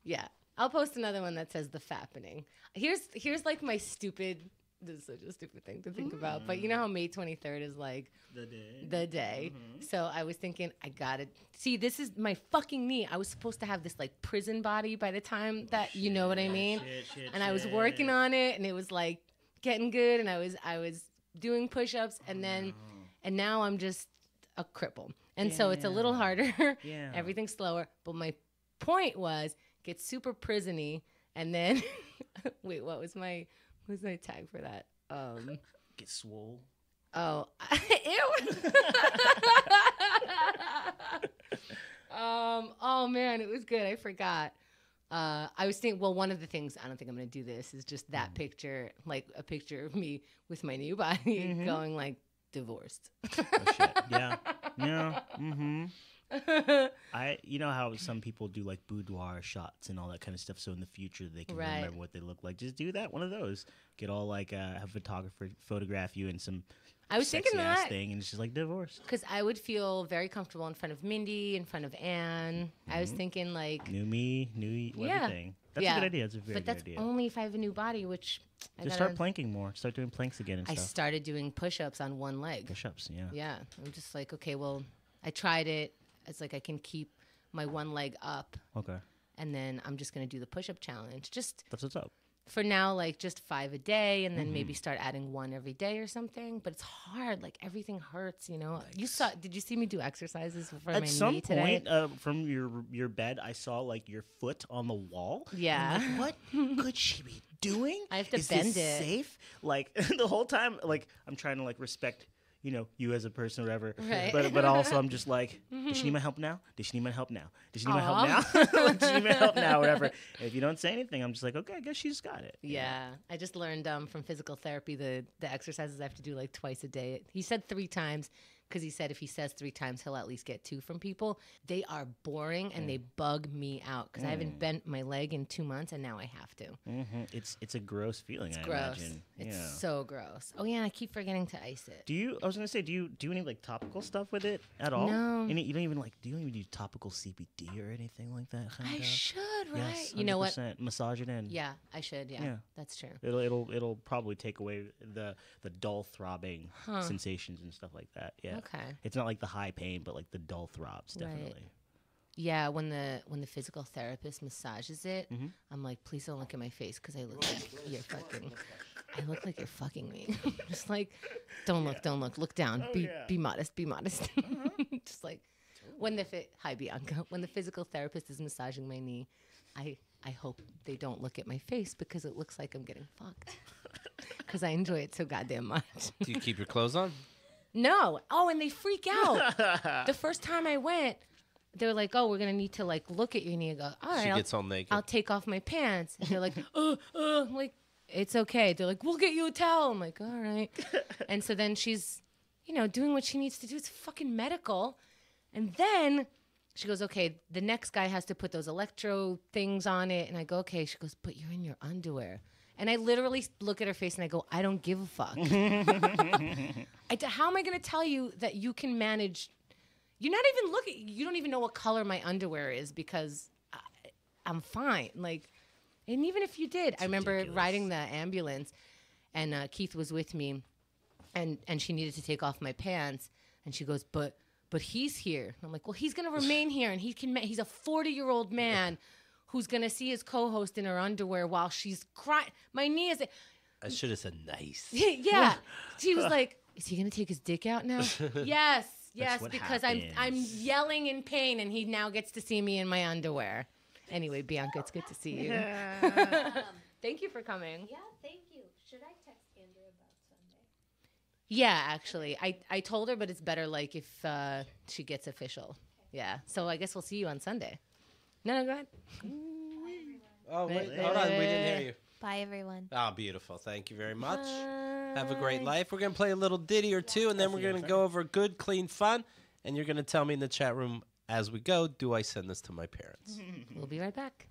Yeah. I'll post another one that says the fappening. Here's like my stupid, this is such a stupid thing to think about, but you know how May 23rd is like The day. the day. Mhm. So I was thinking, I gotta see, this is my fucking knee. I was supposed to have this like prison body by the time that, you know what I mean? Shit, And I was working on it and it was like getting good and I was doing push-ups and then and now I'm just a cripple. And so it's a little Yeah. harder. Yeah. Everything's slower. But my point was get super prison-y and then wait, what was my tag for that? Get swole. Oh, ew. Oh man, it was good. I forgot. I was thinking, well, one of the things, I don't think I'm going to do this, is just that picture, like a picture of me with my new body going like divorced. Oh, shit. Yeah. Yeah. Mm-hmm. You know how some people do like boudoir shots and all that kind of stuff, so in the future they can Right. remember what they look like. Just do that, one of those. Get all like have a photographer photograph you in some I was thinking sexy-ass that thing, and it's just like divorce. because I would feel very comfortable in front of Mindy, in front of Anne. I was thinking like, New me, new Yeah. everything. That's Yeah. a good idea. That's a very but that's good idea. only if I have a new body, which I Just gotta- start planking more. Start doing planks again and I stuff. started doing push-ups on one leg. Push-ups, yeah. Yeah, I'm just like, okay, well, I tried it. It's like I can keep my one leg up, Okay, and then I'm just gonna do the push-up challenge. Just that's what's up. for now, like just 5 a day, and then Mm-hmm. maybe start adding 1 every day or something. But it's hard. Like everything hurts, you know. Did you see me do exercises for my At some knee today? point from your bed, I saw like your foot on the wall. Yeah. And I'm like, what could she be doing? I have to Is bend this it. safe? Like the whole time, like I'm trying to like respect you as a person or whatever. Right. But also I'm just like, does she need my help now? Does she need my help now? Does she need my help Aw. now? Does she need my help now? Whatever. And if you don't say anything, I'm just like, okay, I guess she's got it. Yeah, I just learned from physical therapy the exercises I have to do like twice a day. He said 3 times because he said if he says 3 times, he'll at least get 2 from people. They are boring and they bug me out because I haven't bent my leg in 2 months and now I have to. Mm-hmm. It's a gross feeling. I Gross. imagine. It's Yeah. so gross. Oh yeah, and I keep forgetting to ice it. I was gonna say, do you do any like topical stuff with it at all? No. You don't even do do topical CBD or anything like that? I Kinda? should, right? Yes, You know what? 100%. Massage it in. Yeah, I should. Yeah, Yeah. that's true. It'll probably take away the dull throbbing Huh. sensations and stuff like that. Yeah. Okay. It's not like the high pain, but like the dull throbs, Right. definitely. Yeah, when the physical therapist massages it, Mm-hmm. I'm like, please don't look at my face because I look like you're fucking. I look like you're fucking me. Just like, don't look, look down. Oh, be yeah. be modest, be modest. Just like when hi Bianca, when the physical therapist is massaging my knee, I hope they don't look at my face because it looks like I'm getting fucked. Because I enjoy it so goddamn much. Do you keep your clothes on? No. Oh, and they freak out. The first time I went, they're like, "Oh, we're gonna need to like look at your knee." I go, "All right, She I'll, gets all naked. I'll take off my pants." And they're like, I'm like, "It's okay." They're like, "We'll get you a towel." I'm like, "All right." And so then she's, doing what she needs to do. It's fucking medical. And then she goes, "Okay, the next guy has to put those electro things on it." And I go, "Okay." She goes, "But you're in your underwear." And I literally look at her face and I go, "I don't give a fuck." How am I going to tell you that you can manage? You're not even looking. You don't even know what color my underwear is because I'm fine. Like, and even if you did, I remember ridiculous. riding the ambulance, and Keith was with me, and she needed to take off my pants, and she goes, "But he's here." And I'm like, "Well, he's gonna remain here, and he's a 40-year-old man." Who's gonna see his co-host in her underwear while she's crying? My knee is. I should have said nice. Yeah. She was like, "Is he gonna take his dick out now?" Yes, what because I'm happens. yelling in pain, and he now gets to see me in my underwear. Anyway, Bianca, it's good to see you. Thank you for coming. Yeah, thank you. Should I text Andrew about Sunday? Yeah, actually, I told her, but it's better like if she gets official. Yeah. So I guess we'll see you on Sunday. No, go ahead. Oh, wait. Wait, Hold on. We wait, didn't hear wait. you. Bye, everyone. Oh, beautiful. Thank you very much. Have a great life. We're going to play a little ditty or two, and then we're going to go over good, clean fun. And you're going to tell me in the chat room as we go, do I send this to my parents? We'll be right back.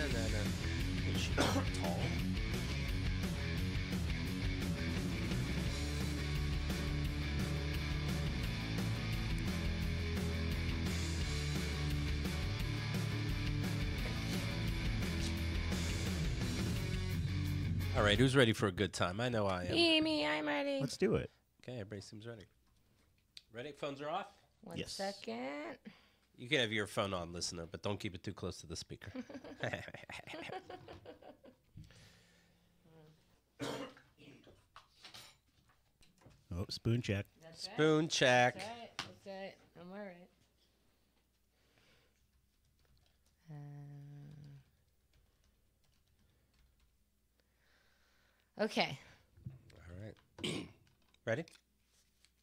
Na-na-na-na-na. Is she tall? All right, who's ready for a good time? I know I am. Me, I'm ready. Let's do it. Okay, everybody seems ready. Ready? Phones are off? One Yes. second. You can have your phone on, listener, but don't keep it too close to the speaker. Oh, spoon check. That's Spoon check. That's right. That's right. I'm all right. Okay. All right. Ready?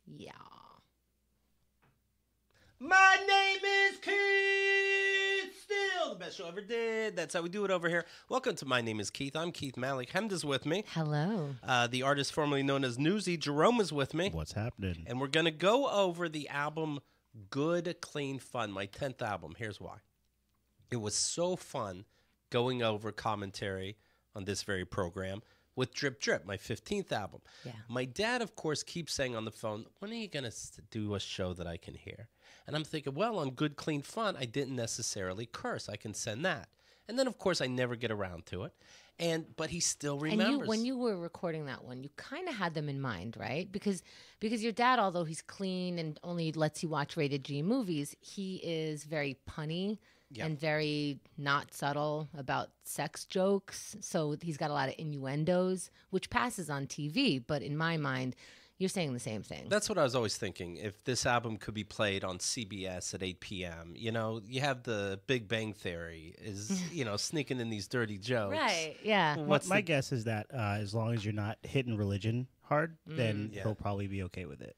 Yeah. My name is Keith Steele, the best show ever did. That's how we do it over here. Welcome to My Name is Keith. I'm Keith Malik. Hemda's with me. Hello. The artist formerly known as Newsy, Jerome, is with me. What's happening? And we're going to go over the album Good, Clean Fun, my 10th album. Here's why. It was so fun going over commentary on this very program with Drip Drip, my 15th album. Yeah. My dad, of course, keeps saying on the phone, when are you going to do a show that I can hear? And I'm thinking, well, on Good, Clean Fun, I didn't necessarily curse. I can send that. And then, of course, I never get around to it. But he still remembers. And when you were recording that one, you kind of had them in mind, right? Because your dad, although he's clean and only lets you watch rated G movies, he is very punny Yep. and very not subtle about sex jokes. So he's got a lot of innuendos, which passes on TV. But in my mind, you're saying the same thing. That's what I was always thinking. If this album could be played on CBS at 8 p.m., you have the Big Bang Theory is, sneaking in these dirty jokes. Right, yeah. What's My the- guess is that as long as you're not hitting religion hard, then Yeah. he'll probably be okay with it.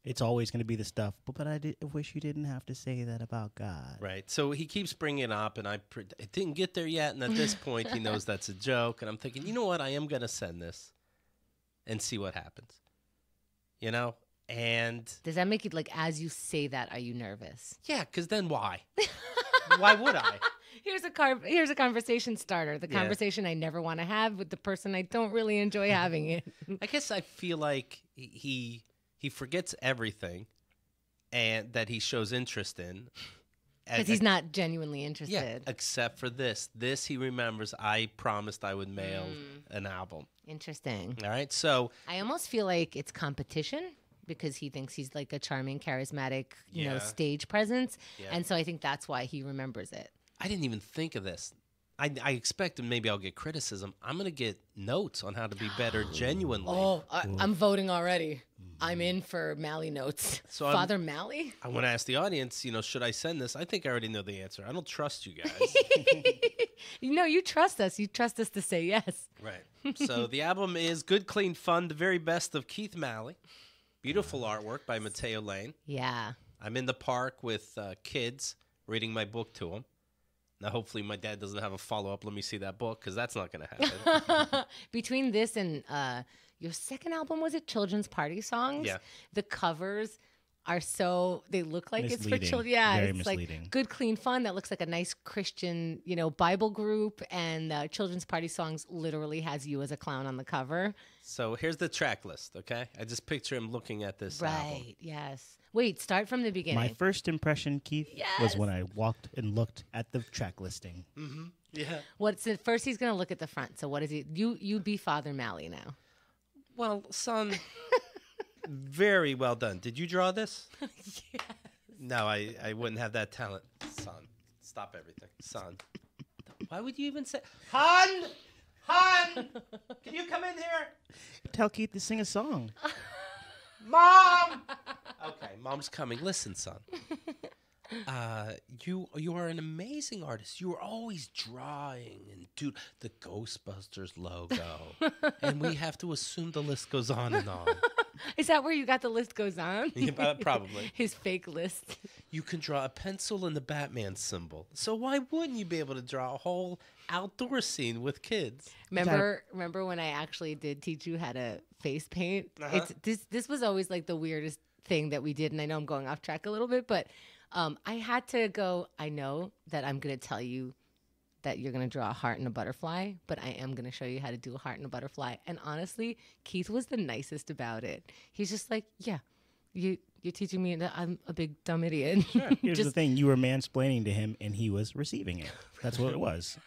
It's always going to be the stuff, but I wish you didn't have to say that about God. Right. So he keeps bringing it up, and it didn't get there yet. And at this point, he knows that's a joke. And I'm thinking, you know what? I am going to send this and see what happens. And Does that make it like, as you say that, are you nervous? yeah, because then why? Why would I? Here's a conversation starter. The Yeah. conversation I never want to have with the person I don't really enjoy having it. I guess I feel like he forgets everything and that he shows interest in. Because he's not genuinely interested. Yeah, except for this. This he remembers. I promised I would mail an album. Interesting. All right, so I almost feel like it's competition because he thinks he's like a charming, charismatic, Yeah. stage presence. Yeah. And so I think that's why he remembers it. I didn't even think of this. I expect maybe I'll get criticism. I'm going to get notes on how to be better genuinely. Oh, I'm voting already. I'm in for Mally notes. So Father Mally? I want to ask the audience, should I send this? I think I already know the answer. I don't trust you guys. You trust us. You trust us to say yes. Right. So the album is Good, Clean Fun, the very best of Keith Malley. Beautiful artwork by Mateo Lane. Yeah. I'm in the park with kids reading my book to them. Now, hopefully my dad doesn't have a follow-up. Let me see that book, because that's not going to happen. Between this and your second album, was it Children's Party Songs? Yeah. The covers are they look like it's for Misleading. children. Yeah, Very it's misleading. like Good, Clean Fun. That looks like a nice Christian, Bible group. And Children's Party Songs literally has you as a clown on the cover. So here's the track list, okay? I just picture him looking at this album. Right, yes. Wait, start from the beginning. My first impression, Keith, Yes. was when I walked and looked at the track listing. Yeah. What's it? First, he's going to look at the front. So what is he? You be Father Mally now. Well, son, very well done. Did you draw this? Yes. No, I wouldn't have that talent. Son, stop everything. Son. Why would you even say... Han! Han! Can you come in here? Tell Keith to sing a song. Mom! Okay, Mom's coming. Listen, son. You are an amazing artist. You are always drawing and dude, the Ghostbusters logo. And we have to assume the list goes on and on. Is that where you got the list goes on? Yeah, probably. His fake list. You can draw a pencil and the Batman symbol. So why wouldn't you be able to draw a whole outdoor scene with kids? Remember when I actually did teach you how to face paint? Uh-huh. This was always like the weirdest thing that we did, and I know I'm going off track a little bit, but I had to go, I know that I'm going to tell you that you're going to draw a heart and a butterfly, but I am going to show you how to do a heart and a butterfly. And honestly, Keith was the nicest about it. He's just like, yeah, you're teaching me that I'm a big dumb idiot. Sure. Here's the Just- thing: you were mansplaining to him, and he was receiving it. That's what it was.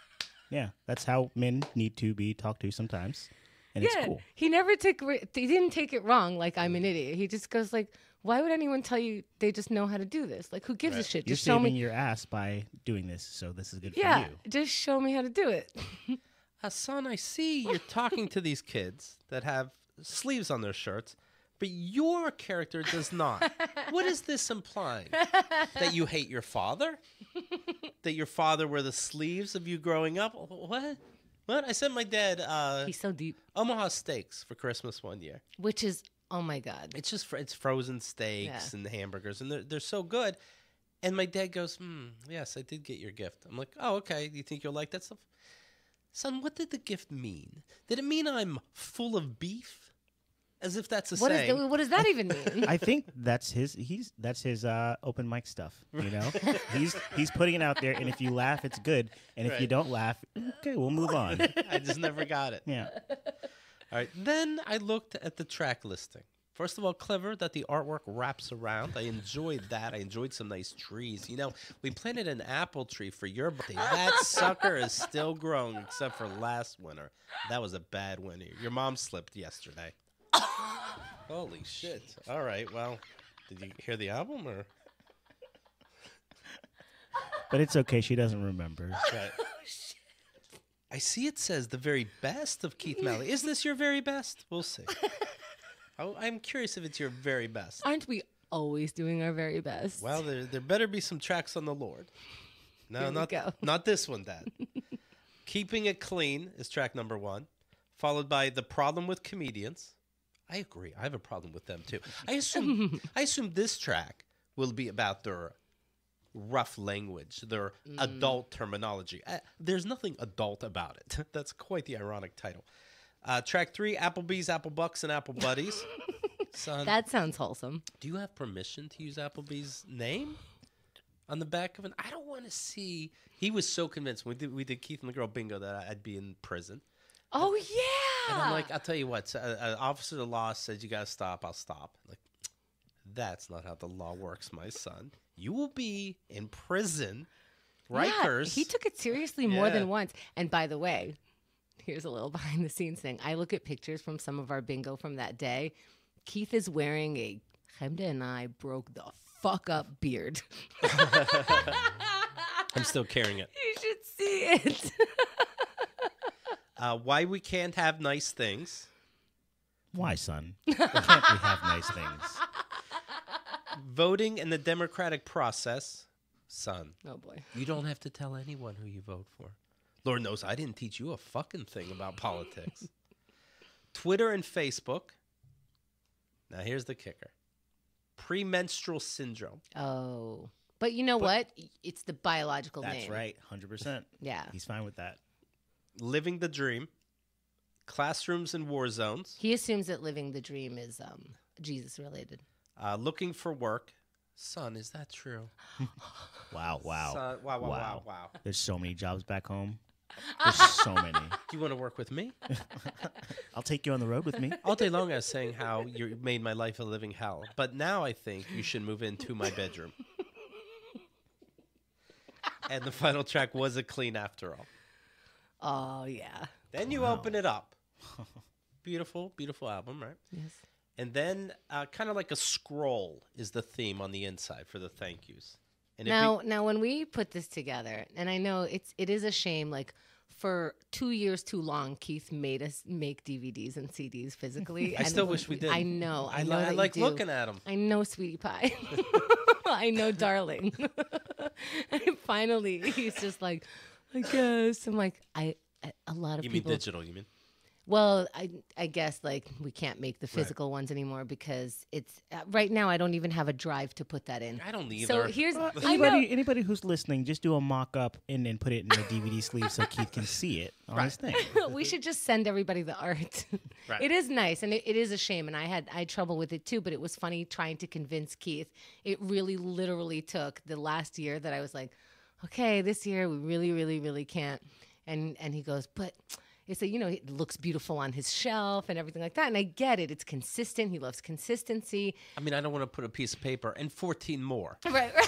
Yeah, that's how men need to be talked to sometimes, and it's cool. He never he didn't take it wrong like I'm an idiot. He just goes like, why would anyone tell you they just know how to do this? Like, who gives a shit? You're Just show saving me. your ass by doing this, so this is good Yeah, for you. just show me how to do it. Son, I see you're talking to these kids that have sleeves on their shirts, but your character does not. What is this implying? That you hate your father? That your father were the sleeves of you growing up? What? What? I sent my dad He's so deep. Omaha steaks for Christmas one year. Which is, oh my God. It's just it's frozen steaks and hamburgers, and they're so good. And my dad goes, yes, I did get your gift. I'm like, oh, okay. Do you think you'll like that stuff? Son, what did the gift mean? Did it mean I'm full of beef? As if that's a saying. What does that even mean? I think that's his open mic stuff. You know, he's putting it out there, and if you laugh, it's good, and if you Right. don't laugh, okay, we'll move on. I just never got it. Yeah, All right. Then I looked at the track listing. First of all, clever that the artwork wraps around. I enjoyed that. I enjoyed some nice trees. You know, we planted an apple tree for your birthday. That sucker is still growing, except for last winter. That was a bad winter. Your mom slipped yesterday. Holy shit. All right. Well, did you hear the album or? but it's okay. She doesn't remember. Right. I see it says the very best of Keith Malley. Is this your very best? We'll see. I'm curious if it's your very best. Aren't we always doing our very best? Well, there better be some tracks on the Lord. No, Here we go. not this one, Dad. Keeping It Clean is track number 1, followed by The Problem with Comedians. I agree. I have a problem with them too. I assume this track will be about their rough language, their adult terminology. There's nothing adult about it. That's quite the ironic title. Track 3, Applebee's, Apple Bucks, and Apple Buddies. Son, That sounds wholesome. do you have permission to use Applebee's name on the back of an? I don't want to see. He was so convinced when we did Keith and the Girl Bingo that I'd be in prison. Oh, yeah. And I'm like, I'll tell you what. An officer of the law says you gotta stop. I'll stop. Like, that's not how the law works, my son. You will be in prison. Rikers. Yeah, he took it seriously more Yeah. than once. And by the way, here's a little behind the scenes thing. I look at pictures from some of our bingo from that day. Keith is wearing a Chemda and I broke the fuck up beard. I'm still carrying it. You should see it. Why we can't have nice things. Why, son? Why can't we have nice things? Voting in the democratic process. Son, Oh, boy. you don't have to tell anyone who you vote for. Lord knows I didn't teach you a fucking thing about politics. Twitter and Facebook. Now here's the kicker. Premenstrual syndrome. Oh. But you know what? It's the biological That's name. right, 100%. Yeah. He's fine with that. Living the dream. Classrooms and war zones. He assumes that living the dream is Jesus related. Looking for work. Son, is that true? Wow, wow. Son, wow. There's so many jobs back home. There's so many. Do you want to work with me? I'll take you on the road with me. All day long I was saying how you made my life a living hell. But now I think you should move into my bedroom. And the final track was a clean after all. Oh, yeah. Then you open it up. Beautiful, beautiful album, right? Yes. And then kind of like a scroll is the theme on the inside for the thank yous. And Now, when we put this together, and I know it is a shame, like for 2 years too long, Keith made us make DVDs and CDs physically. I and still wish we did. I know. I, know that I you like do. looking at them. I know, sweetie pie. I know, darling. And finally, he's just like, I guess. I'm like, a lot of You mean people. digital, you mean? Well, I guess like we can't make the physical ones anymore because it's right now I don't even have a drive to put that in. I don't either. So here's I know. Anybody who's listening, just do a mock-up and then put it in the DVD sleeve so Keith can see it on his thing. We should just send everybody the art. Right. It is nice, and it is a shame, and I had trouble with it too. But it was funny trying to convince Keith. It really, literally took the last year that I was like, okay, this year we really, really, really can't. And he goes, but it's like, it looks beautiful on his shelf and everything like that. And I get it. It's consistent. He loves consistency. I mean, I don't want to put a piece of paper and 14 more. Right. Right.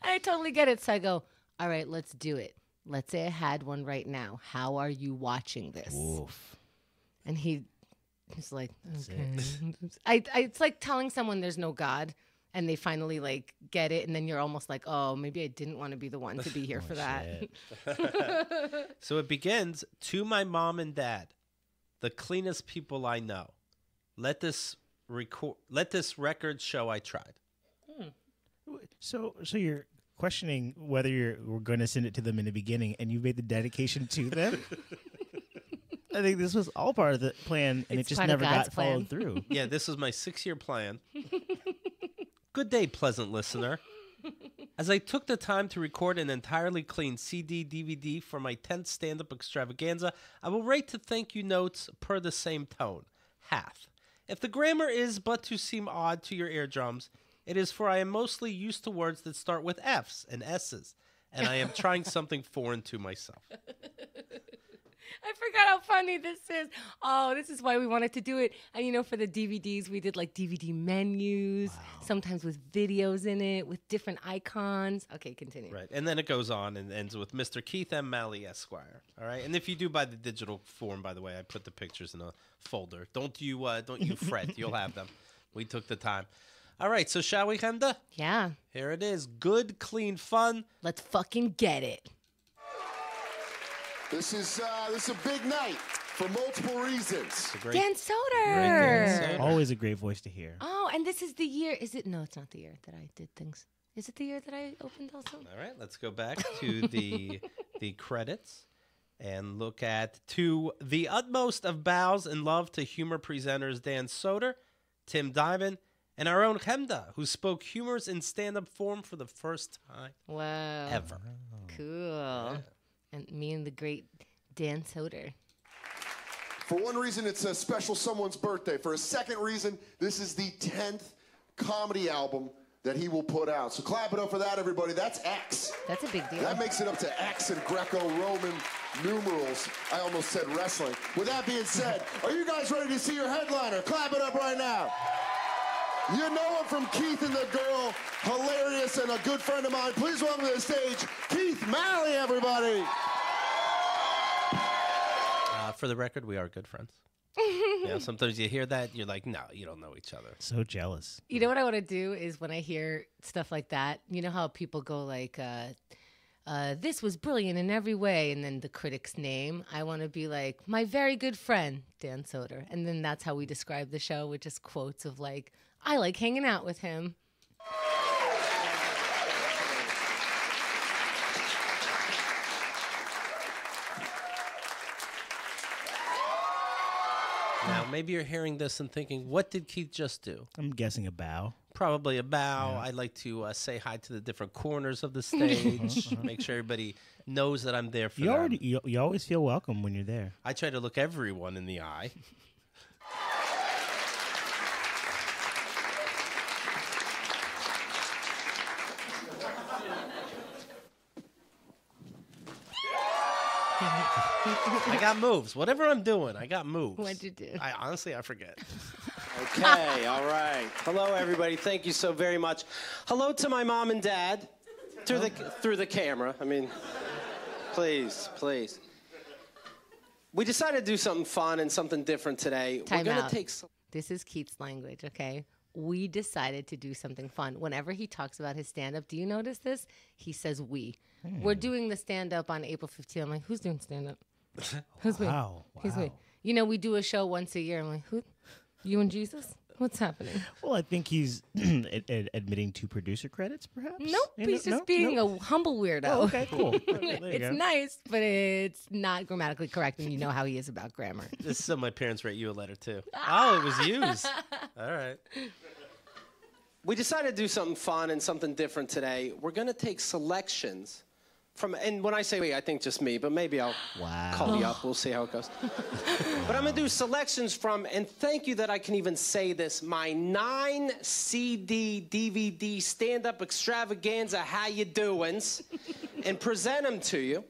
I totally get it. So I go, all right, let's do it. Let's say I had one right now. How are you watching this? Oof. And he's like, okay. It's like telling someone there's no God and they finally like get it. And then you're almost like, oh, maybe I didn't want to be the one to be here for that. So it begins, to my mom and dad, the cleanest people I know. Let this record show I tried. So you're questioning whether we're going to send it to them in the beginning, and you made the dedication to them. I think this was all part of the plan, and It's it just part of never God's got plan. followed through. Yeah, this was my 6-year plan. Good day, pleasant listener. As I took the time to record an entirely clean CD DVD for my 10th stand-up extravaganza, I will write to thank you notes per the same tone. Half. If the grammar is but to seem odd to your eardrums, it is for I am mostly used to words that start with F's and S's, and I am trying something foreign to myself. I forgot how funny this is. Oh, this is why we wanted to do it. And for the DVDs, we did like DVD menus, sometimes with videos in it, with different icons. Okay, continue. Right, and then it goes on and ends with Mr. Keith M. Malley, Esquire. All right, and if you do buy the digital form, by the way, I put the pictures in a folder. Don't you fret. You'll have them. We took the time. All right, so shall we, Hemda? Yeah. Here it is. Good, clean fun. Let's fucking get it. This is a big night for multiple reasons. It's a great, Dan great Soder. Dan Soder. Always a great voice to hear. Oh, and this is the year. Is it? No, it's not the year that I did things. Is it the year that I opened also? All right, let's go back to the credits and look at to the utmost of bows and love to humor presenters Dan Soder, Tim Diamond, and our own Hemda, who spoke humors in stand-up form for the first time Wow. ever. Cool. And me and the great Dan Soder. For one reason, it's a special someone's birthday. For a second reason, this is the 10th comedy album that he will put out. So clap it up for that, everybody. That's X. That's a big deal. That makes it up to X in Greco-Roman numerals. I almost said wrestling. With that being said, are you guys ready to see your headliner? Clap it up right now. You know him from Keith and the Girl. Hilarious and a good friend of mine. Please welcome to the stage, Keith Malley, everybody. For the record, we are good friends. Sometimes you hear that, you're like, no, you don't know each other. So jealous. You know what I want to do is when I hear stuff like that, you know how people go like, this was brilliant in every way, and then the critic's name. I want to be like, my very good friend, Dan Soder. And then that's how we describe the show with just quotes of like, I like hanging out with him. Now, maybe you're hearing this and thinking, what did Keith just do? I'm guessing a bow. Probably a bow. I'd like to say hi to the different corners of the stage, make sure everybody knows that I'm there for them. You always feel welcome when you're there. I try to look everyone in the eye. I got moves. Whatever I'm doing, I got moves. What'd you do? I forget. Okay, all right. Hello, everybody. Thank you so very much. Hello to my mom and dad through the camera. I mean, please. We decided to do something fun and something different today. Time We're out. gonna take. This is Keith's language, okay? We decided to do something fun. Whenever he talks about his stand-up, do you notice this? He says we. We're doing the stand-up on April 15th. I'm like, who's doing stand-up? Who's me? Wow. Who's me? You know, we do a show once a year. I'm like, who? You and Jesus? What's happening? Well, I think he's admitting to producer credits, perhaps. Nope, he's just being a humble weirdo. Oh, okay, cool. There you It's go. nice, but it's not grammatically correct, and you know how he is about grammar. This is so my parents write you a letter too. Oh, it was used. All right. We decided to do something fun and something different today. We're gonna take selections and when I say we, I think just me, but maybe I'll call you up. We'll see how it goes. But I'm going to do selections from, and thank you that I can even say this, my 9 CD DVD stand-up extravaganza, How You Doin's, and present them to you.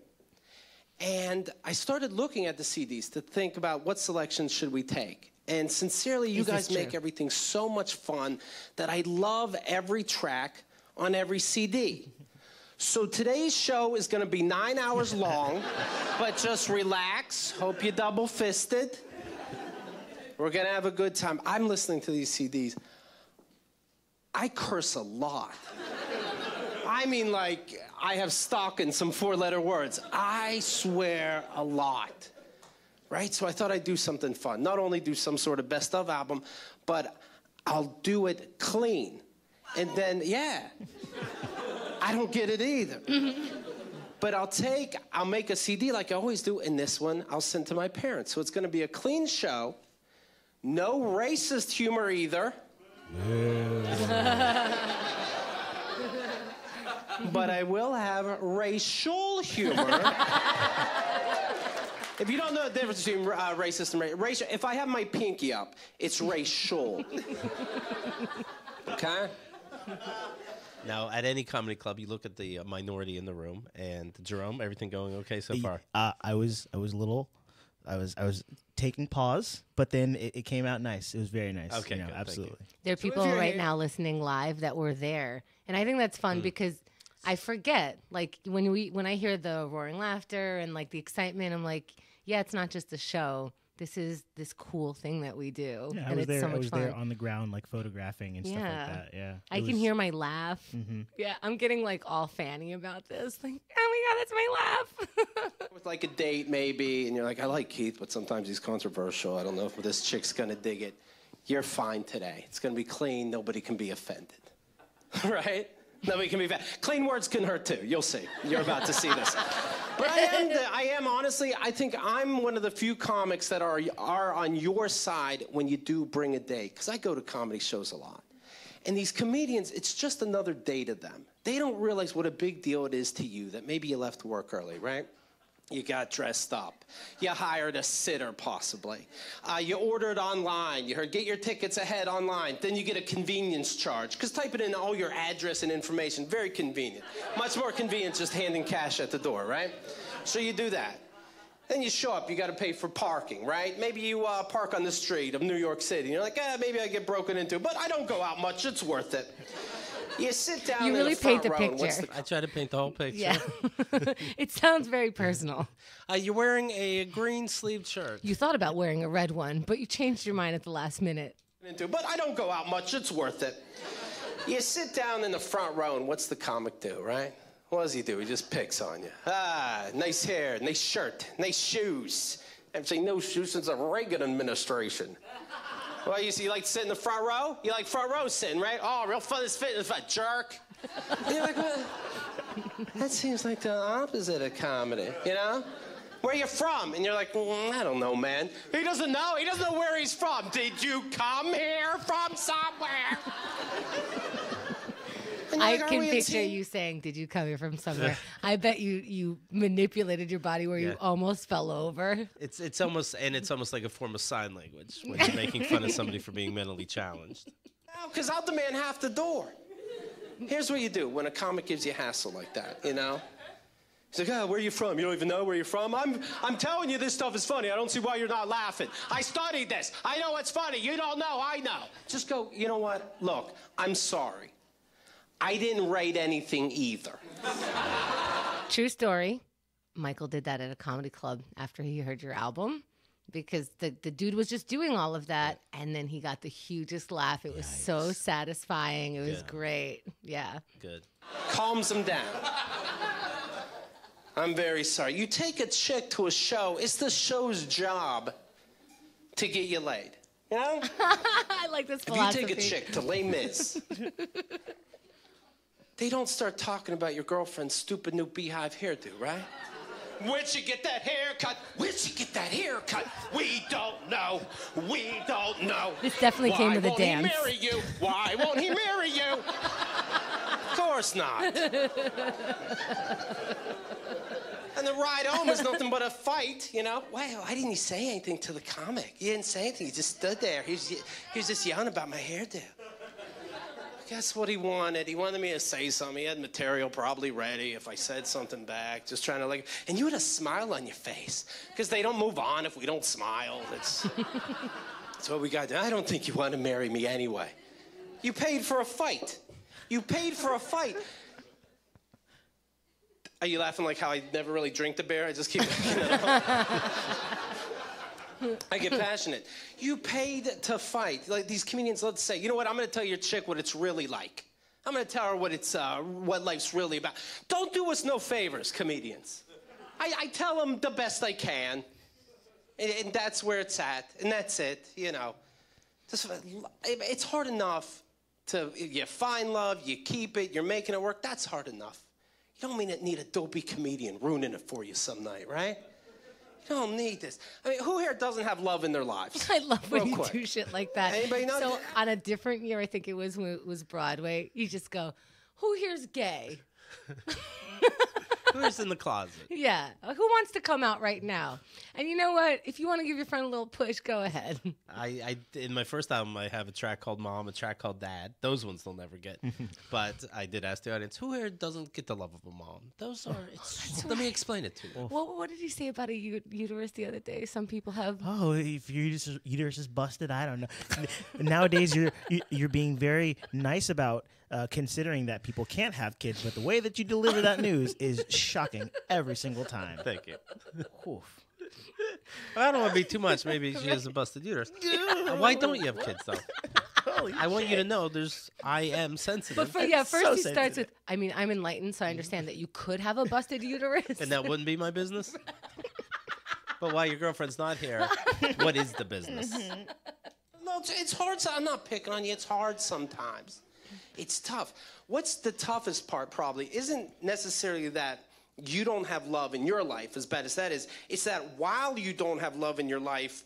And I started looking at the CDs to think about what selections should we take. And sincerely, you guys make everything so much fun that I love every track on every CD. So today's show is going to be 9 hours long, but just relax. Hope you're double-fisted. We're going to have a good time. I'm listening to these CDs. I curse a lot. I mean, like, I have stock in some 4-letter words. I swear a lot. Right? So I thought I'd do something fun. Not only do some sort of best of album, but I'll do it clean. And then, I don't get it either. But I'll make a CD like I always do, and this one I'll send to my parents. So it's going to be a clean show. No racist humor either. But I will have racial humor. If you don't know the difference between racist and racial, if I have my pinky up, it's racial. Okay? Now, at any comedy club, you look at the minority in the room. And Jerome, everything going okay so far? I was taking pause, but then it came out nice. It was very nice. Okay, you know, good, absolutely. There are people right now listening live that were there, and I think that's fun because I forget. Like when I hear the roaring laughter and like the excitement, I'm like, yeah, it's not just a show. This is this cool thing that we do, Yeah, and it's so much fun. I was there on the ground, like photographing and stuff like that. Yeah, I can hear my laugh. Yeah, I'm getting like all fanny about this. Like, oh my god, that's my laugh. With like a date maybe, and you're like, I like Keith, but sometimes he's controversial. I don't know if this chick's gonna dig it. You're fine today. It's gonna be clean. Nobody can be offended. Right? Nobody can be offended. Clean words can hurt too. You'll see. You're about to see this. But I am honestly, I think I'm one of the few comics that are on your side when you do bring a date. Because I go to comedy shows a lot. And these comedians, it's just another day to them. They don't realize what a big deal it is to you that maybe you left work early, right? You got dressed up. You hired a sitter, possibly. You ordered online. You heard, get your tickets ahead online. Then you get a convenience charge. Because typing in all your address and information, very convenient. Much more convenient just handing cash at the door, right? So you do that. Then you show up. You got to pay for parking, right? Maybe you park on the street of New York City. And you're like, maybe I get broken into. But I don't go out much. It's worth it. You sit down You in really the front paint the row, and picture. I try to paint the whole picture. Yeah, it sounds very personal. You're wearing a green sleeved shirt. You thought about wearing a red one, but you changed your mind at the last minute. But I don't go out much. It's worth it. You sit down in the front row, and what's the comic do, right? What does he do? He just picks on you. Nice hair, nice shirt, nice shoes. I haven't seen no shoes since the Reagan administration. Well, you like to sit in the front row? You like front row sitting, right? Oh, real fun is fitness, fun, jerk. You're like, what? That seems like the opposite of comedy, you know? Where you from? And you're like, I don't know, man. He doesn't know. He doesn't know where he's from. Did you come here from somewhere? I can picture you saying, did you come here from somewhere? I bet you manipulated your body where you almost fell over. It's almost like a form of sign language when you're making fun of somebody for being mentally challenged. No, because I'll demand half the door. Here's what you do when a comic gives you hassle like that, you know? He's like, where are you from? You don't even know where you're from? I'm telling you this stuff is funny. I don't see why you're not laughing. I studied this. I know it's funny. You don't know. I know. Just go, you know what? Look, I'm sorry. I didn't write anything either. True story. Michael did that at a comedy club after he heard your album because the dude was just doing all of that, and then he got the hugest laugh. It was so satisfying. It was great. Yeah. Good. Calms him down. I'm very sorry. You take a chick to a show, it's the show's job to get you laid. You know? I like this philosophy. If you take a chick to Les Mis, they don't start talking about your girlfriend's stupid new beehive hairdo, right? Where'd she get that haircut? Where'd she get that haircut? We don't know. We don't know. This definitely came with a dance. Why won't he marry you? Why won't he marry you? Go course not. And the ride home is nothing but a fight, you know? Wow, why didn't he say anything to the comic? He didn't say anything. He just stood there. He was just yelling about my hairdo. Guess what he wanted? He wanted me to say something. He had material probably ready if I said something back, just trying to and you had a smile on your face because they don't move on if we don't smile. That's what we got. I don't think you want to marry me anyway. You paid for a fight. You paid for a fight. Are you laughing like how I never really drink the beer? I just keep I get passionate. You paid to fight. Like these comedians love to say, you know what, I'm going to tell your chick what it's really like. I'm going to tell her what life's really about. Don't do us no favors, comedians. I tell them the best I can. And that's where it's at. And that's it, you know. It's hard enough you find love, you keep it, you're making it work. That's hard enough. You don't need a dopey comedian ruining it for you some night, right? You don't need this. I mean, who here doesn't have love in their lives? I love when Real you quick. do shit like that. Anybody know So that? on a different year, I think it was when it was Broadway, you just go, who here's gay? Who's in the closet? Yeah. Who wants to come out right now? And you know what? If you want to give your friend a little push, go ahead. I in my first album, I have a track called Mom, a track called Dad. Those ones they'll never get. But I did ask the audience, who here doesn't get the love of a mom? Those are. Let me explain it to you. What did he say about a uterus the other day? Some people have. Oh, if your uterus is busted, I don't know. Nowadays, you're being very nice about considering that people can't have kids, but the way that you deliver that news is shocking every single time. Thank you. Oof. I don't want to be too much. Maybe she has a busted uterus. Why don't you have kids, though? I want you to know I am sensitive. But first so he starts sensitive. with, I'm enlightened, so I understand that you could have a busted uterus. And that wouldn't be my business? But while your girlfriend's not here, what is the business? No, it's hard. I'm not picking on you. It's hard sometimes. It's tough. What's the toughest part probably isn't necessarily that you don't have love in your life, as bad as that is. It's that while you don't have love in your life,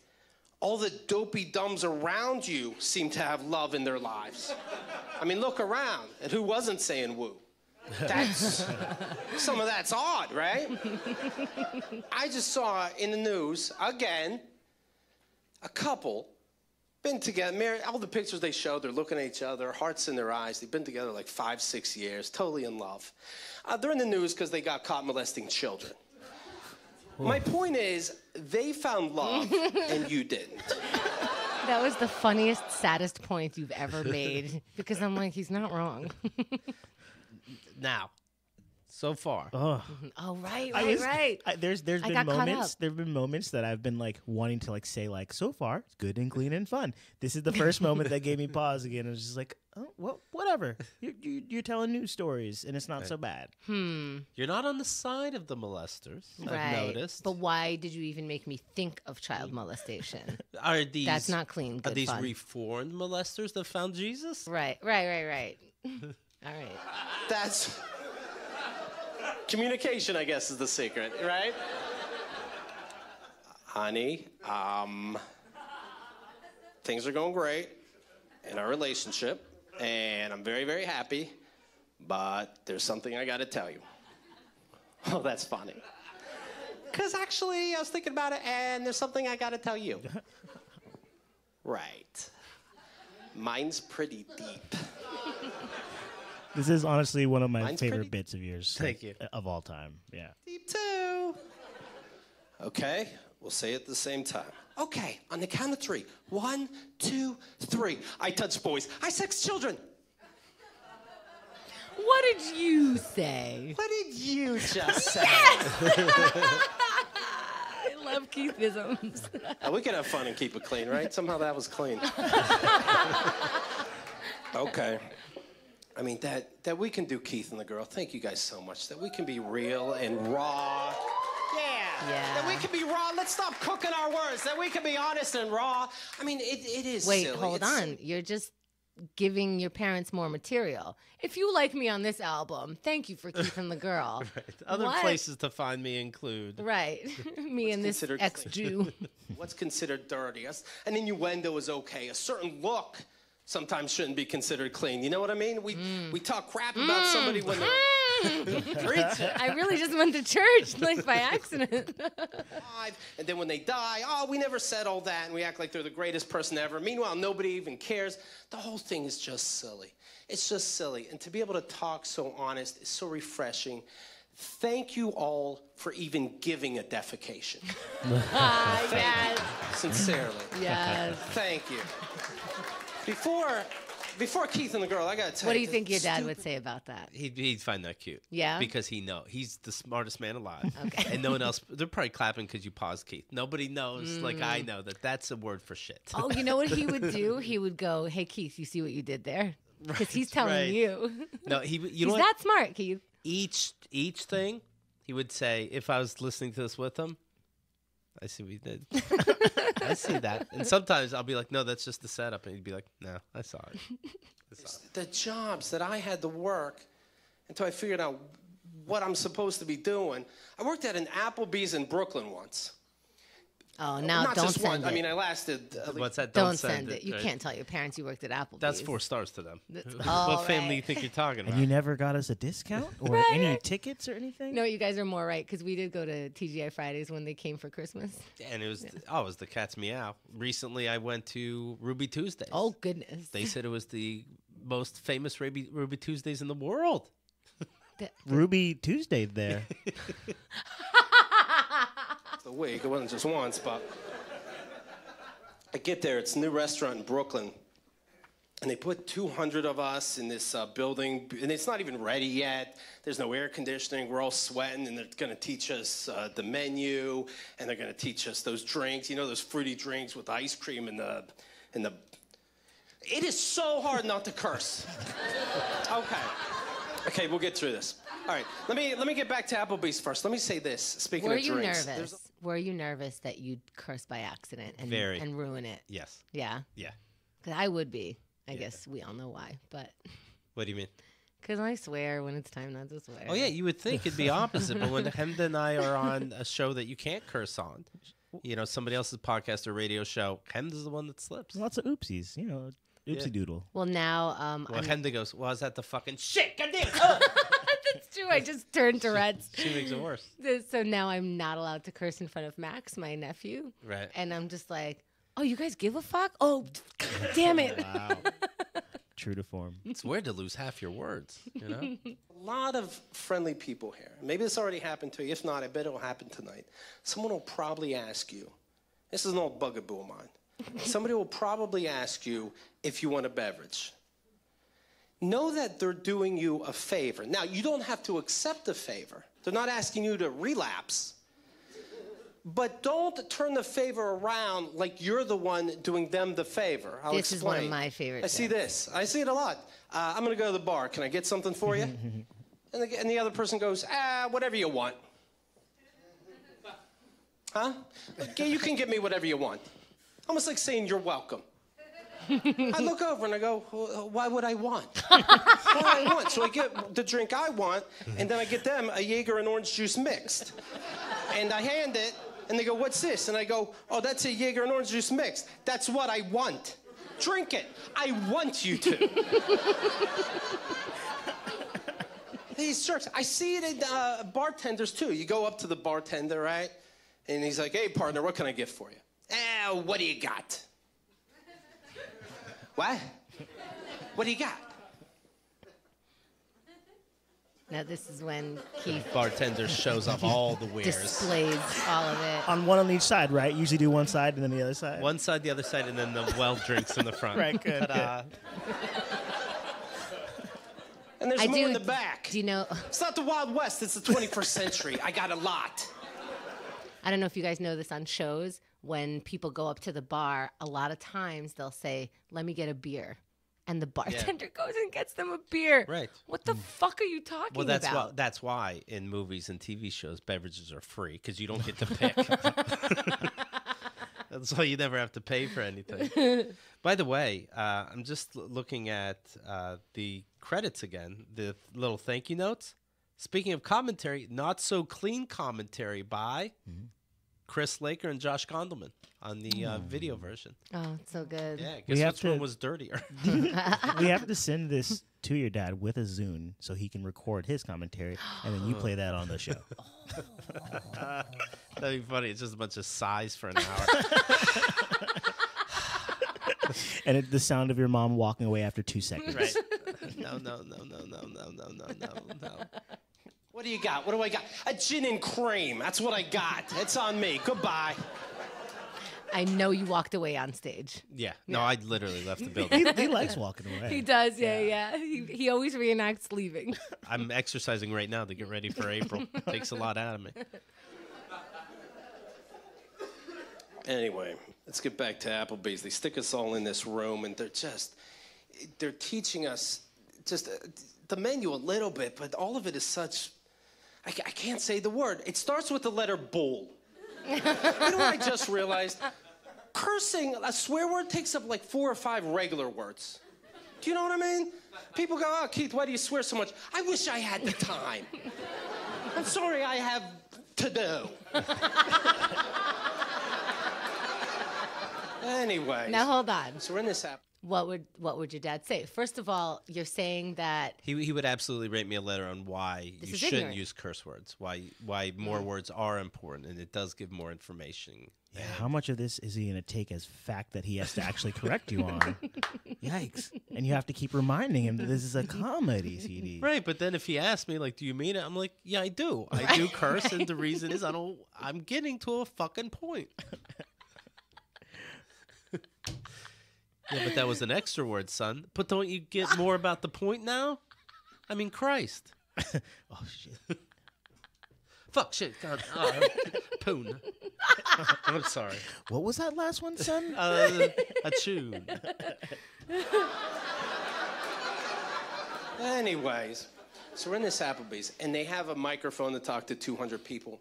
all the dopey dumbs around you seem to have love in their lives. I mean, look around at who wasn't saying woo. Some of that's odd, right? I just saw in the news, again, a couple been together, married, all the pictures they showed, they're looking at each other, hearts in their eyes. They've been together like 5-6 years, totally in love. They're in the news because they got caught molesting children. My point is, they found love and you didn't. That was the funniest, saddest point you've ever made. Because I'm like, he's not wrong. Now, so far. Oh. Oh, right. There's been got caught moments. up. There've been moments that I've been like wanting to like say like, so far it's good and clean and fun. This is the first moment that gave me pause again. I was just like, oh, well, whatever. You're telling news stories and it's not so bad. You're not on the side of the molesters, I've Right. noticed. But why did you even make me think of child molestation? Are these, That's not clean. Are Good these fun. reformed molesters that found Jesus? Right. All right. That's communication, I guess, is the secret, right? Honey, things are going great in our relationship, and I'm very, very happy, but there's something I got to tell you. Oh, that's funny. Because actually, I was thinking about it, and there's something I got to tell you. Right. Mine's pretty deep. This is honestly one of my Mine's favorite pretty- bits of yours. Thank you. Of all time. Yeah. Deep too. Okay, we'll say it at the same time. Okay, on the count of 3. 1, 2, 3. I touch boys. I sex children. What did you say? What did you just say? I love Keithisms. We can have fun and keep it clean, right? Somehow that was clean. Okay. I mean, that we can do Keith and the girl. Thank you guys so much. That we can be real and raw. Yeah. That we can be raw. Let's stop cooking our words. That we can be honest and raw. I mean, it is Wait, silly. hold It's- on. You're just giving your parents more material. If you like me on this album, thank you for keeping the girl. Other What? places to find me include. Right. Me and this considered ex-Jew. What's considered dirty? And innuendo is okay. A certain look sometimes shouldn't be considered clean. You know what I mean? We talk crap about somebody when they're preach it. I really just went to church like by accident. alive, and then when they die, oh, we never said all that, and we act like they're the greatest person ever. Meanwhile, nobody even cares. The whole thing is just silly. It's just silly. And to be able to talk so honest is so refreshing. Thank you all for even giving a defecation. Yes. Sincerely. Yes. Thank you. Before Keith and the girl, I gotta tell you. What do you think your dad would say about that? He'd find that cute. Yeah? Because he's the smartest man alive. Okay. And no one else, they're probably clapping because you paused, Keith. Nobody knows, like I know, that's a word for shit. Oh, you know what he would do? He would go, "Hey Keith, you see what you did there?" Because he's telling right. you. No, you He's know what? that smart, Keith. Each thing, he would say, if I was listening to this with him, I see what you did. I see that. And sometimes I'll be like, no, that's just the setup. And he'd be like, no, I saw it. The jobs that I had to work until I figured out what I'm supposed to be doing. I worked at an Applebee's in Brooklyn once. Oh, now Not don't just send one. it. I mean, I lasted. What's that? don't send it. You right? can't tell your parents you worked at Applebee's. That's 4 stars to them. all What family do you right. think you're talking about? And you never got us a discount or Right. any tickets or anything? No, you guys are more right because we did go to TGI Fridays when they came for Christmas. And it was, it was the cat's meow. Recently, I went to Ruby Tuesdays. Oh goodness. They said it was the most famous Ruby Tuesdays in the world. Ruby Tuesday there. The week. It wasn't just once, but I get there. It's a new restaurant in Brooklyn, and they put 200 of us in this building, and it's not even ready yet. There's no air conditioning. We're all sweating, and they're going to teach us the menu, and they're going to teach us those drinks. You know, those fruity drinks with ice cream and the. It is so hard not to curse. Okay, we'll get through this. All right, let me get back to Applebee's first. Let me say this. Speaking Were of you drinks, nervous? Were you nervous that you'd curse by accident and Very. and ruin it? Yes. Yeah. Yeah. 'Cause I would be. I guess we all know why, but What do you mean? because I swear when it's time not to swear. Oh, yeah, you would think it'd be opposite. But when Hemda and I are on a show that you can't curse on, you know, somebody else's podcast or radio show, Hemda's the one that slips. Lots of oopsies, oopsie doodle. Well, now Well, Hemda goes, well, is that the fucking shit? Goddamn. that's true. I just turned Tourette's. She makes it worse. So now I'm not allowed to curse in front of Max, my nephew. Right. And I'm just like, oh, you guys give a fuck? Oh, God damn it. Wow. True to form. It's weird to lose half your words, you know? A lot of friendly people here. Maybe this already happened to you. If not, I bet it'll happen tonight. Someone will probably ask you. This is an old bugaboo of mine. Somebody will probably ask you if you want a beverage. Know that they're doing you a favor. Now, you don't have to accept the favor. They're not asking you to relapse. But don't turn the favor around like you're the one doing them the favor. I'll This is one of explain. my favorite I see jokes. this. I see it a lot. I'm going to go to the bar. Can I get something for you? And the other person goes, whatever you want. Huh? Yeah, you can give me whatever you want. Almost like saying you're welcome. I look over and I go, well, why would I want? What do I want? So I get the drink I want, and then I get them a Jaeger and orange juice mixed. And I hand it, and they go, what's this? And I go, oh, that's a Jaeger and orange juice mixed. That's what I want. Drink it. I want you to. These jerks. I see it in bartenders, too. You go up to the bartender, right? And he's like, hey, partner, what can I get for you? What do you got? What? What do you got? Now this is when Keith Bartender shows off all the wares. displays all of it. On one on each side, right? Usually do one side and then the other side. One side, the other side, and then the well drinks in the front. Right, good, Ta-da. And there's I more do. in the back. Do you know? It's not the Wild West. It's the 21st century. I got a lot. I don't know if you guys know this on shows. When people go up to the bar, a lot of times they'll say, "Let me get a beer," and the bartender goes and gets them a beer. Right. What the fuck are you talking Well, that's about? why. That's why in movies and TV shows, beverages are free because you don't get to pick. That's why you never have to pay for anything. By the way, I'm just looking at the credits again, the little thank you notes. Speaking of commentary, not so clean commentary by Chris Laker and Josh Gondelman on the video version. Oh, it's so good. Yeah, We guess have which one to- was dirtier? We have to send this to your dad with a Zune so he can record his commentary, and then you play that on the show. That'd be funny. It's just a bunch of sighs for an hour. And the sound of your mom walking away after 2 seconds. Right. No. What do you got? What do I got? A gin and cream. That's what I got. It's on me. Goodbye. I know you walked away on stage. Yeah. No, I literally left the building. He likes walking away. He does, yeah. He always reenacts leaving. I'm exercising right now to get ready for April. Takes a lot out of me. Anyway, let's get back to Applebee's. They stick us all in this room, and they're teaching us just the menu a little bit, but all of it is such, I can't say the word. It starts with the letter bull. You know what I just realized? Cursing, a swear word takes up like 4 or 5 regular words. Do you know what I mean? People go, oh, Keith, why do you swear so much? I wish I had the time. I'm sorry I have to do. Anyway. Now hold on. So we're in this app. What would your dad say? First of all, you're saying that He would absolutely write me a letter on why This you is shouldn't ignorant. use curse words, why more words are important, and it does give more information. Yeah, how much of this is he going to take as fact that he has to actually correct you on? Yikes. And you have to keep reminding him that this is a comedy CD. Right, but then if he asks me, like, do you mean it? I'm like, yeah, I do. I do curse, and the reason is I'm getting to a fucking point. Yeah, but that was an extra word, son. But don't you get more about the point now? I mean, Christ. Oh, shit. Fuck, shit, God. Poon. I'm sorry. What was that last one, son? A tune. Anyways, so we're in this Applebee's, and they have a microphone to talk to 200 people.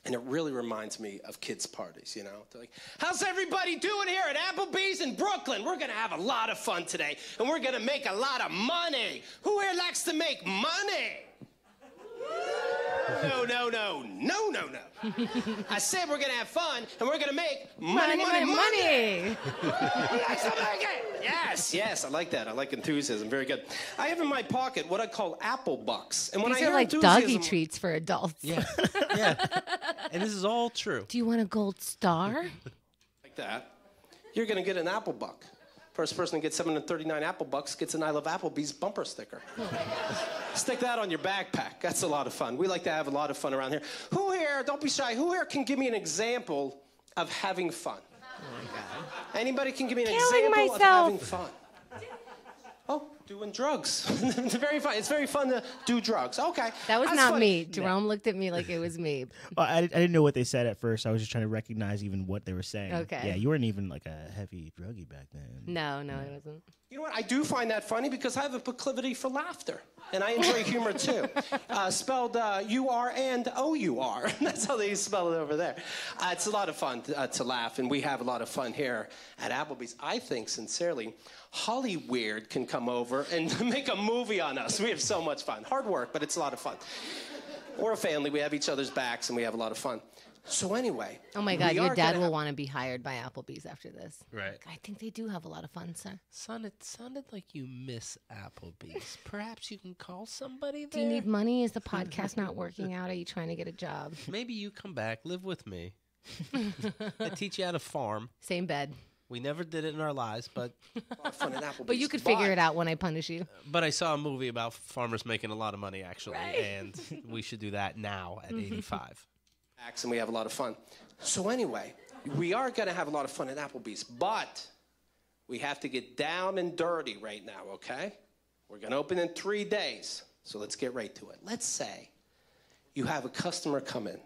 And it really reminds me of kids' parties, you know? They're like, how's everybody doing here at Applebee's in Brooklyn? We're gonna have a lot of fun today, and we're gonna make a lot of money. Who here likes to make money? No. I said we're gonna have fun, and we're gonna make money. Who likes to make it? Yes, I like that. I like enthusiasm. Very good. I have in my pocket what I call Apple Bucks. And when these I are hear like enthusiasm, doggy treats for adults. Yeah. And this is all true. Do you want a gold star? Like that, you're going to get an Apple Buck. First person to get 739 Apple Bucks gets an I Love Applebee's bumper sticker. Stick that on your backpack. That's a lot of fun. We like to have a lot of fun around here. Who here, don't be shy, who here can give me an example of having fun? Oh, my God. Anybody can give me an example of having fun? Oh, doing drugs. It's very fun. It's very fun to do drugs. Okay. That was that's not funny. me. Jerome looked at me like it was me. Well, I didn't know what they said at first. I was just trying to recognize even what they were saying. Okay. Yeah, you weren't even like a heavy druggie back then. No, it wasn't. You know what? I do find that funny because I have a proclivity for laughter. And I enjoy humor, too. Spelled U-R and O-U-R. That's how they spell it over there. It's a lot of fun to laugh, and we have a lot of fun here at Applebee's. I think, sincerely, Hollyweird can come over and make a movie on us. We have so much fun. Hard work, but it's a lot of fun. We're a family. We have each other's backs, and we have a lot of fun. So anyway. Oh, my God. we Your are dad gonna will want to be hired by Applebee's after this. Right. I think they do have a lot of fun, sir. Son, it sounded like you miss Applebee's. Perhaps you can call somebody Do you need money? Is the podcast not working out? Are you trying to get a job? Maybe you come back, live with me. I teach you how to farm. Same bed. We never did it in our lives, but a lot of fun at Applebee's. But you could figure it out when I punish you. But I saw a movie about farmers making a lot of money, actually, and we should do that now at 85. And we have a lot of fun. So anyway, we are going to have a lot of fun at Applebee's, but we have to get down and dirty right now, okay? We're going to open in 3 days, so let's get right to it. Let's say you have a customer come in,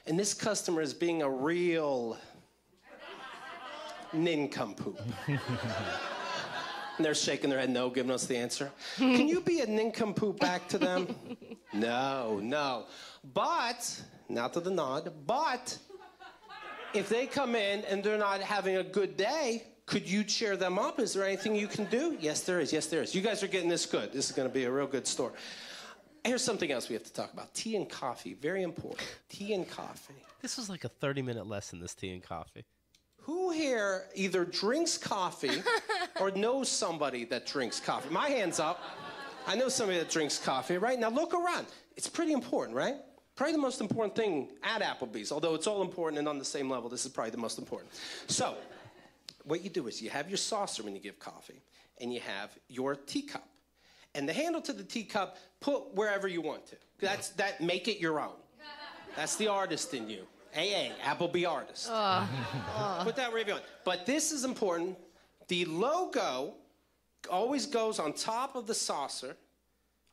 and this customer is being a real nincompoop. And they're shaking their head no, giving us the answer. Can you be a nincompoop back to them? No. But, not to the nod, but if they come in and they're not having a good day, could you cheer them up? Is there anything you can do? Yes, there is. You guys are getting this good. This is going to be a real good store. Here's something else we have to talk about. Tea and coffee, very important. Tea and coffee. This was like a 30-minute lesson, this tea and coffee. Who here either drinks coffee or knows somebody that drinks coffee? My hand's up. I know somebody that drinks coffee, right? Now look around. It's pretty important, right? Probably the most important thing at Applebee's, although it's all important and on the same level, this is probably the most important. So, what you do is you have your saucer when you give coffee, and you have your teacup. And the handle to the teacup, put wherever you want to. Make it your own. That's the artist in you. AA, Applebee artist. Put that wherever you want. But this is important. The logo always goes on top of the saucer,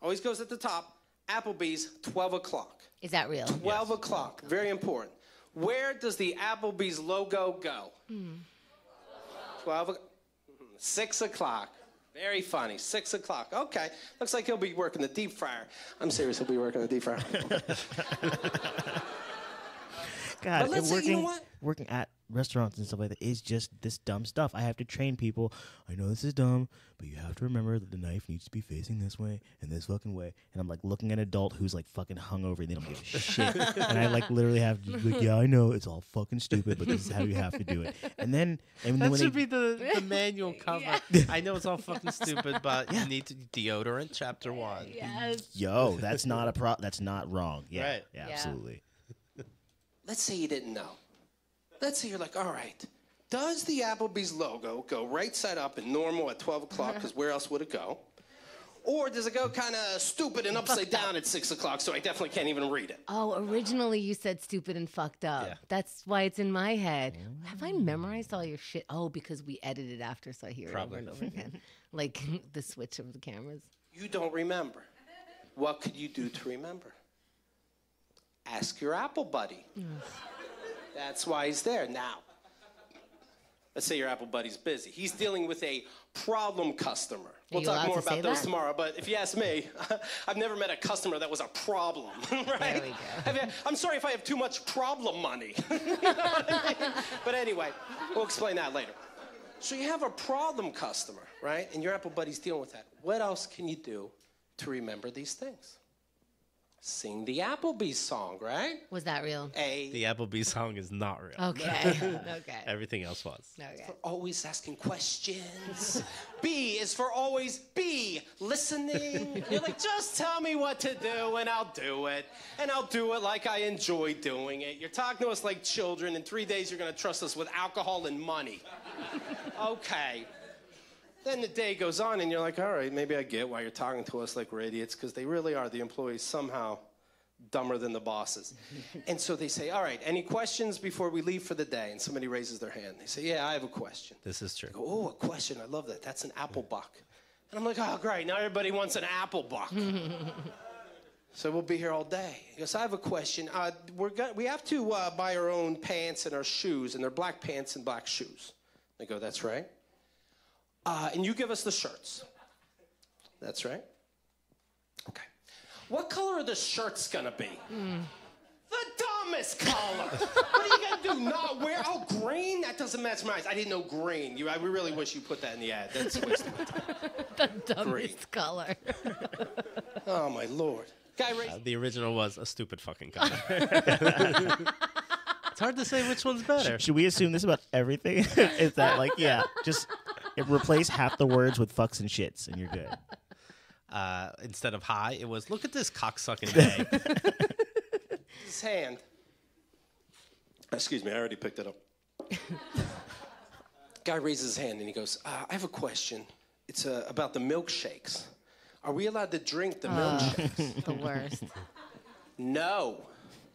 always goes at the top. Applebee's, 12 o'clock. Is that real? 12 o'clock, very important. Where does the Applebee's logo go? 6 o'clock. Very funny, 6 o'clock. Okay, looks like he'll be working the deep fryer. I'm serious, he'll be working the deep fryer. God, But let's say, you know what? Working at restaurants and stuff like that is just this dumb stuff. I have to train people. I know this is dumb, but you have to remember that the knife needs to be facing this way and this fucking way. And I'm like looking at an adult who's like fucking hungover and they don't give a shit. And I like literally have to like, yeah, I know it's all fucking stupid, but this is how you have to do it. And then That when should be the manual cover. I know it's all fucking stupid, but you need to deodorant, chapter 1. Yes. yo, that's not that's not wrong. Yeah, Right. yeah, Yeah. absolutely. Let's say you didn't know. Let's say you're like, all right, does the Applebee's logo go right side up and normal at 12 o'clock, because where else would it go? Or does it go kind of stupid and upside down at 6 o'clock, so I definitely can't even read it? Oh, originally you said stupid and fucked up. Yeah. That's why it's in my head. Have I memorized all your shit? Oh, because we edited after, so I hear Probably. it over and over again. Like the switch of the cameras. You don't remember. What could you do to remember? Ask your Apple buddy. That's why he's there. Now, let's say your Apple buddy's busy. He's dealing with a problem customer. We'll you talk allowed more to say about those that? tomorrow, but if you ask me, I've never met a customer that was a problem, right? There we go. I'm sorry if I have too much problem money. You know what I mean? But anyway, we'll explain that later. So you have a problem customer, right? And your Apple buddy's dealing with that. What else can you do to remember these things? Sing the Applebee's song, right? Was that real? The Applebee's song is not real. Okay. Okay. Everything else was. Okay. Always asking questions. B is for always be listening. You're like, just tell me what to do and I'll do it. And I'll do it like I enjoy doing it. You're talking to us like children. In 3 days, you're going to trust us with alcohol and money. Okay. Then the day goes on and you're like, all right, maybe I get why you're talking to us like we're idiots, because they really are, the employees, somehow dumber than the bosses. And so they say, all right, any questions before we leave for the day? And somebody raises their hand. They say, yeah, I have a question. This is true. I go, oh, a question. I love that. That's an apple buck. And I'm like, oh, great. Now everybody wants an apple buck. So we'll be here all day. He goes, I have a question. We have to buy our own pants and our shoes, and they're black pants and black shoes. I go, that's right. And you give us the shirts. That's right. Okay. What color are the shirts gonna be? The dumbest color. What are you gonna do? Not wear? Oh, green? That doesn't match my eyes. I didn't know green. I really wish you put that in the ad. That's a waste of my time. The dumbest color. Oh my Lord. Guy raised. The original was a stupid fucking color. It's hard to say which one's better. Should we assume this about everything? Is that like, yeah, just replace half the words with fucks and shits and you're good. Instead of hi, it was, look at this cocksucking day. His hand. Excuse me, I already picked it up. Guy raises his hand and he goes, I have a question. It's about the milkshakes. Are we allowed to drink the milkshakes? The worst. No.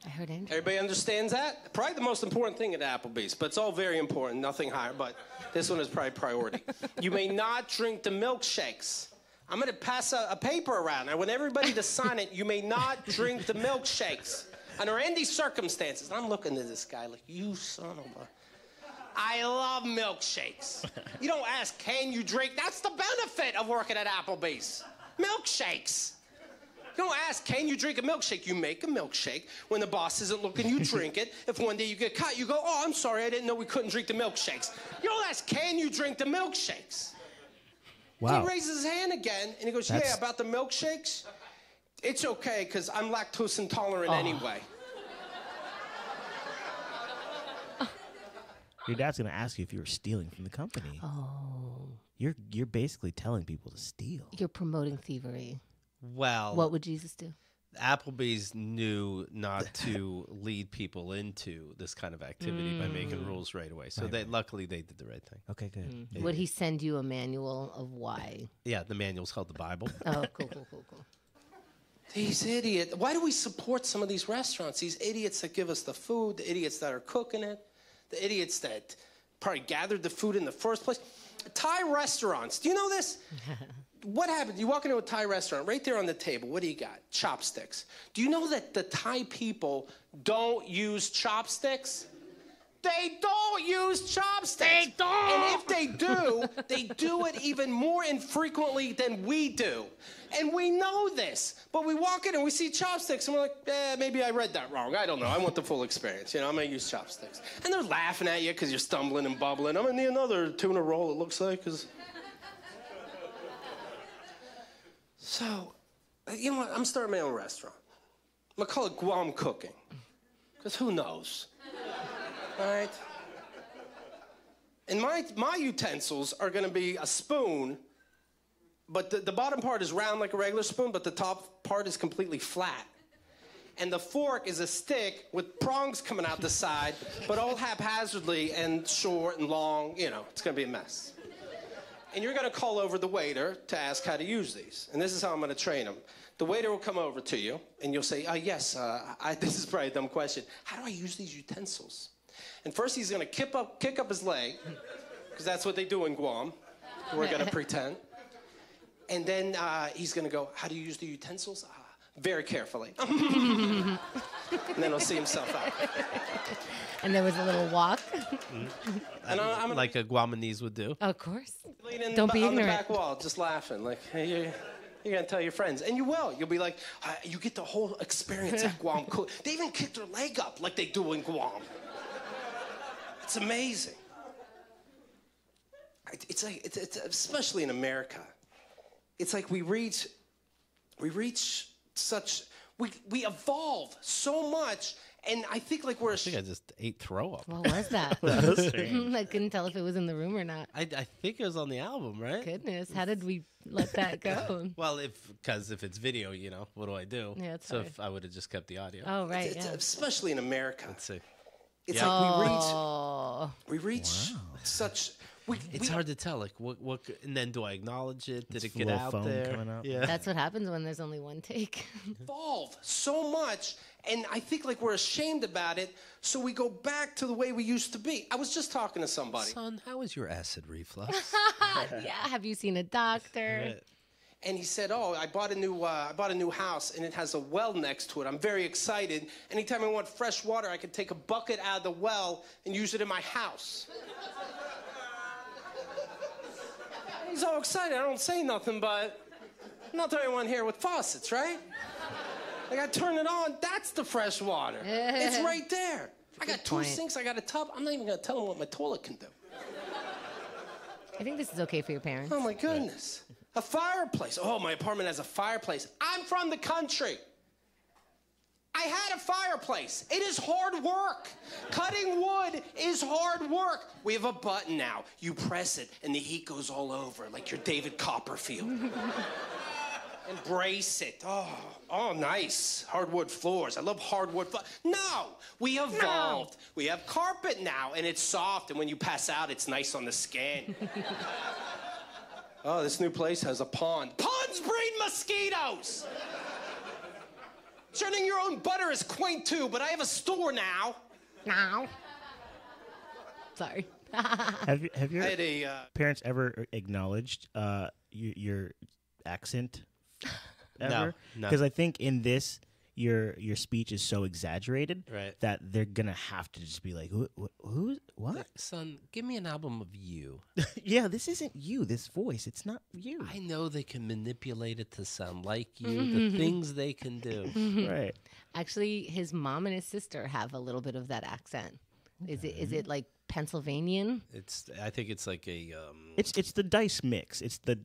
I heard Andrew. Everybody understands that? Probably the most important thing at Applebee's, but it's all very important, nothing higher, but this one is probably priority. You may not drink the milkshakes. I'm going to pass a paper around. I want everybody to sign it. You may not drink the milkshakes under any circumstances. And I'm looking at this guy like, you son of a... I love milkshakes. You don't ask, can you drink? That's the benefit of working at Applebee's. Milkshakes. You don't ask, can you drink a milkshake? You make a milkshake. When the boss isn't looking, you drink it. If one day you get caught, you go, oh, I'm sorry, I didn't know we couldn't drink the milkshakes. You don't ask, can you drink the milkshakes? Wow. He raises his hand again, and he goes, yeah, about the milkshakes. It's okay, because I'm lactose intolerant anyway. Your dad's gonna ask you if you were stealing from the company. Oh, You're basically telling people to steal. you're promoting thievery. Well, What would Jesus do? Applebee's knew not to lead people into this kind of activity by making rules right away. So luckily they did the right thing. Okay, good. Would he send you a manual of why? Yeah, the manual's called the Bible. Oh, cool. These idiots. Why do we support some of these restaurants? These idiots that give us the food, the idiots that are cooking it, the idiots that probably gathered the food in the first place. Thai restaurants. Do you know this? What happens? You walk into a Thai restaurant, right there on the table, what do you got? Chopsticks. Do you know that the Thai people don't use chopsticks? They don't use chopsticks. They don't. And if they do it even more infrequently than we do. And we know this. But we walk in and we see chopsticks and we're like, maybe I read that wrong. I don't know. I want the full experience. You know, I'm going to use chopsticks. And they're laughing at you because you're stumbling and bubbling. I'm going to need another tuna roll, it looks like. So, you know what? I'm starting my own restaurant. I'm going to call it Guam Cooking. Because who knows? All right? And my utensils are going to be a spoon, but the bottom part is round like a regular spoon, but the top part is completely flat. And the fork is a stick with prongs coming out the side, but all haphazardly and short and long. You know, it's going to be a mess. And you're going to call over the waiter to ask how to use these. And this is how I'm going to train them. The waiter will come over to you, and you'll say, yes, this is probably a dumb question. How do I use these utensils? And first he's going to kick up his leg, because that's what they do in Guam. We're going to pretend. And then he's going to go, how do you use the utensils? Very carefully. And then he'll see himself out. And there was a little walk. And I'm Like a Guamanese would do. Of course. leaning Don't be on the ignorant. back wall, just laughing. Like, hey, you're going to tell your friends. And you will. You'll be like, you get the whole experience at Guam. Cool. They even kick their leg up like they do in Guam. It's amazing. It's like, it's especially in America. It's like we reach such, we evolve so much, and I think like we're I think I just ate throw up. What was that? I couldn't tell if it was in the room or not. I think it was on the album, right? Goodness, how did we let that go? Well, because if it's video, you know, what do I do? Yeah, it's so hard. if I would have just kept the audio. Oh, right, it's, yeah. especially in America. Let's see. It's Yeah. like we reach such. It's hard to tell. Like what? And then do I acknowledge it? Did It's it get little out foam there? coming out. Yeah. That's what happens when there's only one take. Evolve so much, and I think like we're ashamed about it, so we go back to the way we used to be. I was just talking to somebody, Son, how is your acid reflux? Yeah, have you seen a doctor? and he said, "Oh, I bought a new house, and it has a well next to it. I'm very excited. Anytime I want fresh water, I can take a bucket out of the well and use it in my house." He's all excited. I don't say nothing, but I'm not the only one here with faucets, right? Like, I turn it on, that's the fresh water. It's right there. I got two point. sinks, I got a tub. I'm not even going to tell him what my toilet can do. I think this is okay for your parents. Oh, my goodness. A fireplace. Oh, my apartment has a fireplace. I'm from the country. I had a fireplace. It is hard work. Cutting wood is hard work. We have a button now. You press it, and the heat goes all over like you're David Copperfield. Embrace it. Oh, nice. Hardwood floors. I love hardwood floors. No, we evolved. We have carpet now, and it's soft, and when you pass out, it's nice on the skin. Oh, this new place has a pond. Ponds breed mosquitoes! Churning your own butter is quaint too, but I have a store now. Now. Sorry. Have your I had a parents ever acknowledged your accent ever? No. Because I think in this, your speech is so exaggerated Right. that they're gonna have to just be like, who's what? Son, give me an album of you. Yeah, this isn't you. This voice, it's not you. I know they can manipulate it to sound like you. The things they can do. Right. Actually, his mom and his sister have a little bit of that accent. Is it like Pennsylvanian? I think it's like a. It's the dice mix. It's the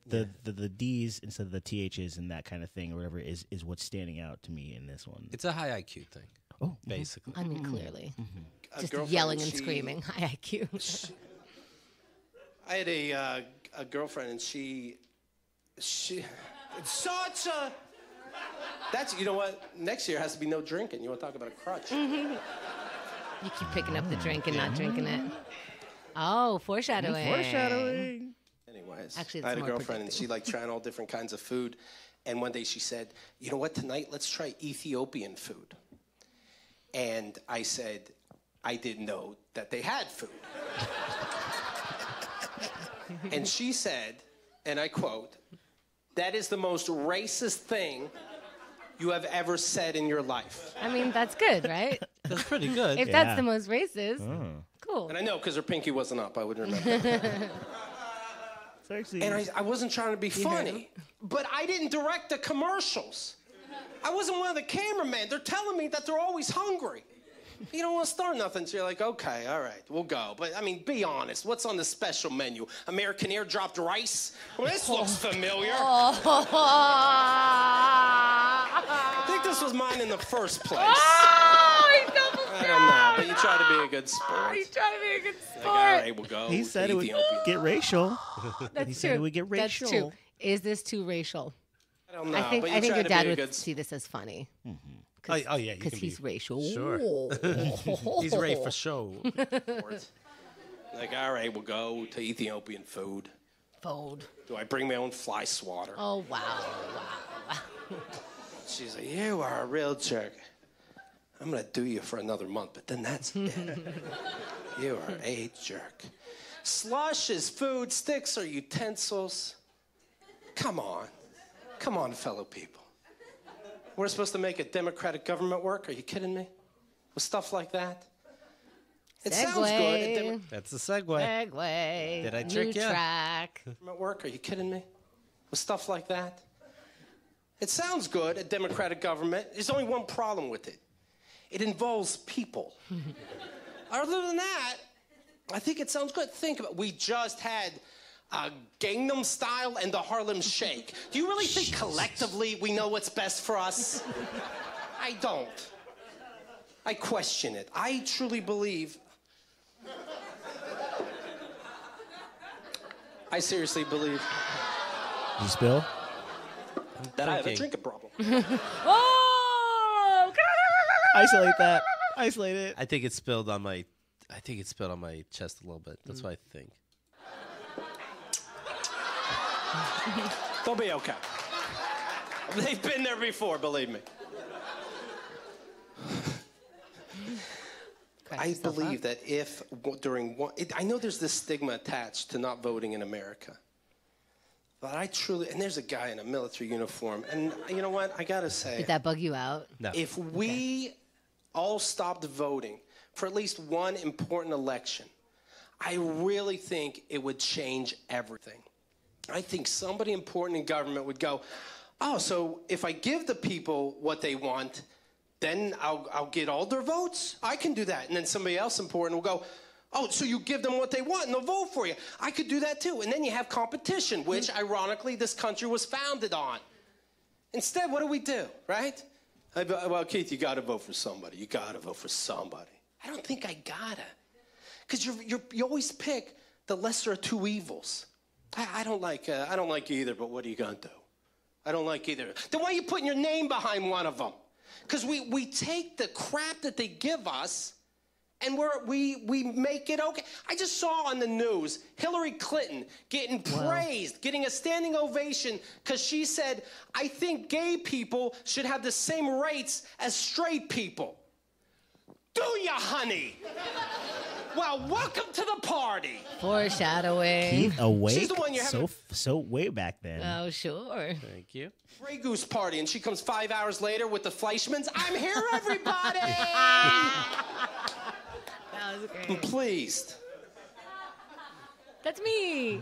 D's instead of the THs and that kind of thing or whatever is what's standing out to me in this one. It's a high IQ thing. Oh, basically. I mean, clearly, A just girlfriend, yelling and she- screaming. High IQ. I had a girlfriend, and she it's such a. That's, you know what? Next year has to be no drinking. You want to talk about a crutch? You keep picking up the drink and not drinking it. Oh, foreshadowing. Foreshadowing. Anyways, Actually, I had it's a more girlfriend, and predicting. she liked trying all different kinds of food. And one day she said, "You know what? Tonight, let's try Ethiopian food." And I said, I didn't know that they had food. And she said, and I quote, "That is the most racist thing you have ever said in your life." I mean, that's good, right? That's pretty good. If Yeah. that's the most racist, cool. And I know because her pinky wasn't up. I wouldn't remember. So actually, And I wasn't trying to be funny, but I didn't direct the commercials. I wasn't one of the cameramen. They're telling me that they're always hungry. You don't want to start nothing, so you're like, okay, all right, we'll go. But, I mean, be honest. What's on the special menu? American airdropped rice? Well, this looks familiar. I think this was mine in the first place. Oh, he doubled I don't know, but you try to be a good sport. He's trying to be a good Like, sport. all right, we'll go. he to said it would Ethiopia. get racial. That's he true. said it would get That's true. racial. Is this too racial? I don't know, I think but you try your to dad be a would good see this as funny. Oh, yeah, you Because can he's be. racial. Sure. He's ready for show. sport. Like, all right, we'll go to Ethiopian food. Fold. Do I bring my own fly swatter? Oh, wow. She's like, you are a real jerk. I'm going to do you for another month, but then that's it. You are a jerk. Slush is food, sticks are utensils. Come on. Come on, fellow people. We're supposed to make a democratic government work? Are you kidding me? With stuff like that? It sounds good. A Segway. That's the segue. Segway. Did I New trick ya? track. Government work? Are you kidding me? With stuff like that? It sounds good, a democratic government. There's only one problem with it. It involves people. Other than that, I think it sounds good. Think about it. We just had Gangnam Style and the Harlem Shake. Do you really think collectively we know what's best for us? I don't. I question it. I truly believe. I seriously believe You spill? that I have a thinking. drinking problem. Oh! Isolate that. Isolate it. I think it spilled on my. I think it spilled on my chest a little bit. That's what I think. They'll be okay. They've been there before, believe me. Crack I yourself believe up. that if during one, I know there's this stigma attached to not voting in America. But I truly, and there's a guy in a military uniform, and you know what? I gotta say, Did that bug you out? No. if we all stopped voting for at least one important election, I really think it would change everything. I think somebody important in government would go, oh, so if I give the people what they want, then I'll get all their votes? I can do that. And then somebody else important will go, oh, so you give them what they want and they'll vote for you. I could do that too. And then you have competition, which ironically this country was founded on. Instead, what do? Right? Well, Keith, you got to vote for somebody. You got to vote for somebody. I don't think I gotta. Because you always pick the lesser of two evils. I don't like either, but what are you going to do? I don't like either. Then why are you putting your name behind one of them? Because we take the crap that they give us and we make it okay. I just saw on the news Hillary Clinton getting praised, getting a standing ovation because she said, I think gay people should have the same rights as straight people. Do ya, honey? Well, welcome to the party. Foreshadowing. Keith awake. She's the one you're having- So way back then. Oh, sure. Thank you. Grey Goose party, and she comes 5 hours later with the Fleischmans. I'm here, everybody! That was I'm great. pleased. That's me.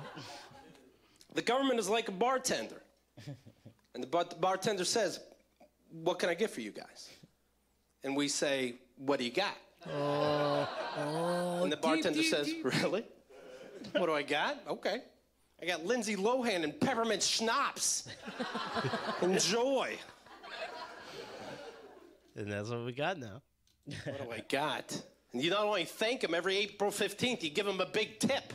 The government is like a bartender. And the bartender says, what can I get for you guys? And we say, what do you got? And the bartender says, really? What do I got? Okay. I got Lindsay Lohan and peppermint schnapps. Enjoy. And that's what we got now. What do I got? And you not only thank him every April 15th, you give him a big tip.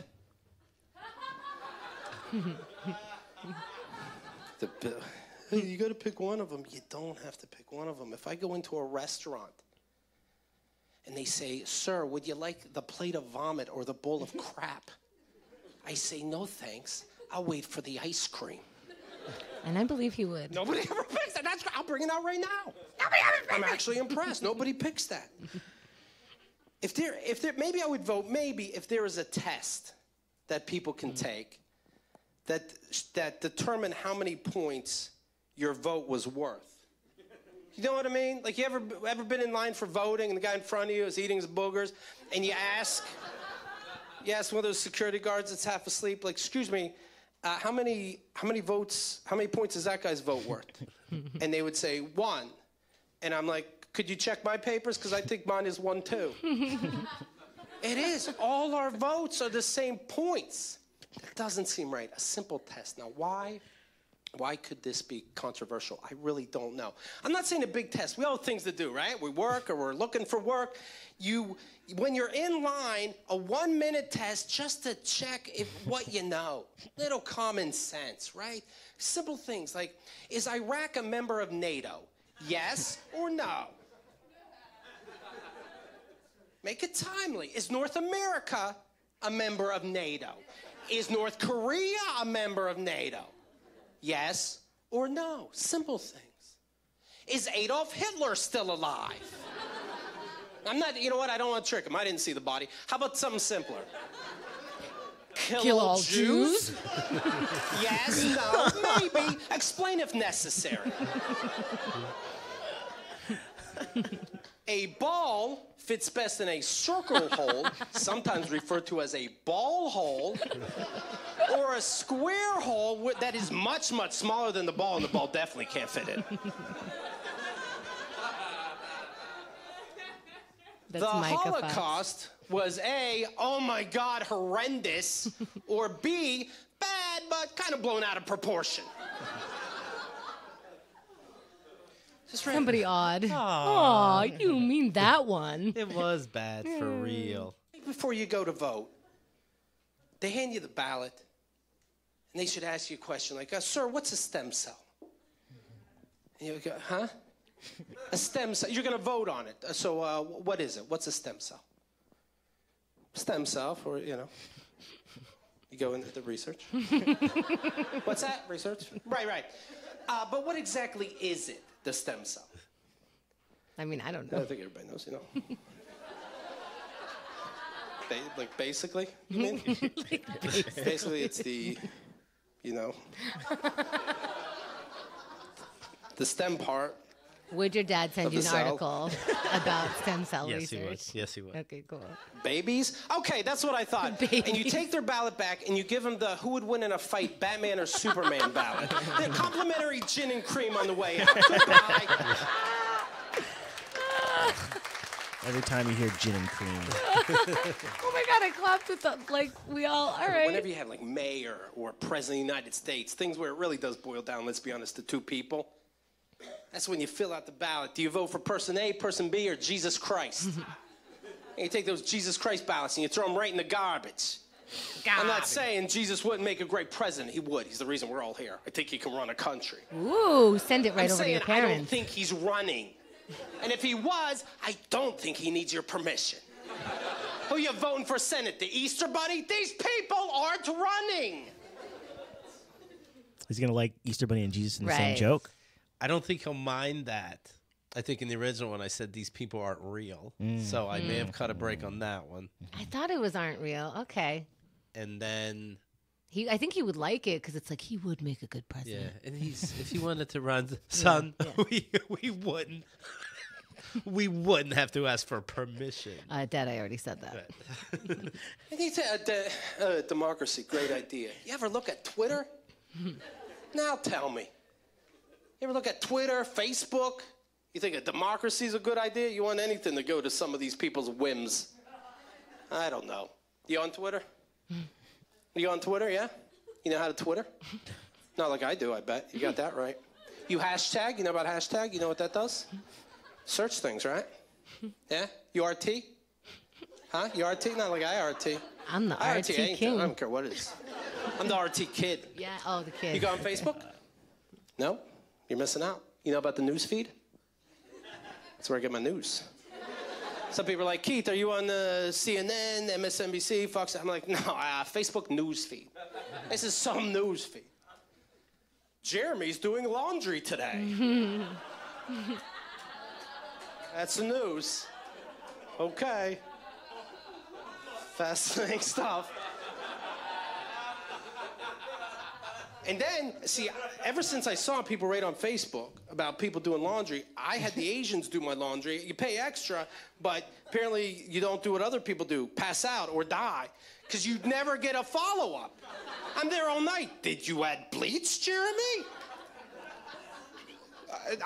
Hey, you got to pick one of them. You don't have to pick one of them. If I go into a restaurant and they say, sir, would you like the plate of vomit or the bowl of crap? I say, no, thanks. I'll wait for the ice cream. And I believe he would. Nobody ever picks that. I'll bring it out right now. I'm actually impressed. Nobody picks that. If there, maybe I would vote. Maybe if there is a test that people can take that determine how many points your vote was worth. You know what I mean? Like, you ever been in line for voting and the guy in front of you is eating his boogers, and you ask one of those security guards that's half asleep, like, excuse me, how many points is that guy's vote worth? And they would say 1. And I'm like, could you check my papers? Because I think mine is 1 too. It is. All our votes are the same points. That doesn't seem right. A simple test. Now, why could this be controversial? I really don't know. I'm not saying a big test. We all have things to do, right? We work or we're looking for work. When you're in line, a 1-minute test just to check what you know. Little common sense, right? Simple things like, is Iraq a member of NATO? Yes or no? Make it timely. Is North America a member of NATO? Is North Korea a member of NATO? Yes or no? Simple things. Is Adolf Hitler still alive? You know what? I don't want to trick him. I didn't see the body. How about something simpler? Kill all Jews? Yes, no, maybe. Explain if necessary. A ball fits best in a circle hole, sometimes referred to as a ball hole, or a square hole that is much, much smaller than the ball, and the ball definitely can't fit in. That's the Micah Holocaust was A, oh my God, horrendous, or B, bad, but kind of blown out of proportion. Somebody odd. Aw, you mean that one. It was bad for real. Before you go to vote, they hand you the ballot, and they should ask you a question like, sir, what's a stem cell? And you go, huh? A stem cell. You're going to vote on it. So what is it? What's a stem cell? Stem cell for, you go into the research. What's that? Research? Right. But what exactly is it? The stem cell. I mean, I don't know. I think everybody knows, like, basically, you mean? Basically, it's the, the stem part. Would your dad send you an article about stem cell research? Yes, he would. Okay, cool. Babies? Okay, that's what I thought. Babies. And you take their ballot back and you give them the who would win in a fight, Batman or Superman ballot. The complimentary gin and cream on the way out. Goodbye. Every time you hear gin and cream. Oh my God, I clapped with we all right. Whenever you have like mayor or president of the United States, things where it really does boil down, let's be honest, to 2 people. That's when you fill out the ballot. Do you vote for person A, person B, or Jesus Christ? And you take those Jesus Christ ballots and you throw them right in the garbage. I'm not saying Jesus wouldn't make a great president. He would. He's the reason we're all here. I think he can run a country. Ooh, send it right over to your parents. I don't think he's running. And if he was, I don't think he needs your permission. Who you voting for Senate? The Easter Bunny? These people aren't running. Is he going to like Easter Bunny and Jesus in the same joke? I don't think he'll mind that. I think in the original one I said these people aren't real. So I may have cut a break on that one. I thought it was aren't real. Okay. And then... I think he would like it because it's like he would make a good president. Yeah, and if he wanted to run, son, we wouldn't. We wouldn't have to ask for permission. Dad, I already said that. I think democracy, great idea. You ever look at Twitter? Now tell me. You ever look at Twitter, Facebook? You think a democracy is a good idea? You want anything to go to some of these people's whims? I don't know. You on Twitter? You on Twitter, yeah? You know how to Twitter? Not like I do, I bet. You got that right. You hashtag? You know about hashtag? You know what that does? Search things, right? Yeah? You RT? Huh? You RT? Not like I RT. I'm the I RT anything. king. I don't care what it is. I'm the RT kid. Yeah. Oh, the kid. You go on Facebook? No? You're missing out. You know about the news feed? That's where I get my news. Some people are like, Keith, are you on CNN, MSNBC, Fox? I'm like, no, Facebook news feed. This is some news feed. Jeremy's doing laundry today. That's the news. Okay. Fascinating stuff. And then, see, ever since I saw people write on Facebook about people doing laundry, I had the Asians do my laundry. You pay extra, but apparently you don't do what other people do, pass out or die, because you never get a follow-up. I'm there all night. Did you add bleach, Jeremy?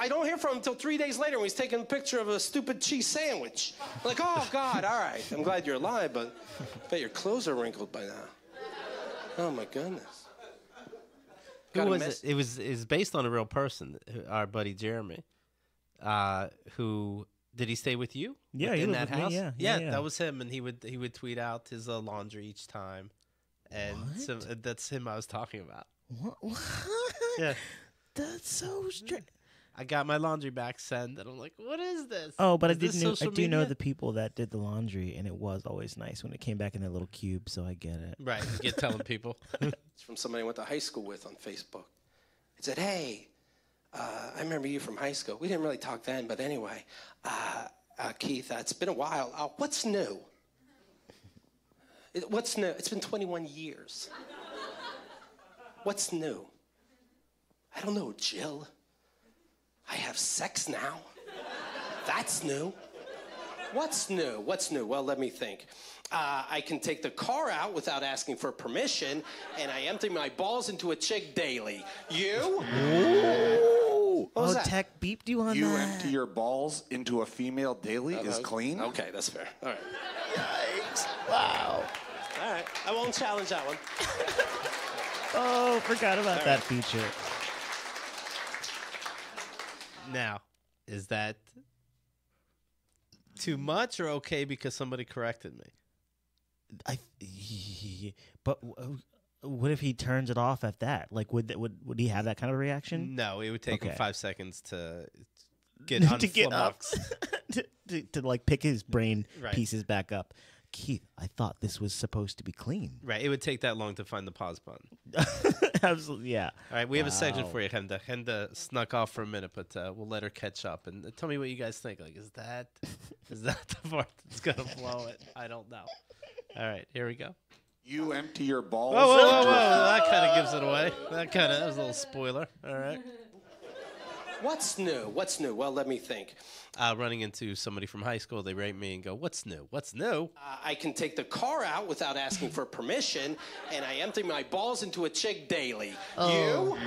I don't hear from him until 3 days later when he's taking a picture of a stupid cheese sandwich. I'm like, oh, God, all right. I'm glad you're alive, but I bet your clothes are wrinkled by now. Oh, my goodness. Who was it? It was based on a real person, our buddy Jeremy, who did he stay with you? Yeah, he in lived that with me, house. yeah. That was him, and he would tweet out his laundry each time, and so, that's him I was talking about. What? Yeah, That's so strange. I got my laundry back sent, and I'm like, what is this? Oh, but I Is do know the people that did the laundry, and it was always nice when it came back in that little cube. So I get it. Right, you get telling people. It's from somebody I went to high school with on Facebook. It said, hey, I remember you from high school. We didn't really talk then, but anyway, Keith, it's been a while. What's new? What's new? It's been 21 years. What's new? I don't know, Jill. I have sex now. That's new. What's new? What's new? Well, let me think. I can take the car out without asking for permission, and I empty my balls into a chick daily. You? Ooh. What was Oh, that? Tech beeped you on You that. empty your balls into a female daily is clean? Okay, that's fair. All right. Yikes. Wow. All right. I won't challenge that one. Oh, forgot about that feature. Now, is that too much or okay because somebody corrected me? But what if he turns it off at that? Like, would he have that kind of reaction? No, it would take him Okay. 5 seconds to get To get up. unflummoxed. to like pick his brain Right. pieces back up. Keith, I thought this was supposed to be clean. Right, it would take that long to find the pause button. Absolutely, yeah. All right, we have a section Wow. for you, Henda. Henda snuck off for a minute, but we'll let her catch up. And tell me what you guys think. Like, is that the part that's gonna blow it? I don't know. All right, here we go. You empty your balls. Whoa, whoa, whoa, into whoa! a- That kind of gives it away. That was a little spoiler. All right. What's new? What's new? Well, let me think. Running into somebody from high school, they rate me and go, "What's new? What's new?" I can take the car out without asking for permission, and I empty my balls into a chick daily. You?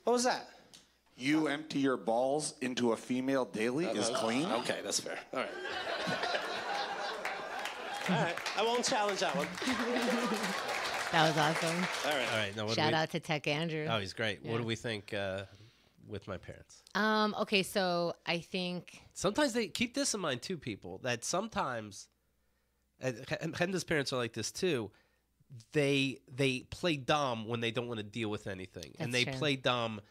What was that? You empty your balls into a female daily is clean? Okay, that's fair. All right. All right. I won't challenge that one. That was awesome. All right. All right. Now, what do Shout we? out to Tech Andrew. Oh, he's great. What Yeah. do we think with my parents? Okay, so I think Sometimes they keep this in mind too, people. That sometimes, and Henda's parents are like this too. They play dumb when they don't want to deal with anything, and That's they true. play dumb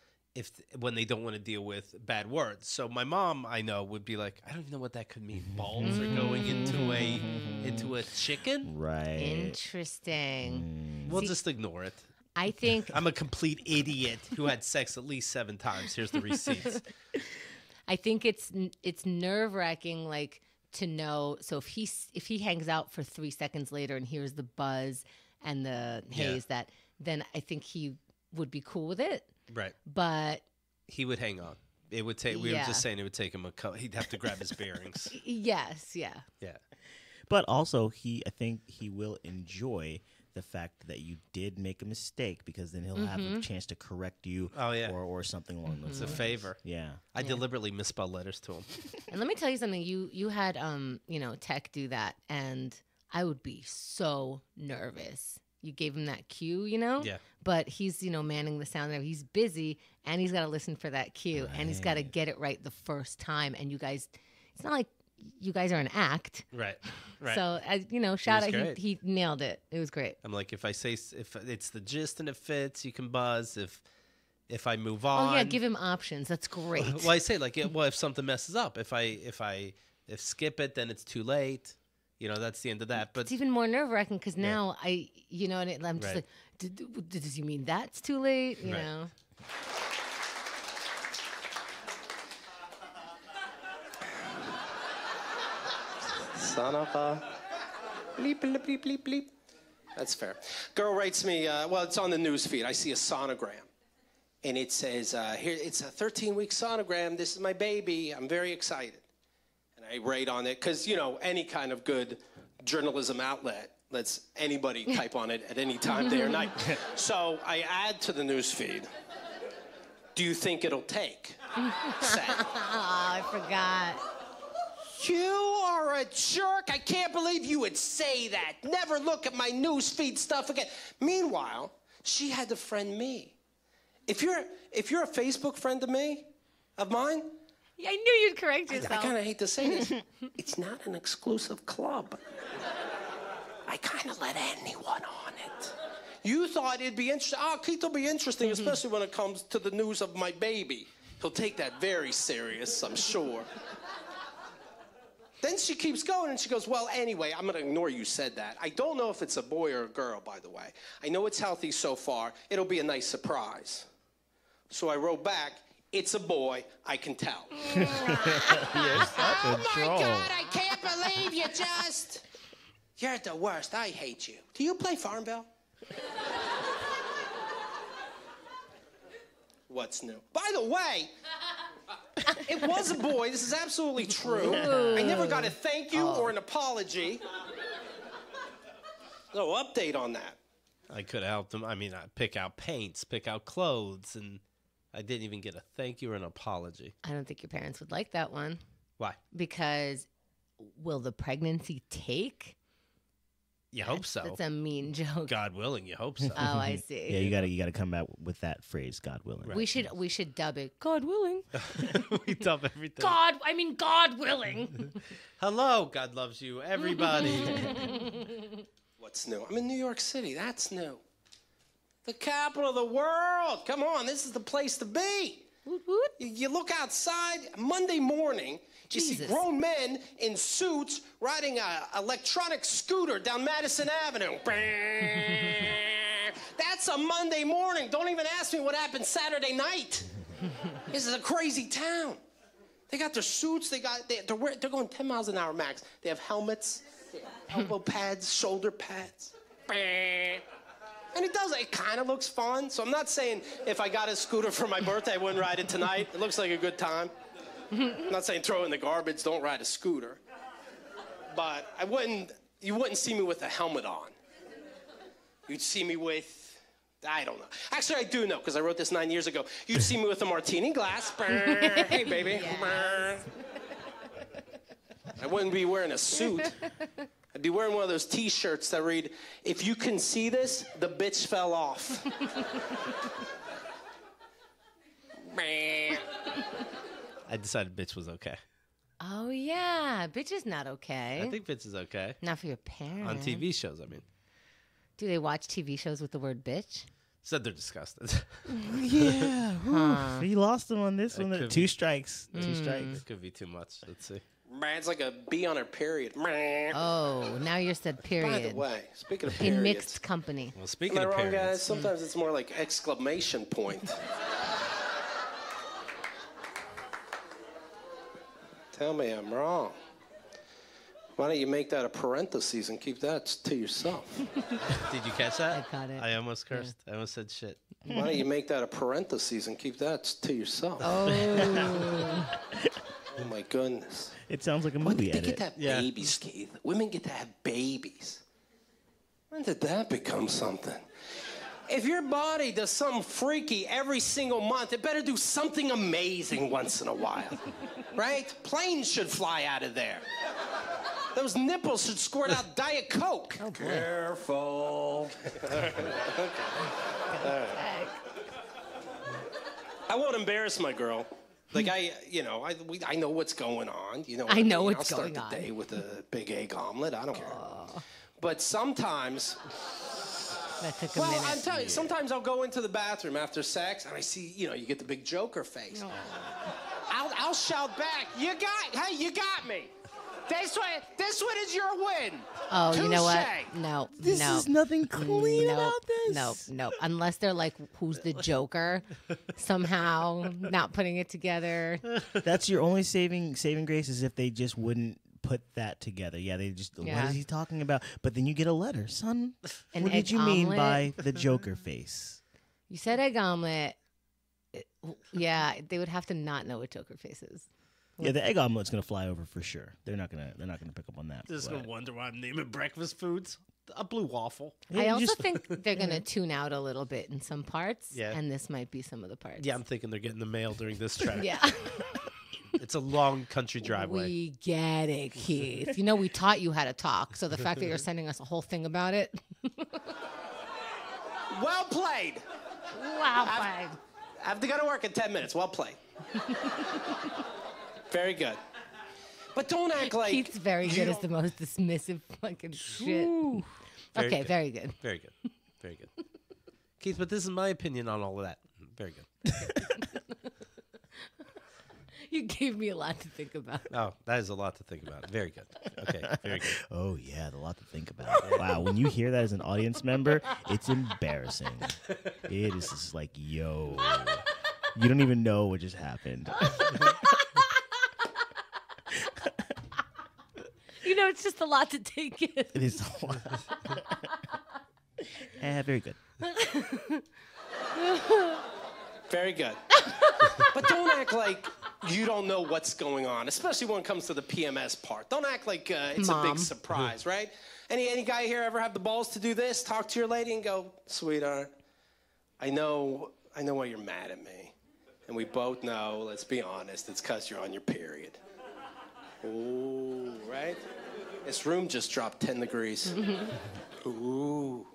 when they don't want to deal with bad words. So my mom, I know, would be like, I don't even know what that could mean. Balls are going into a chicken. Right. interesting. We'll just ignore it. I think I'm a complete idiot who had sex at least 7 times. Here's the receipts. I think it's nerve wracking, like to know. So if he hangs out for 3 seconds later and hears the buzz and the haze, that then I think he would be cool with it. Right. But He would hang on. It would take. We were Yeah. just saying it would take him he'd have to grab his bearings. yes, yeah, Yeah. But also, I think he will enjoy the fact that you did make a mistake, because then he'll have a chance to correct you. Oh, yeah. or something along those It's a lines. favor. Yeah. I deliberately misspelled letters to him. And let me tell you something. You had Tech do that, and I would be so nervous. You gave him that cue, Yeah. But he's manning the sound there. He's busy, and he's got to listen for that cue, and he's got to get it right the first time. And you guys, it's not like you guys are an act. Right. Right. So shout was out, great. he nailed it. It was great. I'm like, if it's the gist and it fits, you can buzz. If I move on. Oh yeah, give him options. That's great. Well, I say if something messes up, if skip it, then it's too late. That's the end of that. But it's even more nerve wracking because now I'm just Right. like, does he mean that's too late? You Right. know. Son of a bleep, bleep, bleep, bleep, bleep. That's fair. Girl writes me, it's on the news feed. I see a sonogram. And it says, here, it's a 13-week sonogram. This is my baby. I'm very excited. And I write on it, because, any kind of good journalism outlet lets anybody type on it at any time, day or night. So I add to the news feed, do you think it'll take? Sad. Oh, I forgot. You are a jerk. I can't believe you would say that. Never look at my newsfeed stuff again. Meanwhile, she had to friend me. If you're a Facebook friend of mine, Yeah, I knew you'd correct I yourself. kind of hate to say this. It's not an exclusive club. I kind of let anyone on it. You thought it'd be interesting. Oh, Keith will be interesting, especially when it comes to the news of my baby. He'll take that very serious, I'm sure. Then she keeps going and she goes, well, anyway, I'm going to ignore you said that. I don't know if it's a boy or a girl, by the way. I know it's healthy so far. It'll be a nice surprise. So I wrote back, it's a boy, I can tell. Oh, my God, I can't believe you just... You're the worst. I hate you. Do you play Farmville? What's new? By the way... It was a boy. This is absolutely true. I never got a thank you or an apology. No update on that. I could have helped him. I mean, I pick out paints, pick out clothes, and I didn't even get a thank you or an apology. I don't think your parents would like that one. Why? Because will the pregnancy take? You hope so. That's a mean joke. God willing, you hope so. Oh, I see. Yeah, you gotta come out with that phrase, God willing. We should dub it God willing. We dub everything. God willing. Hello, God loves you, everybody. What's new? I'm in New York City. That's new. The capital of the world. Come on, this is the place to be. Woot woot. You look outside Monday morning, you see Jesus. grown men in suits riding an electronic scooter down Madison Avenue. That's a Monday morning. Don't even ask me what happened Saturday night. This is a crazy town. They got their suits. They're going 10 miles an hour max. They have helmets, elbow pads, shoulder pads. And it kind of looks fun. So I'm not saying if I got a scooter for my birthday, I wouldn't ride it tonight. It looks like a good time. I'm not saying throw it in the garbage, don't ride a scooter. But you wouldn't see me with a helmet on. You'd see me with, I don't know. Actually, I do know, because I wrote this 9 years ago. You'd see me with a martini glass. Hey, baby. I wouldn't be wearing a suit. I'd be wearing one of those T-shirts that read, if you can see this, the bitch fell off. I decided bitch was okay. Oh yeah, bitch is not okay. I think bitch is okay. Not for your parents. On TV shows, I mean. Do they watch TV shows with the word bitch? Said they're disgusted. Yeah. Oof, he lost him on this That one. could Two be- strikes. Two strikes. It could be too much. Let's see. It's like a bee on her period. Oh, now you're said By period. the way, speaking of In periods. mixed company. Well, speaking Am I of wrong, periods, guys? Sometimes it's more like exclamation point. Tell me I'm wrong. Why don't you make that a parentheses and keep that to yourself? did you catch that? I caught it. I almost cursed. I almost said shit. Why don't you make that a parentheses and keep that to yourself? Oh. Oh my goodness. It sounds like a What, movie they get edit. to have Yeah. babies, Keith. Women get to have babies. When did that become something? If your body does something freaky every single month, it better do something amazing once in a while, right? Planes should fly out of there. Those nipples should squirt out Diet Coke. Oh, boy. Careful. I won't embarrass my girl. Like I know what's going on. You know, I know mean? what's I'll going start the on. day with a big egg omelet. I don't care. But sometimes, That took a well, minute. I'm telling you, sometimes I'll go into the bathroom after sex and I see, you get the big Joker face. I'll shout back, you got me. This one is your win. Oh, you know what? Touche. No, This no. is nothing clean no, about this. No. Unless they're like, who's the Joker? Somehow not putting it together. That's your only saving grace is if they just wouldn't put that together. Yeah, they just. Yeah. What is he talking about? But then you get a letter, son. An what egg did you mean omelet? by the Joker face? You said egg omelet. Yeah, they would have to not know what Joker face is. Yeah, the egg omelet's gonna fly over for sure. They're not gonna pick up on that. Just but- gonna wonder why I'm naming breakfast foods a blue waffle. Yeah, I you also just- think they're going to tune out a little bit in some parts. Yeah. And this might be some of the parts. Yeah, I'm thinking they're getting the mail during this trip. Yeah. It's a long country driveway. We get it, Keith. You know, we taught you how to talk. So the fact that you're sending us a whole thing about it. Well played. Wow, fine. I have to go to work in 10 minutes. Well played. Very good. But don't act like Keith's very good is the most dismissive fucking shit. Very Okay, good. very good. Very good. Very good. Keith, but this is my opinion on all of that. Very good. You gave me a lot to think about. Oh, that is a lot to think about. Very good. Okay, very good. Oh yeah, a lot to think about. Wow, when you hear that as an audience member, it's embarrassing. It is just like, yo, you don't even know what just happened. You know, it's just a lot to take in. It is a lot. Very good. Very good. But don't act like you don't know what's going on, especially when it comes to the PMS part. Don't act like it's a Mom. big surprise, right? Any guy here ever have the balls to do this? Talk to your lady and go, sweetheart, I know why you're mad at me. And we both know, let's be honest, it's because you're on your period. Ooh, right? This room just dropped 10 degrees. Ooh,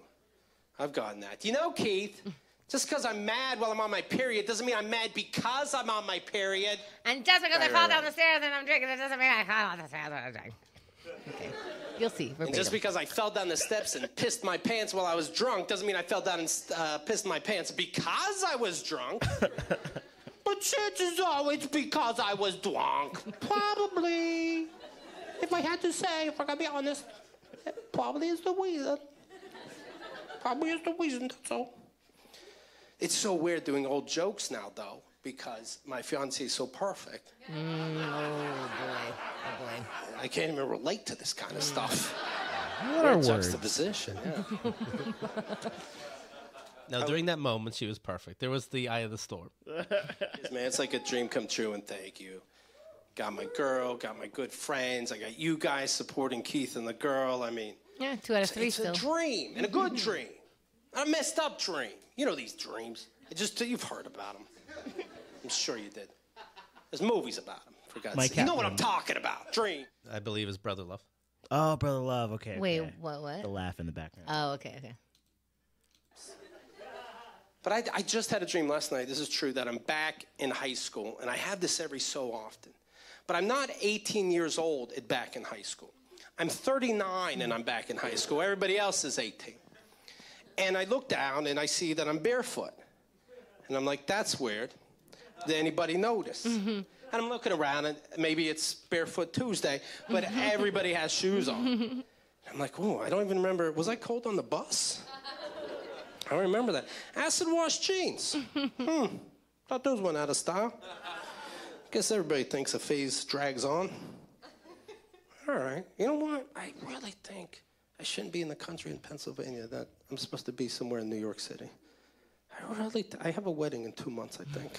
I've gotten that. You know, Keith, just because I'm mad while I'm on my period doesn't mean I'm mad because I'm on my period. And just because I Right, fall right, down right. the stairs and I'm drinking, it doesn't mean I fall down the stairs and I'm drinking. Okay. You'll see. And Verbatim. just because I fell down the steps and pissed my pants while I was drunk doesn't mean I fell down and pissed my pants because I was drunk. But chances are it's because I was drunk. Probably. If I had to say, if I gotta be honest, it probably is the reason. Probably is the reason, that's all. It's so weird doing old jokes now, though, because my fiancé is so perfect. Oh, boy. Oh, boy. I can't even relate to this kind of stuff. What are Weird words? juxtaposition, yeah. No, during that moment, she was perfect. There was the eye of the storm. Man, it's like a dream come true, and thank you. Got my girl, got my good friends. I got you guys supporting Keith and the girl. I mean, Yeah, 2 out of 3 it's still. a dream, and a good dream. Not a messed up dream. You know these dreams. You've heard about them. I'm sure you did. There's movies about them, for God's Mike sake. You know what I'm Kaplan. talking about. Dream. I believe his brother love. Oh, brother love. Okay. Wait, okay. what? The laugh in the background. Oh, okay. But I just had a dream last night. This is true, that I'm back in high school, and I have this every so often. But I'm not 18 years old at back in high school. I'm 39 and I'm back in high school. Everybody else is 18. And I look down and I see that I'm barefoot. And I'm like, that's weird. Did anybody notice? And I'm looking around, and maybe it's Barefoot Tuesday, but everybody has shoes on. I'm like, oh, I don't even remember. Was I cold on the bus? I don't remember that. Acid wash jeans. Thought those went out of style. Guess everybody thinks a phase drags on. All right. You know what? I really think I shouldn't be in the country in Pennsylvania. That I'm supposed to be somewhere in New York City. I have a wedding in 2 months, I think.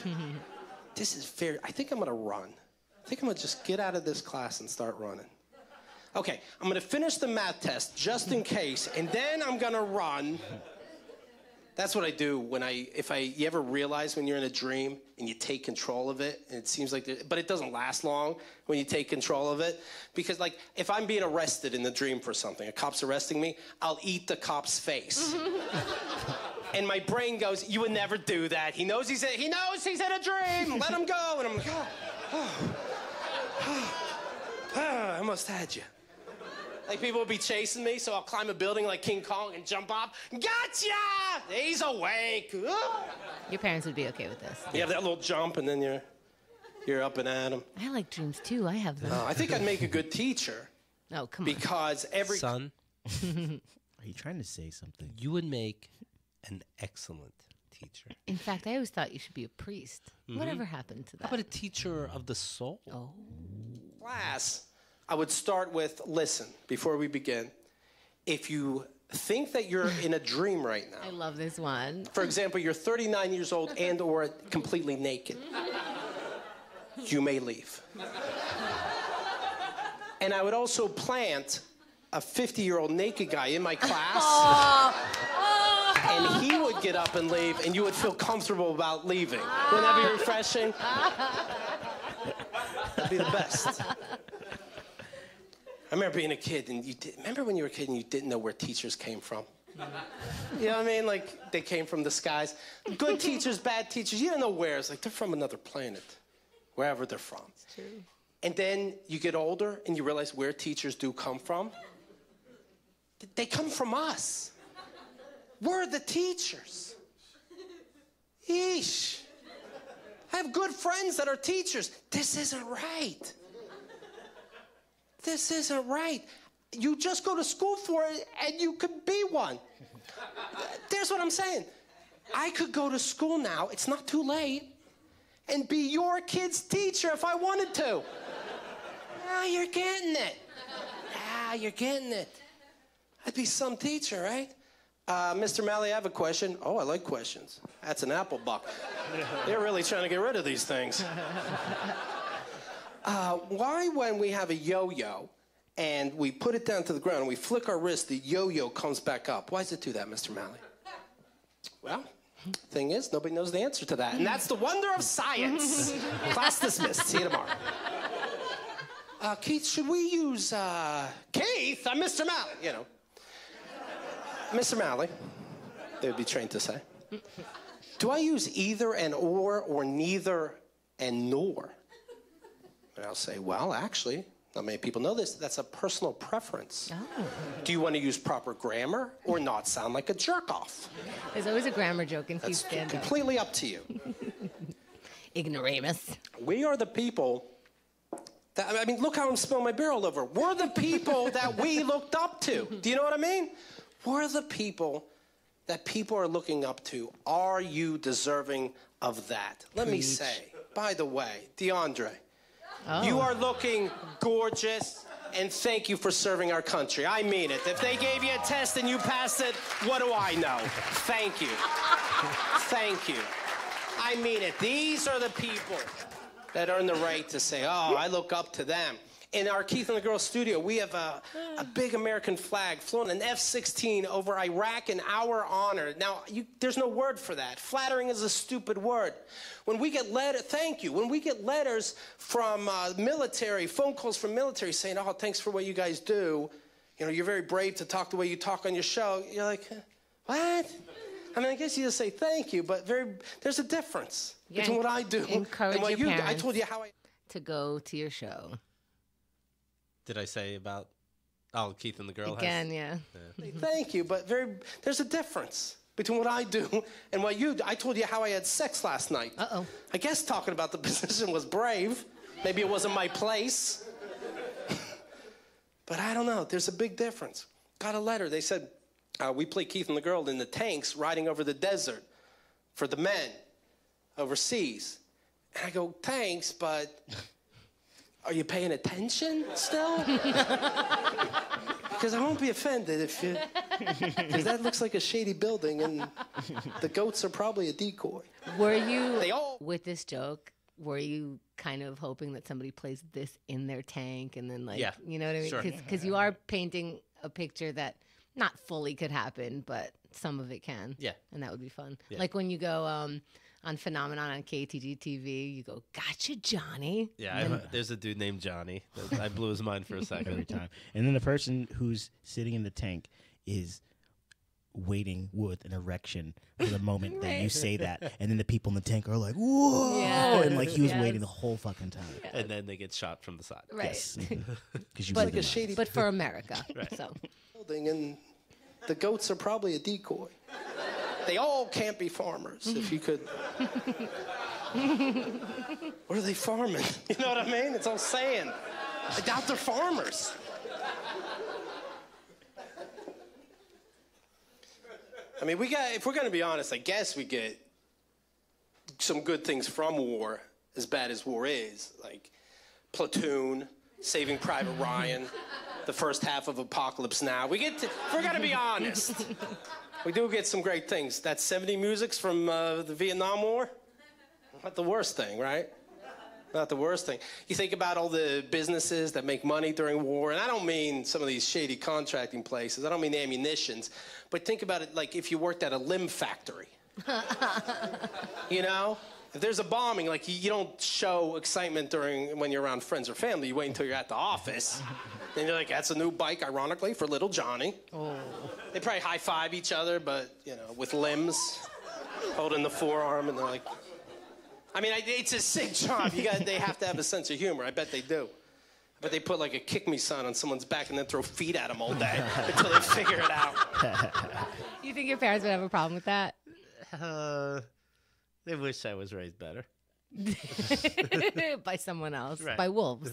I think I'm going to run. I think I'm going to just get out of this class and start running. Okay, I'm gonna finish the math test just in case, and then I'm gonna run. That's what I do when you ever realize when you're in a dream and you take control of it, and it seems like, but it doesn't last long when you take control of it. Because like, if I'm being arrested in the dream for something, a cop's arresting me, I'll eat the cop's face. And my brain goes, you would never do that. He knows he's in a dream. Let him go. And I'm like, I almost had you. Like, people would be chasing me, so I'll climb a building like King Kong and jump off. Gotcha! He's awake. Your parents would be okay with this. You have that little jump, and then you're up and at 'em. I like dreams too. I have them. I think I'd make a good teacher. Oh, come on. Because Son, Are you trying to say something? you would make an excellent teacher. In fact, I always thought you should be a priest. Whatever happened to that? How about a teacher of the soul? Oh. class, I would start with, listen, before we begin, if you think that you're in a dream right now, I love this one. for example, you're 39 years old and or completely naked, you may leave. And I would also plant a 50-year-old naked guy in my class, and he would get up and leave, and you would feel comfortable about leaving. Wouldn't that be refreshing? That'd be the best. I remember being a kid, and remember when you were a kid and you didn't know where teachers came from? You know what I mean? Like, they came from the skies. Good teachers, bad teachers, you don't know where. It's like, they're from another planet, wherever they're from. It's true. And then you get older, and you realize where teachers do come from. They come from us. We're the teachers. Yeesh. I have good friends that are teachers. This isn't right. This isn't right. You just go to school for it, and you could be one. There's what I'm saying. I could go to school now, it's not too late, and be your kid's teacher if I wanted to. Ah, you're getting it. Ah, you're getting it. I'd be some teacher, right? Mr. Malley, I have a question. Oh, I like questions. That's an apple buck. They're really trying to get rid of these things. Why, when we have a yo-yo and we put it down to the ground and we flick our wrist, the yo-yo comes back up? Why does it do that, Mr. Malley? Well, thing is, nobody knows the answer to that. And that's the wonder of science. Class dismissed. See you tomorrow. Keith, should we use, Keith? I'm Mr. Malley, you know. Mr. Malley, they would be trained to say. Do I use either and or neither and nor? And I'll say, well, actually, not many people know this. That's a personal preference. Oh. Do you want to use proper grammar or not sound like a jerk-off? There's always a grammar joke in Keith That's stand-up. completely up to you. Ignoramus. We are the people that, I mean, look how I'm spilling my beer all over. We're the people that we looked up to. Do you know what I mean? We're the people that people are looking up to. Are you deserving of that? Let me say, by the way, DeAndre, you are looking gorgeous, and thank you for serving our country. I mean it. If they gave you a test and you passed it, what do I know? Thank you. Thank you. I mean it. These are the people that earn the right to say, oh, I look up to them. In our Keith and the Girls studio, we have a big American flag flown an F-16 over Iraq in our honor. Now, there's no word for that. Flattering is a stupid word. When we get thank you. When we get letters from military, phone calls from military saying, oh, thanks for what you guys do. You know, you're very brave to talk the way you talk on your show. You're like, what? I mean, I guess you just say thank you, but there's a difference between what I do and what you do. I told you how I... to go to your show. Did I say about Keith and the Girl Again, House? yeah. Thank you, but there's a difference between what I do and what you do. I told you how I had sex last night. Uh-oh. I guess talking about the position was brave. Maybe it wasn't my place. But I don't know. There's a big difference. Got a letter. They said, we play Keith and the Girl in the tanks riding over the desert for the men overseas. And I go, thanks, but... are you paying attention still? Because I won't be offended if you... because that looks like a shady building, and the goats are probably a decoy. Were you, with this joke, were you kind of hoping that somebody plays this in their tank and then, like, Yeah, you know what I mean? sure. Because you are painting a picture that not fully could happen, but some of it can. Yeah. And that would be fun. Yeah. Like when you go on Phenomenon on KTG TV, you go, "Gotcha, Johnny." Yeah, there's a dude named Johnny. I blew his mind for a second. every time. And then the person who's sitting in the tank is waiting with an erection for the moment that you say that, and then the people in the tank are like, "Whoa!" Yes, and like he was yes. waiting the whole fucking time. And then they get shot from the side. Right. Yes, because you But, live in lies. but for America. So building, and the goats are probably a decoy. They all can't be farmers. If you could. What are they farming? You know what I mean? It's all saying. I doubt they're farmers. I mean, if we're going to be honest, I guess we get some good things from war, as bad as war is, like Platoon, Saving Private Ryan, the first half of Apocalypse Now. If we're going to be honest, we do get some great things. That 70 music's from the Vietnam War, not the worst thing, right? Not the worst thing. You think about all the businesses that make money during war, and I don't mean some of these shady contracting places. I don't mean the ammunitions, but think about it like if you worked at a limb factory. You know? If there's a bombing, like you don't show excitement when you're around friends or family. You wait until you're at the office. And you're like, that's a new bike, ironically, for little Johnny. Oh. They probably high-five each other, but, you know, with limbs, holding the forearm, and they're like... I mean, it's a sick job. They have to have a sense of humor. I bet they do. I bet they put, like, a kick-me sign on someone's back and then throw feet at them all day until they figure it out. you think your parents would have a problem with that? They wish I was raised better. By someone else. Right. By wolves.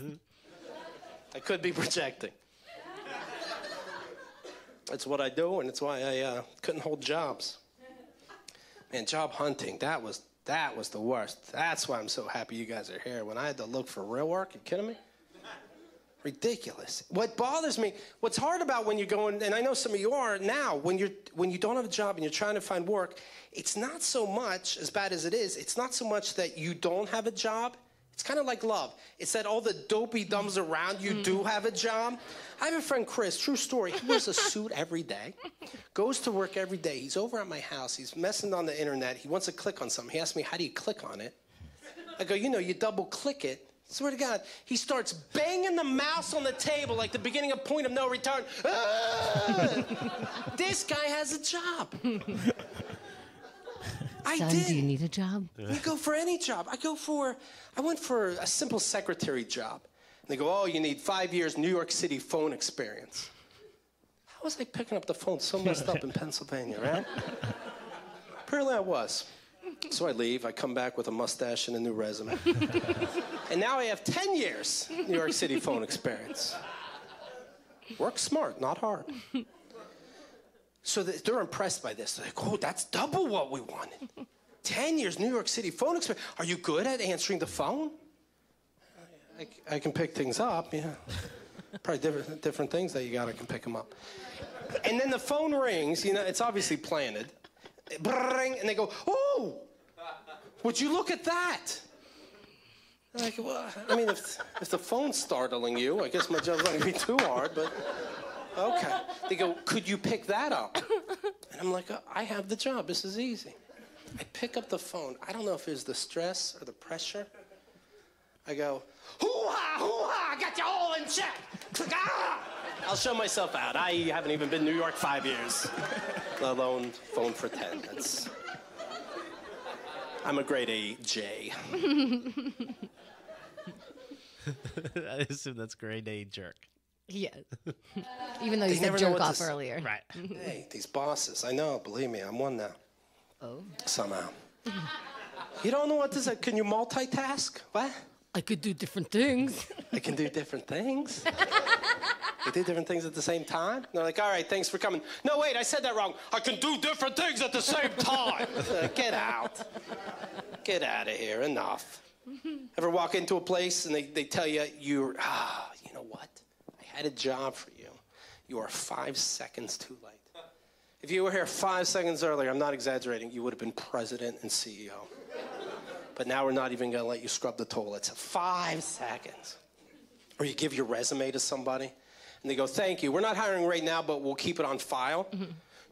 I could be projecting. That's what I do, and it's why I couldn't hold jobs. Man, job hunting, that was the worst. That's why I'm so happy you guys are here. When I had to look for real work, you kidding me? Ridiculous. What bothers me, what's hard about when you're going, and I know some of you are now, when you don't have a job and you're trying to find work, it's not so much, as bad as it is, it's not so much that you don't have a job. It's kind of like love. It's that all the dopey dumbs around you do have a job. I have a friend, Chris, true story. He wears a suit every day, goes to work every day. He's over at my house. He's messing on the internet. He wants to click on something. He asks me, how do you click on it? I go, you double click it. Swear to God. He starts banging the mouse on the table like the beginning of Point of No Return. Ah! This guy has a job. Son, do you need a job? You go for any job. I went for a simple secretary job. And they go, oh, you need 5 years New York City phone experience. How was I picking up the phone so messed up in Pennsylvania, right? Apparently I was. So I leave. I come back with a mustache and a new resume. And now I have 10 years New York City phone experience. Work smart, not hard. So they're impressed by this. They're like, oh, that's double what we wanted. 10 years New York City phone experience. Are you good at answering the phone? I can pick things up, yeah. Probably different things that you got, I can pick them up. And then the phone rings, it's obviously planted. Brrring, and they go, oh, would you look at that? I'm like, well, I mean, if the phone's startling you, I guess my job's not going to be too hard, but... Okay. They go, could you pick that up? And I'm like, I have the job. This is easy. I pick up the phone. I don't know if it was the stress or the pressure. I go, hoo-ha, hoo-ha, I got you all in check. Ah! I'll show myself out. I haven't even been in New York 5 years, let alone phone for 10. I'm a grade A J. I assume that's grade A jerk. Yes. Even though you They said never know jerk what off to earlier. Right. Hey, these bosses. I know. Believe me, I'm one now. Oh. Somehow. You don't know what this is? Can you multitask? What? I could do different things. I can do different things. They do different things at the same time. And they're like, all right, thanks for coming. No, wait, I said that wrong. I can do different things at the same time. Get out. Get out of here. Enough. Ever walk into a place and they tell you, you know what? I had a job for you. You are 5 seconds too late. If you were here 5 seconds earlier, I'm not exaggerating, you would have been president and CEO. but now we're not even going to let you scrub the toilets. 5 seconds. Or you give your resume to somebody, and they go, thank you. We're not hiring right now, but we'll keep it on file.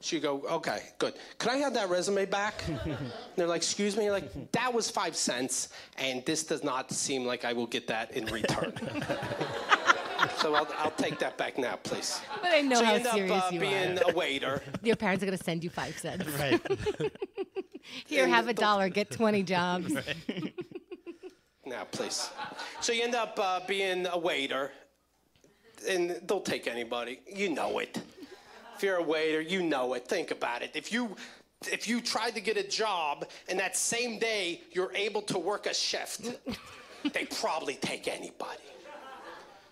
So you go, okay, good. Can I have that resume back? And they're like, excuse me? You're like, that was 5 cents, and this does not seem like I will get that in return. So I'll take that back now, please. But I know so how you end serious up you being are. a waiter. Your parents are going to send you 5 cents. Right. Here, have $1, get 20 jobs. Now, please. So you end up being a waiter, and they'll take anybody. You know it. If you're a waiter, you know it. Think about it. If you tried to get a job and that same day you're able to work a shift, they probably take anybody.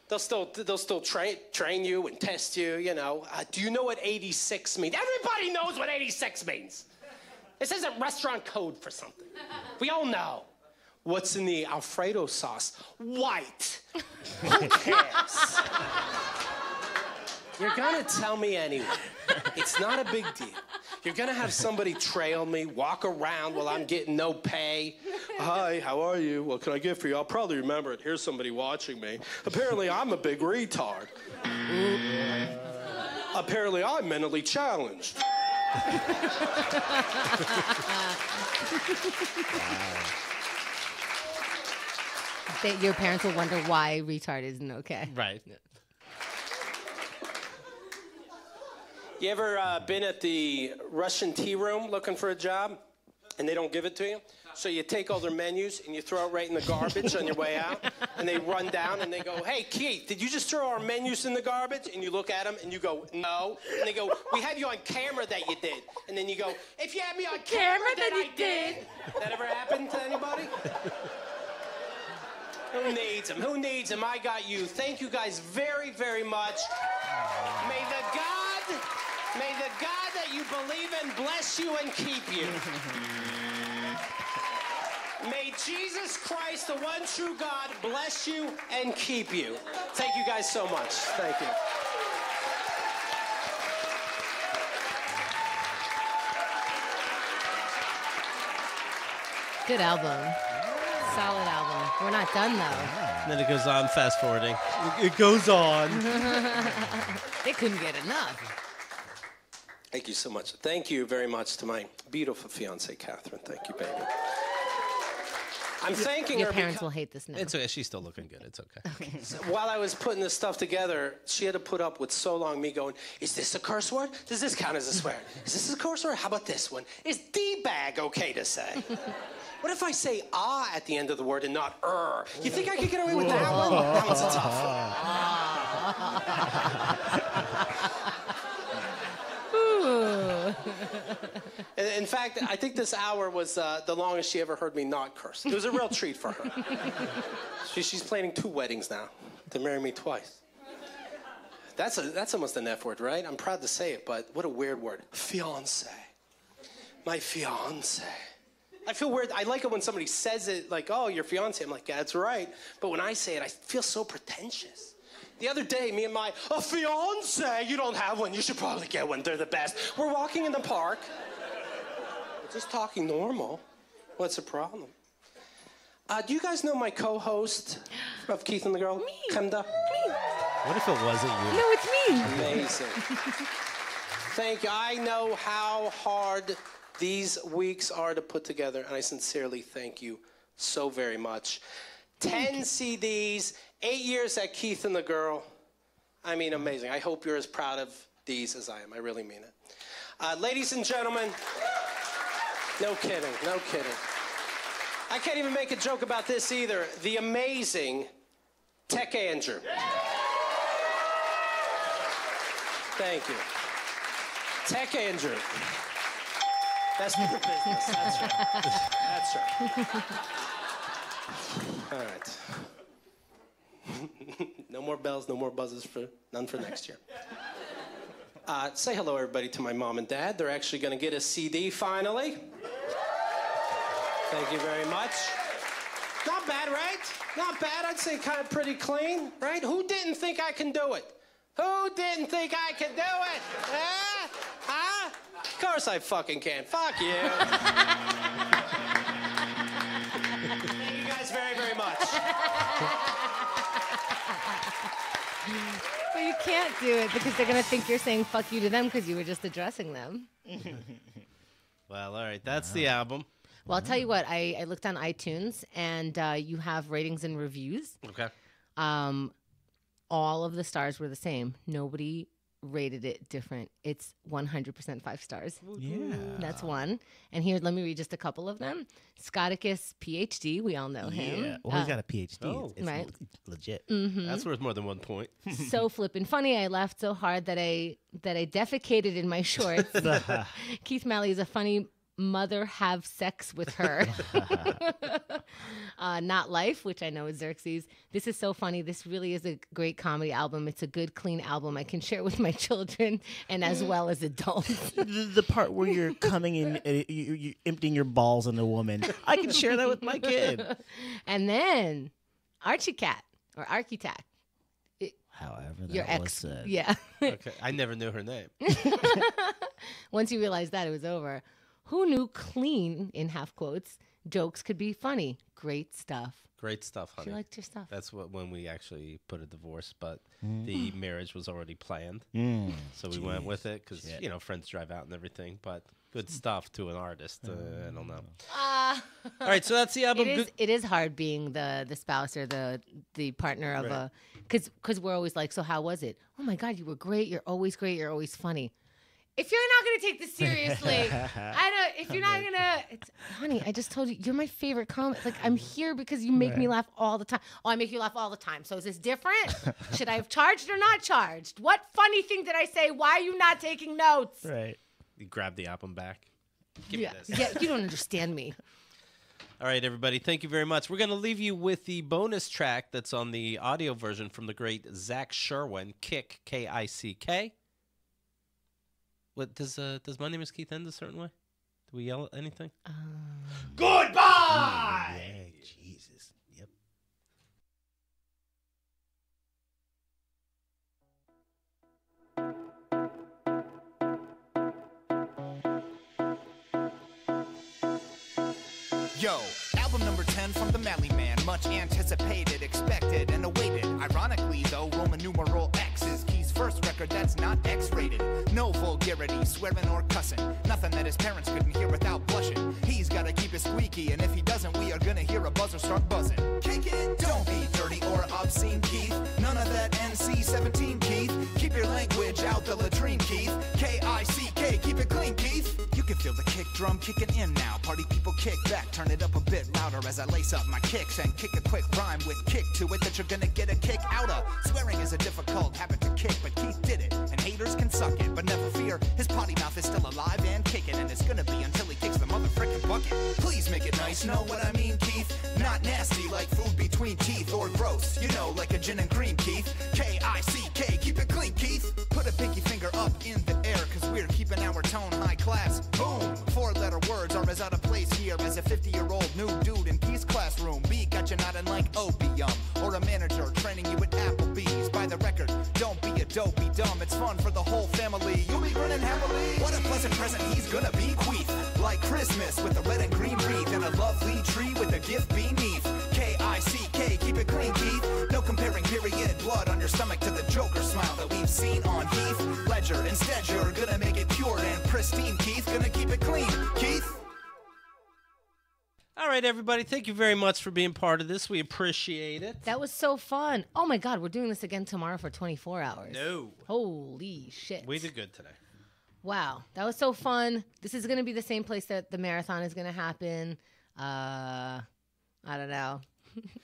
They'll still train you and test you. You know. Do you know what 86 means? Everybody knows what 86 means. This is a restaurant code for something. We all know. What's in the Alfredo sauce? White. Who cares? You're gonna tell me anyway. It's not a big deal. You're gonna have somebody trail me, walk around while I'm getting no pay. Hi, how are you? What can I get for you? I'll probably remember it. Here's somebody watching me. Apparently, I'm a big retard. Apparently, I'm mentally challenged. Your parents will wonder why retard isn't okay. Right. You ever been at the Russian tea room looking for a job and they don't give it to you? So you take all their menus and you throw it right in the garbage on your way out, and they run down and they go, hey, Keith, did you just throw our menus in the garbage? And you look at them and you go, no. And they go, we have you on camera that you did. And then you go, if you had me on camera that I did. That ever happened to anybody? Who needs them? Who needs them? I got you. Thank you guys very, very much. May the God that you believe in bless you and keep you. May Jesus Christ, the one true God, bless you and keep you. Thank you guys so much. Thank you. Good album. Solid album. We're not done, though. And then it goes on, fast forwarding. It goes on. They couldn't get enough. Thank you so much. Thank you very much to my beautiful fiancée, Catherine. Thank you, baby. I'm thanking Your her parents will hate this now. It's okay. She's still looking good. It's okay. So while I was putting this stuff together, she had to put up with so long me going, is this a curse word? Does this count as a swear? Is this a curse word? How about this one? Is D-bag okay to say? What if I say ah at the end of the word and not You think I could get away with that one? That one's a tough one. In fact, I think this hour was the longest she ever heard me not curse. It was a real treat for her. She's planning 2 weddings now to marry me twice. That's almost an F word, right? I'm proud to say it, but what a weird word. Fiancé. My fiancé. I feel weird. I like it when somebody says it like, oh, your fiancé. I'm like, yeah, that's right. But when I say it, I feel so pretentious. The other day, me and my, a fiancé, you don't have one. You should probably get one. They're the best. We're walking in the park. We're just talking normal. What's the problem? Do you guys know my co-host of Keith and the Girl? Me. Kemda? Me. What if it wasn't you? No, it's me. Amazing. Thank you. I know how hard these weeks are to put together, and I sincerely thank you so very much. 10 CDs, 8 years at Keith and the Girl. I mean, amazing. I hope you're as proud of these as I am. I really mean it. Ladies and gentlemen, no kidding, no kidding. I can't even make a joke about this either. The amazing Tech Andrew. Thank you. Tech Andrew. That's your business. That's right. That's right. All right. No more bells, no more buzzes none for next year. Say hello, everybody, to my mom and dad. They're actually going to get a CD finally. Thank you very much. Not bad, right? Not bad. I'd say kind of pretty clean, right? Who didn't think I can do it? Who didn't think I could do it? Huh? Of course I fucking can. Fuck you. But you can't do it because they're gonna think you're saying "fuck you" to them because you were just addressing them. Well, all right, that's the album. Well, I'll tell you what. I looked on iTunes and you have ratings and reviews. Okay. All of the stars were the same. Nobody rated it different. It's 100% 5 stars. Yeah. That's one. And here, let me read just a couple of them. Scotticus, PhD. We all know him. Yeah. Well, he's got a PhD. Oh. It's Right. legit. That's worth more than 1 point. So flippin' funny. I laughed so hard that I defecated in my shorts. Keith Malley is a funny mother. Have sex with her. Not Life, which I know is Xerxes. This is so funny. This really is a great comedy album. It's a good, clean album I can share with my children and as well as adults. The part where you're coming in, you're emptying your balls on a woman. I can share that with my kid. And then Archie Cat or Architact. However, Your that was ex. said. Yeah. Okay, I never knew her name. Once you realize that, it was over. Who knew clean, in half quotes, jokes could be funny? Great stuff. Great stuff, honey. She liked your stuff. That's when we actually put a divorce, but the marriage was already planned. So we went with it because, Shit. you know, friends drive out and everything, but good stuff to an artist. I don't know. All right, so that's the album. It is hard being the spouse or the partner of a, because we're always like, so how was it? Oh my God, you were great. You're always great. You're always funny. If you're not going to take this seriously, if you're not going to, honey, I just told you, you're my favorite comic. Like, I'm here because you make me laugh all the time. Oh, I make you laugh all the time. So is this different? Should I have charged or not charged? What funny thing did I say? Why are you not taking notes? Right. You grab the album back. Give me this. Yeah, you don't understand me. All right, everybody. Thank you very much. We're going to leave you with the bonus track that's on the audio version from the great Zach Sherwin, Kick, K-I-C-K. What does My Name Is Keith end a certain way? Do we yell at anything? Goodbye! Yeah, Jesus. Yep. Yo, album number 10 from the Malley Man. Much anticipated, expected, and awaited. Ironically, though, Roman numeral X is Keith's first record that's not X-rated. No vulgarity, swearing or cussing. Nothing that his parents couldn't hear without blushing. He's gotta keep it squeaky, and if he doesn't, we are gonna hear a buzzer start buzzing. Kick it! Don't be dirty or obscene, Keith. None of that NC-17, Keith. Keep your language out the latrine, Keith. K-I-C-K, keep it clean, Keith. You can feel the kick drum kicking in now. Party people kick back, turn it up a bit louder as I lace up my kicks and kick a quick rhyme with kick to it that you're gonna get a kick out of. Swearing is a difficult habit to kick, but Keith did it, and haters can suck it. But never fear, his potty mouth is still alive and kicking, and it's gonna be until he kicks the motherfucking bucket. Please make it nice, know what I mean, Keith? Not nasty like food between teeth, or gross, you know, like a gin and cream, Keith. K-I-C-K, keep it clean, Keith. Put a pinky finger up in the air, cause we're keeping our tone high class. Boom! 4-letter words are as out of place here as a 50-year-old new dude in Keith's classroom. B got you nodding like opium, or a manager training you at Applebee's. By the record, don't be a dopey dumb. It's fun for the whole family. You'll be grinning happily. What a pleasant present he's gonna bequeath. Like Christmas with a red and green wreath and a lovely tree with a gift beneath. K-I-C-K, keep it clean, Keith. No comparing period blood on your stomach to the Joker smile that we've seen on Heath Ledger. Instead, you're gonna make it pure and pristine, Keith. Gonna keep it clean, Keith. All right, everybody. Thank you very much for being part of this. We appreciate it. That was so fun. Oh my God, we're doing this again tomorrow for 24 hours. No. Holy shit. We did good today. Wow, that was so fun. This is going to be the same place that the marathon is going to happen. I don't know.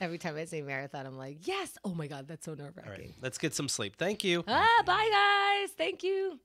Every time I say marathon, I'm like, yes. Oh my God, that's so nerve-wracking. All right, let's get some sleep. Thank you. Bye, guys. Thank you.